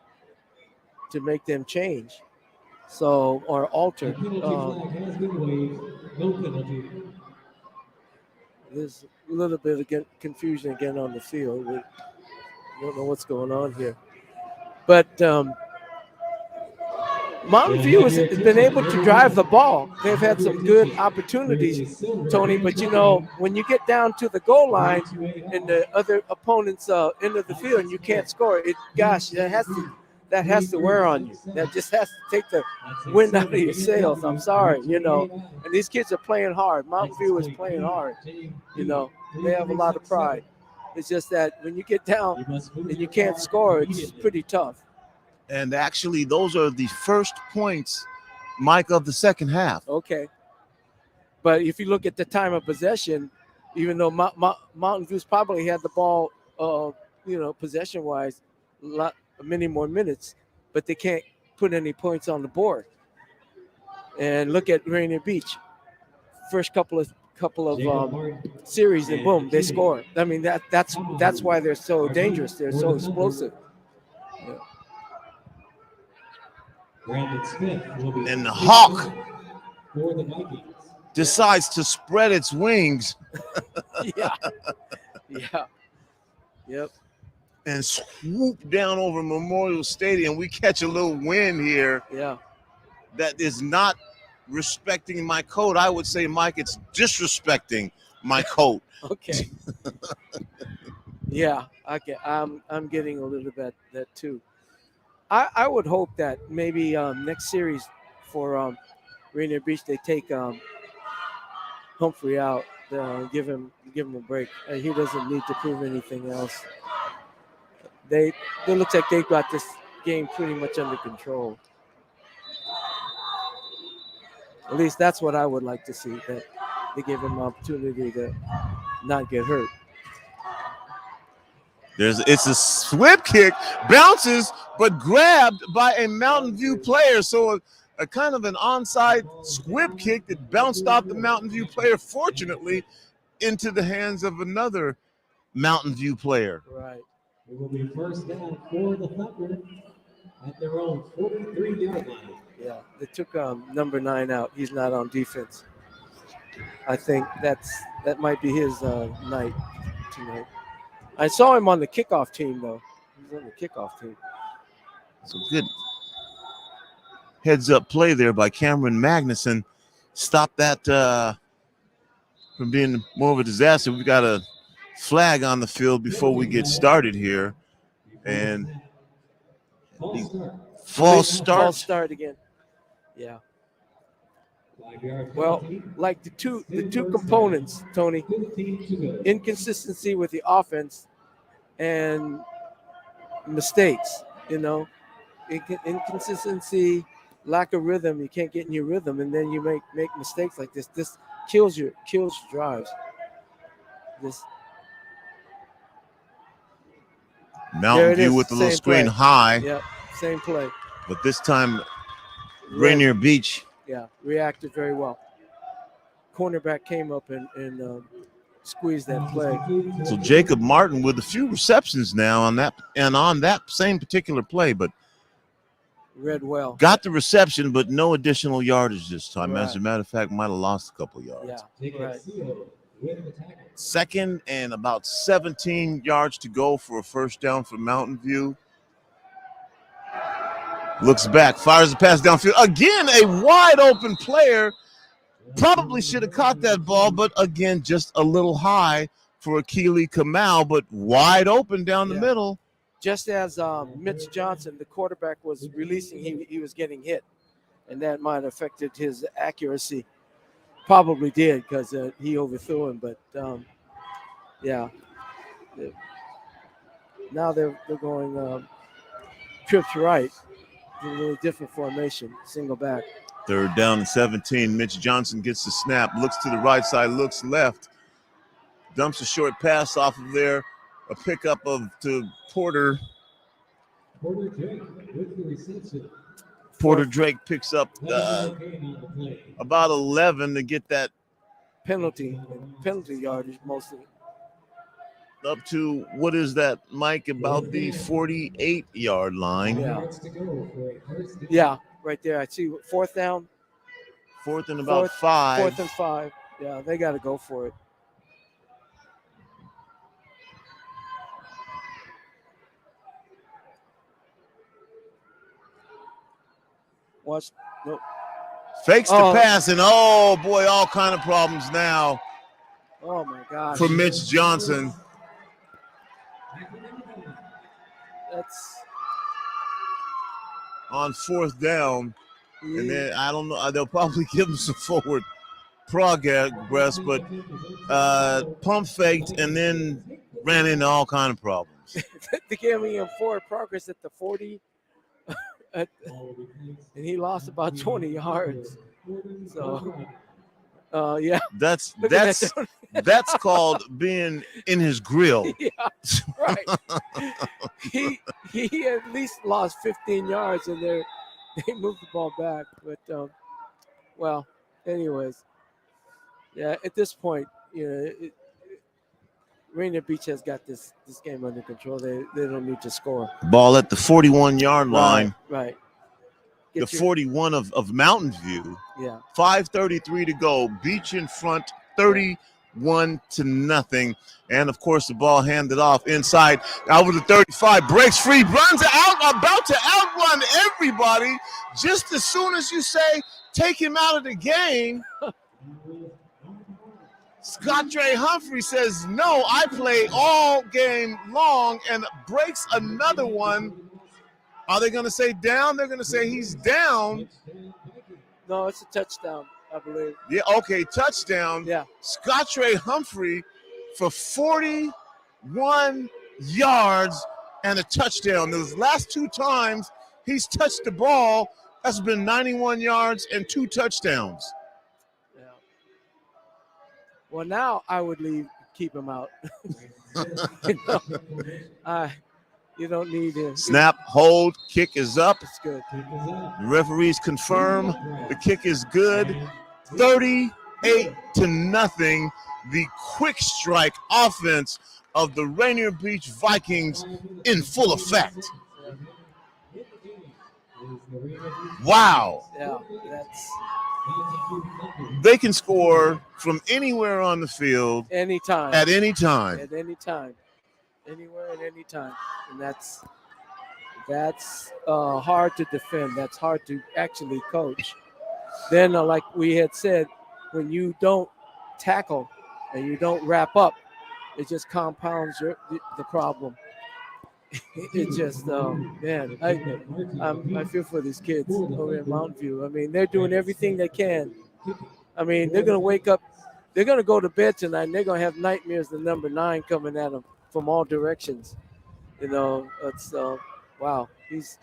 G: to make them change, or alter. There's a little bit of confusion again on the field. We don't know what's going on here, but Mountain View has been able to drive the ball. They've had some good opportunities, Tony, but you know, when you get down to the goal line and the other opponent's end of the field and you can't score, that has to wear on you. That just has to take the wind out of your sails. I'm sorry, you know. And these kids are playing hard. Mountain View is playing hard. You know, they have a lot of pride. It's just that when you get down and you can't score, it's pretty tough.
B: And actually, those are the first points, Mike, of the second half.
G: Okay. But if you look at the time of possession, even though Mountain View's probably had the ball, possession-wise, many more minutes, but they can't put any points on the board. And look at Rainier Beach, first couple of series, and boom, they score. I mean, that's why they're so dangerous. They're so explosive. Yeah.
B: And the Hawk decides to spread its wings.
G: Yeah. Yep.
B: And swoop down over Memorial Stadium. We catch a little wind here.
G: Yeah. That
B: is not respecting my coat. I would say, Mike, it's disrespecting my coat.
G: Okay. Yeah, okay. I'm getting a little bit that too. I would hope that maybe next series for Rainier Beach, they take Humphrey out, give him a break. He doesn't need to prove anything else. They look like they've got this game pretty much under control. At least that's what I would like to see, that they give him an opportunity to not get hurt.
B: It's a swift kick, bounces, but grabbed by a Mountain View player. So a kind of an onside squib kick that bounced off the Mountain View player, fortunately, into the hands of another Mountain View player.
G: Right.
D: It will be first down for the Thunder at their own 43-yard line.
G: Yeah, they took number 9 out. He's not on defense. I think that might be his night tonight. I saw him on the kickoff team, though. He's on the kickoff team.
B: So good heads-up play there by Cameron Magnuson. Stop that from being more of a disaster. We've got a flag on the field before we get started here. And false start
G: again. Yeah. Well, like the two components, Tony, inconsistency with the offense and mistakes, inconsistency, lack of rhythm. You can't get in your rhythm, and then you make mistakes like this. This kills your drives.
B: Mountain View with the little screen high.
G: Yeah, same play.
B: But this time, Rainier Beach.
G: Yeah, reacted very well. Cornerback came up and squeezed that play.
B: So Jacob Martin with a few receptions now on that same particular play, but
G: read well.
B: Got the reception, but no additional yardage this time. Right. As a matter of fact, might have lost a couple yards.
G: Yeah, right.
B: Second and about 17 yards to go for a first down for Mountain View. Looks back, fires the pass downfield. Again, a wide open player. Probably should have caught that ball, but again, just a little high for Akili Kamau, but wide open down the middle.
G: Just as Mitch Johnson, the quarterback, was releasing, he was getting hit, and that might have affected his accuracy. Probably did, because he overthrew him, but yeah. Now they're going trips right. A little different formation, single back.
B: Third down and 17. Mitch Johnson gets the snap, looks to the right side, looks left, dumps a short pass off of there. A pickup to Porter.
D: Porter Drake with the reception.
B: Porter Drake picks up about 11 to get that
G: penalty yardage mostly.
B: Up to, what is that, Mike, about the 48-yard line.
G: Yeah, right there. I see fourth down.
B: Fourth and about 5.
G: Fourth and 5. Yeah, they got to go for it. Watch. Nope.
B: Fakes the pass, and oh boy, all kind of problems now.
G: Oh my gosh.
B: For Mitch Johnson.
G: That's
B: on fourth down, and then I don't know. They'll probably give him some forward progress, but pump faked and then ran into all kind of problems.
G: They gave him forward progress at the 40. And he lost about 20 yards. So Yeah.
B: That's
G: Look at that, Tony.
B: that's called being in his grill.
G: Yeah, right. he at least lost 15 yards, and they moved the ball back. But well, anyways, yeah. At this point, Rainier Beach has got this game under control. They don't need to score.
B: Ball at the 41-yard line.
G: Right.
B: The 41 of Mountain View.
G: Yeah.
B: 5:33 to go. Beach in front, 31-0. And of course, the ball handed off inside. Over the 35, breaks free, runs out, about to outrun everybody. Just as soon as you say, take him out of the game, Scott Dre Humphrey says, no, I play all game long, and breaks another one. Are they going to say down? They're going to say he's down.
G: No, it's a touchdown, I believe.
B: Yeah, okay, touchdown.
G: Yeah.
B: Scott Dre Humphrey for 41 yards and a touchdown. Those last two times he's touched the ball, that's been 91 yards and 2 touchdowns.
G: Yeah. Well, now I would keep him out. You don't need him.
B: Snap, hold, kick is up.
G: It's good.
B: The referees confirm the kick is good. 38-0. The quick strike offense of the Rainier Beach Vikings in full effect. Wow.
G: Yeah,
B: they can score from anywhere on the field.
G: Anytime.
B: At any time.
G: At any time. Anywhere at any time. And that's hard to defend. That's hard to actually coach. Then, like we had said, when you don't tackle and you don't wrap up, it just compounds the problem. It just, man, I feel for these kids over in Mountain View. I mean, they're doing everything they can. I mean, they're going to wake up, they're going to go to bed tonight, and they're going to have nightmares of number 9 coming at them from all directions. It's wow. He's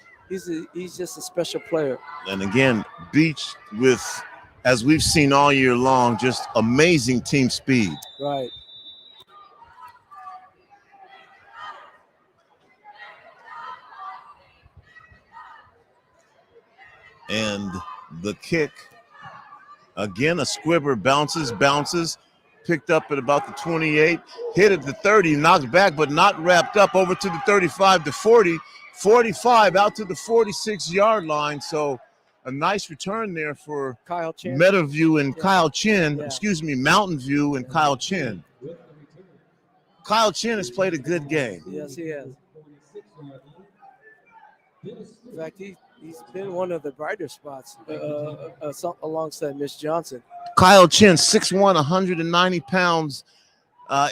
G: just a special player.
B: And again, Beach with, as we've seen all year long, just amazing team speed.
G: Right.
B: And the kick, again, a squibber, bounces, picked up at about the 28, hit at the 30, knocked back, but not wrapped up, over to the 35, to 40, 45, out to the 46-yard line. So a nice return there for
G: Kyle Chin.
B: Meadowview and Kyle Chin, Mountain View and Kyle Chin. Kyle Chin has played a good game.
G: Yes, he has. In fact, he's been one of the brighter spots alongside Miss Johnson.
B: Kyle Chin, 6'1", 190 pounds,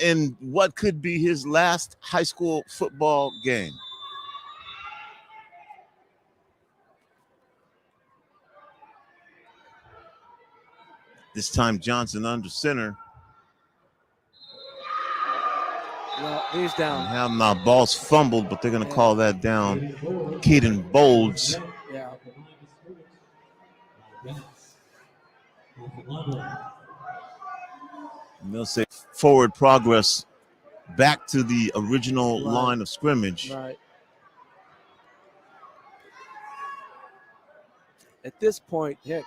B: in what could be his last high school football game. This time Johnson under center.
G: No, he's down.
B: Have my balls fumbled, but they're going to call that down. Keaton Bolds.
G: Yeah.
B: And they'll say forward progress back to the original line of scrimmage.
G: Right. At this point, heck,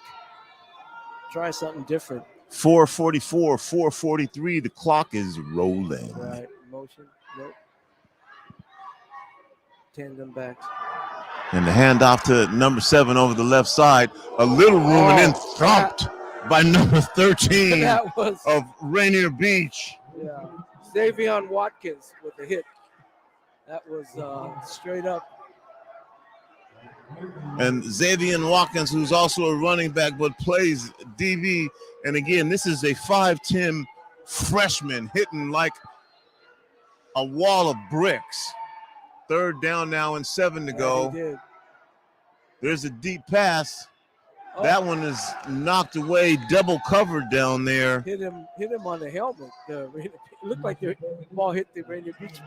G: try something different.
B: 4:44, 4:43. The clock is rolling.
G: Right. Motion. Nope. Tandem backs.
B: And the handoff to number 7 over the left side. A little room and then thumped by number 13 of Rainier Beach.
G: Yeah. Xavier Watkins with the hit. That was straight up.
B: And Xavier Watkins, who's also a running back but plays DB. And again, this is a 5'10" freshman hitting like a wall of bricks. Third down now and 7 to go. There's a deep pass. That one is knocked away, double covered down there.
G: Hit him on the helmet. It looked like the ball hit the Rainier Beach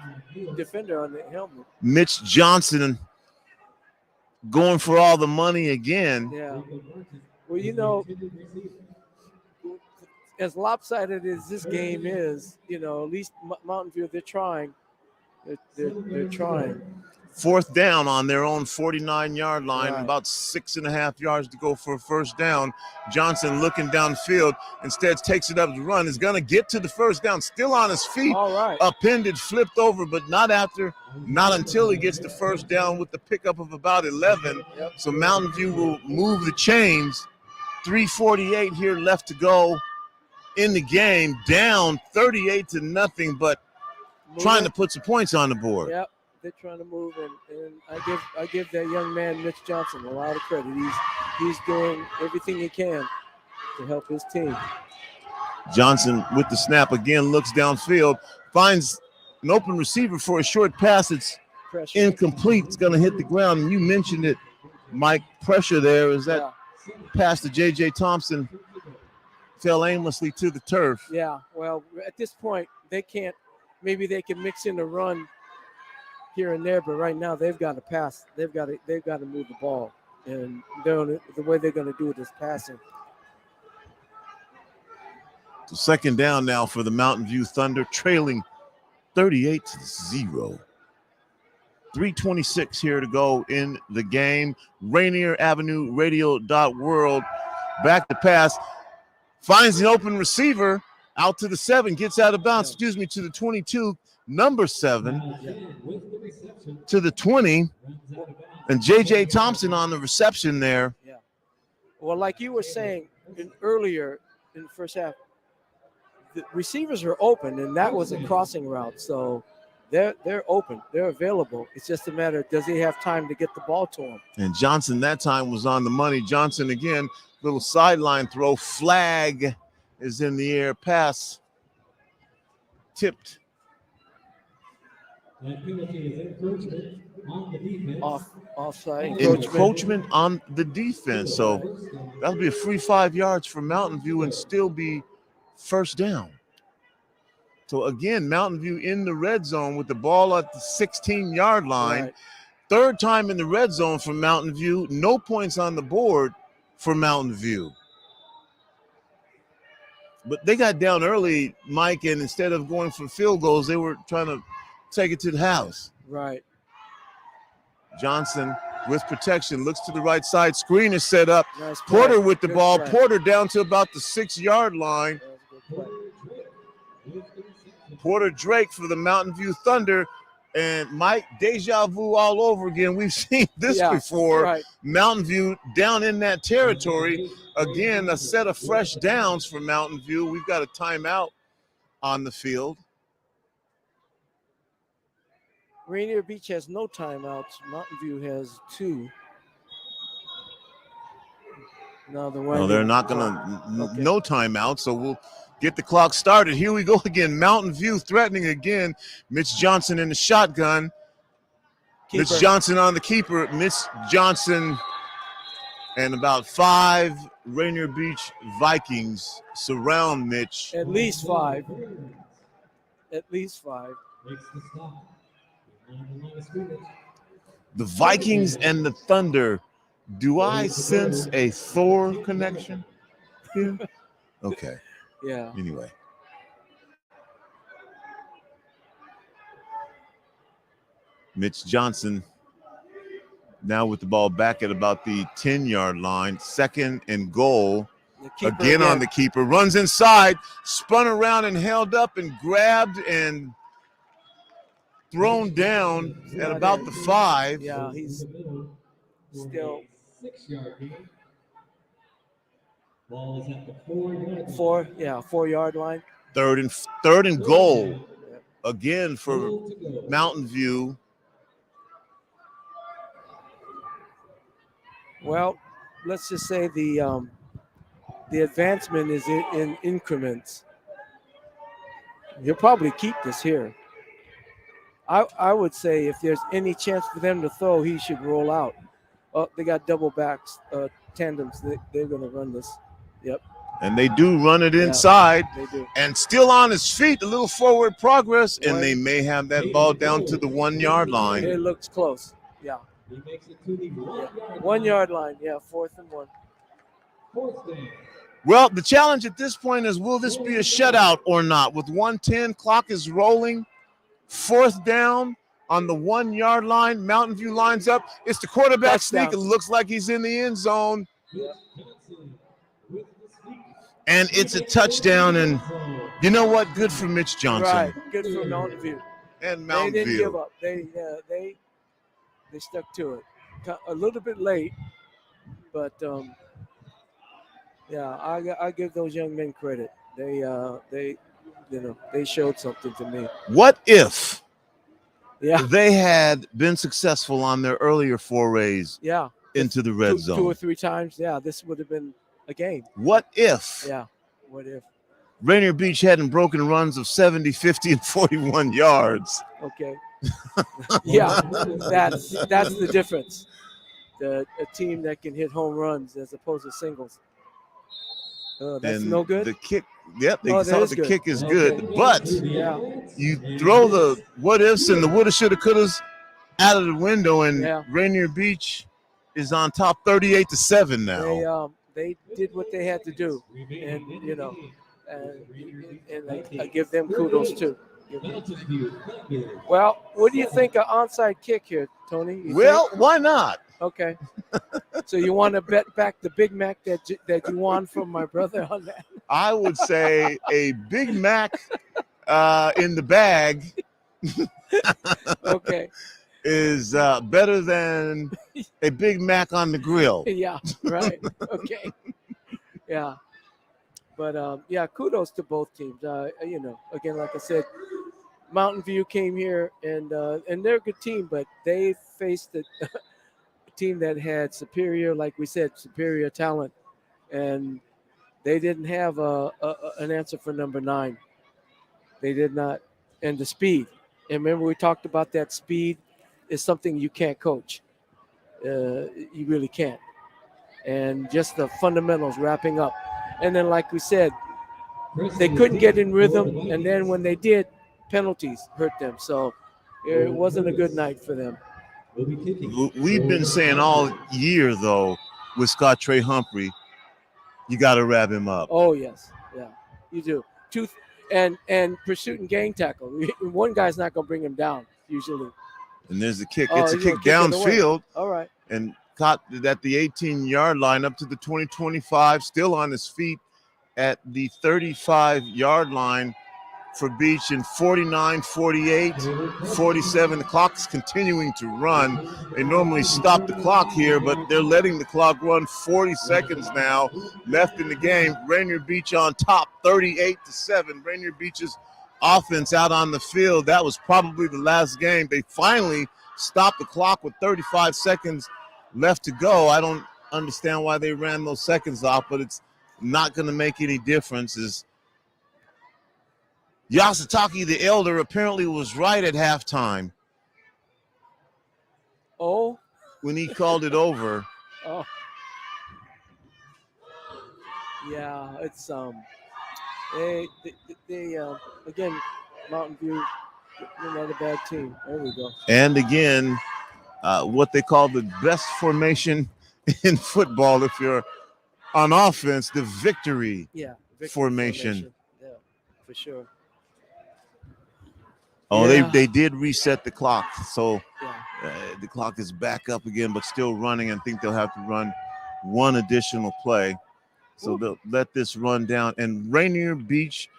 G: defender on the helmet.
B: Mitch Johnson going for all the money again.
G: Yeah. Well, you know, as lopsided as this game is, at least Mountain View, they're trying. They're trying.
B: Fourth down on their own 49-yard line,
G: Right.
B: about 6.5 yards to go for a first down. Johnson looking downfield, instead takes it up to run, is going to get to the first down, still on his feet.
G: All right.
B: Upended, flipped over, but not until he gets the first down with the pickup of about 11.
G: Yep.
B: So Mountain View will move the chains. 3:48 here left to go in the game, down 38-0, but trying to put some points on the board.
G: Yep. They're trying to move, and I give that young man Mitch Johnson a lot of credit. He's doing everything he can to help his team.
B: Johnson with the snap again, looks downfield, finds an open receiver for a short pass. It's incomplete. It's going to hit the ground. And you mentioned it, Mike. Pressure there as that pass to J.J. Thompson fell aimlessly to the turf.
G: Yeah. Well, at this point, they can't. Maybe they can mix in a run here and there, but right now they've got to pass. They've got to move the ball, and the way they're going to do it is passing.
B: So second down now for the Mountain View Thunder, trailing 38-0. 3:26 here to go in the game. Rainier Avenue Radio.world. Back to pass. Finds an open receiver out to the 7. Gets out of bounds, to the 22. Number 7 to the 20, and J.J. Thompson on the reception there.
G: Yeah. Well, like you were saying earlier in the first half, the receivers are open, and that was a crossing route. So they're open. They're available. It's just a matter of does he have time to get the ball to him?
B: And Johnson that time was on the money. Johnson again, little sideline throw. Flag is in the air. Pass tipped.
D: That penalty is encroachment on the defense.
G: Offside.
B: Encroachment on the defense. So that'll be a free 5 yards for Mountain View and still be first down. So again, Mountain View in the red zone with the ball at the 16-yard line.
G: Right.
B: Third time in the red zone for Mountain View. No points on the board for Mountain View. But they got down early, Mike, and instead of going for field goals, they were trying to take it to the house.
G: Right.
B: Johnson with protection, looks to the right side. Screen is set up.
G: Nice play.
B: Porter with the
G: Good
B: ball.
G: play.
B: Porter down to about the 6-yard line. Porter Drake for the Mountain View Thunder. And Mike, deja vu all over again. We've seen this before.
G: Right.
B: Mountain View down in that territory. Again, a set of fresh downs for Mountain View. We've got a timeout on the field.
G: Rainier Beach has no timeouts. Mountain View has 2. No,
B: they're not going to, no timeout, so we'll get the clock started. Here we go again. Mountain View threatening again. Mitch Johnson in the shotgun.
G: Keeper.
B: Mitch Johnson on the keeper. Mitch Johnson and about 5 Rainier Beach Vikings surround Mitch.
G: At least 5. At least 5.
B: The Vikings and the Thunder. Do I sense a Thor connection here? Okay.
G: Yeah.
B: Anyway. Mitch Johnson now with the ball back at about the 10-yard line. 2nd and goal. Again on the keeper. Runs inside, spun around and held up and grabbed and thrown down at about the 5.
G: Yeah, he's still
D: Ball is at the 4-yard line.
G: 4-yard line.
B: Third and goal again for Mountain View.
G: Well, let's just say the advancement is in increments. He'll probably keep this here. I would say if there's any chance for them to throw, he should roll out. Oh, they got double backs, tandems. They're going to run this. Yep.
B: And they do run it inside.
G: They do.
B: And still on his feet, a little forward progress, and they may have that ball down to the 1-yard line.
G: It looks close. Yeah.
D: He makes it to the 1-yard line.
G: 1-yard line. Yeah, 4th and 1.
D: Fourth down.
B: Well, the challenge at this point is, will this be a shutout or not? With 1:10, clock is rolling. 4th down on the 1 yard line. Mountain View lines up. It's the quarterback sneak. It looks like he's in the end zone. And it's a touchdown. And you know what? Good for Mitch Johnson.
G: Right. Good for Mountain View.
B: And Mountain
G: They didn't
B: View.
G: give up. They stuck to it. A little bit late, but I give those young men credit. They showed something to me.
B: What if they had been successful on their earlier forays into the red zone?
G: 2 or 3 times, this would have been a game.
B: What if?
G: Yeah, what if?
B: Rainier Beach hadn't broken runs of 70, 50, and 41 yards.
G: Okay. Yeah, that's the difference. A team that can hit home runs as opposed to singles. That's
B: and
G: no good.
B: The kick, they
G: Oh,
B: saw
G: that
B: the
G: is
B: kick
G: good.
B: is good, but
G: Yeah.
B: you throw the what ifs and the woulda, shoulda, couldas out of the window, and Rainier Beach is on top 38-7 now.
G: They did what they had to do, and I give them kudos too. Well, what do you think of onside kick here, Tony?
B: Why not?
G: Okay. So you want to bet back the Big Mac that you won from my brother on that?
B: I would say a Big Mac in the bag
G: okay.
B: is better than a Big Mac on the grill.
G: Yeah, right. Okay. Yeah. But, kudos to both teams. Again, like I said, Mountain View came here, and they're a good team, but they faced a team that had superior talent, and they didn't have an answer for number 9. They did not. And the speed. And remember, we talked about that speed is something you can't coach. You really can't. And just the fundamentals wrapping up. And then, like we said, they couldn't get in rhythm. And then when they did, penalties hurt them. So it wasn't a good night for them.
B: We've been saying all year, though, with Scott Trey Humphrey, you got to wrap him up.
G: Oh, yes. Yeah, you do. And pursuit and gang tackle. One guy's not going to bring him down, usually.
B: And there's a kick. It's a kick downfield.
G: All right.
B: And caught at the 18-yard line up to the 20-25, still on his feet at the 35-yard line for Beach in 49, 48, 47. The clock's continuing to run. They normally stop the clock here, but they're letting the clock run. 40 seconds now left in the game. Rainier Beach on top, 38-7. Rainier Beach's offense out on the field. That was probably the last game. They finally stopped the clock with 35 seconds left to go. I don't understand why they ran those seconds off, but it's not going to make any difference. Yasutake the Elder apparently was right at halftime.
G: Oh?
B: When he called it over.
G: Oh. Yeah, it's they again, Mountain View, they're not a bad team. There we go.
B: And again, what they call the best formation in football if you're on offense, the victory formation.
G: Yeah, for sure.
B: Oh, they did reset the clock, so the clock is back up again, but still running. I think they'll have to run one additional play. So they'll let this run down. And Rainier Beach,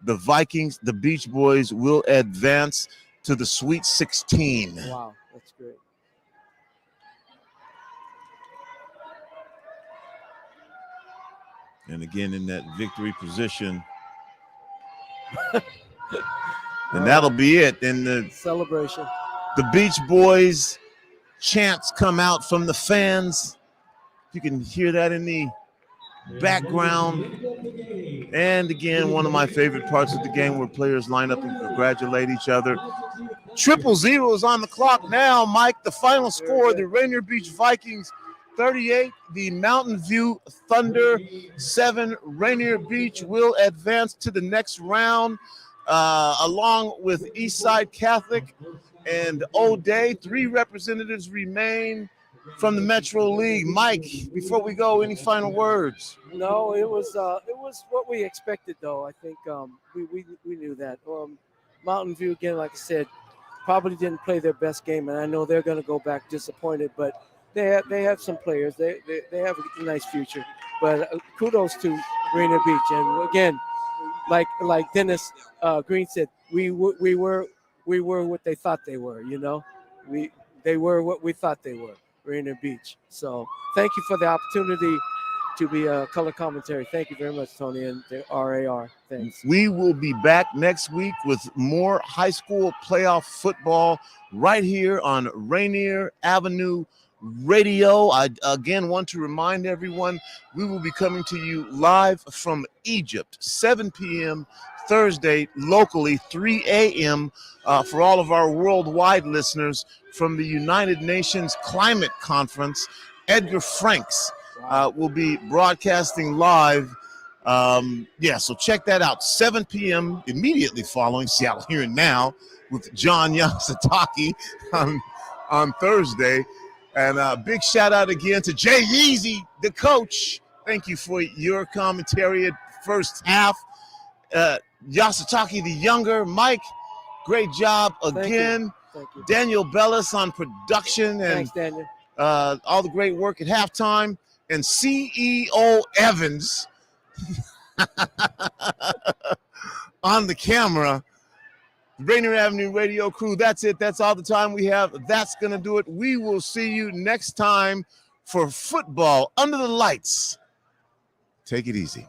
B: the Vikings, the Beach Boys will advance to the Sweet 16.
G: Wow, that's great.
B: And again, in that victory position. And that'll be it. And the
G: celebration.
B: The Beach Boys chants come out from the fans. You can hear that in the background. And again, one of my favorite parts of the game where players line up and congratulate each other. 000 is on the clock now, Mike. The final score, the Rainier Beach Vikings 38, the Mountain View Thunder 7. Rainier Beach will advance to the next round along with Eastside Catholic and O'Day. 3 representatives remain. from the Metro League. Mike, before we go, any final words?
G: No, it was what we expected, though. I think we knew that. Mountain View, again, like I said, probably didn't play their best game, and I know they're going to go back disappointed, but they have some players. They have a nice future. But kudos to Rainier Beach, and again, like Dennis Green said, we were what they thought they were. You know, they were what we thought they were, Rainier Beach. So thank you for the opportunity to be a color commentary. Thank you very much, Tony, and the RAR. Thanks.
B: We will be back next week with more high school playoff football right here on Rainier Avenue Radio. I again want to remind everyone we will be coming to you live from Egypt, 7 p.m. Thursday, locally 3 a.m. For all of our worldwide listeners from the United Nations Climate Conference. Edgar Franks will be broadcasting live. So check that out, 7 p.m. immediately following Seattle Here and Now with John Yasataki on Thursday. And a big shout out again to Jay Yeezy, the coach. Thank you for your commentary at first half. Yasataki the younger. Mike, great job again.
G: Thank you.
B: Daniel Bellis on production. And
G: thanks, Daniel.
B: All the great work at halftime. And CEO Evans on the camera. Rainier Avenue Radio crew, that's it. That's all the time we have. That's going to do it. We will see you next time for football under the lights. Take it easy.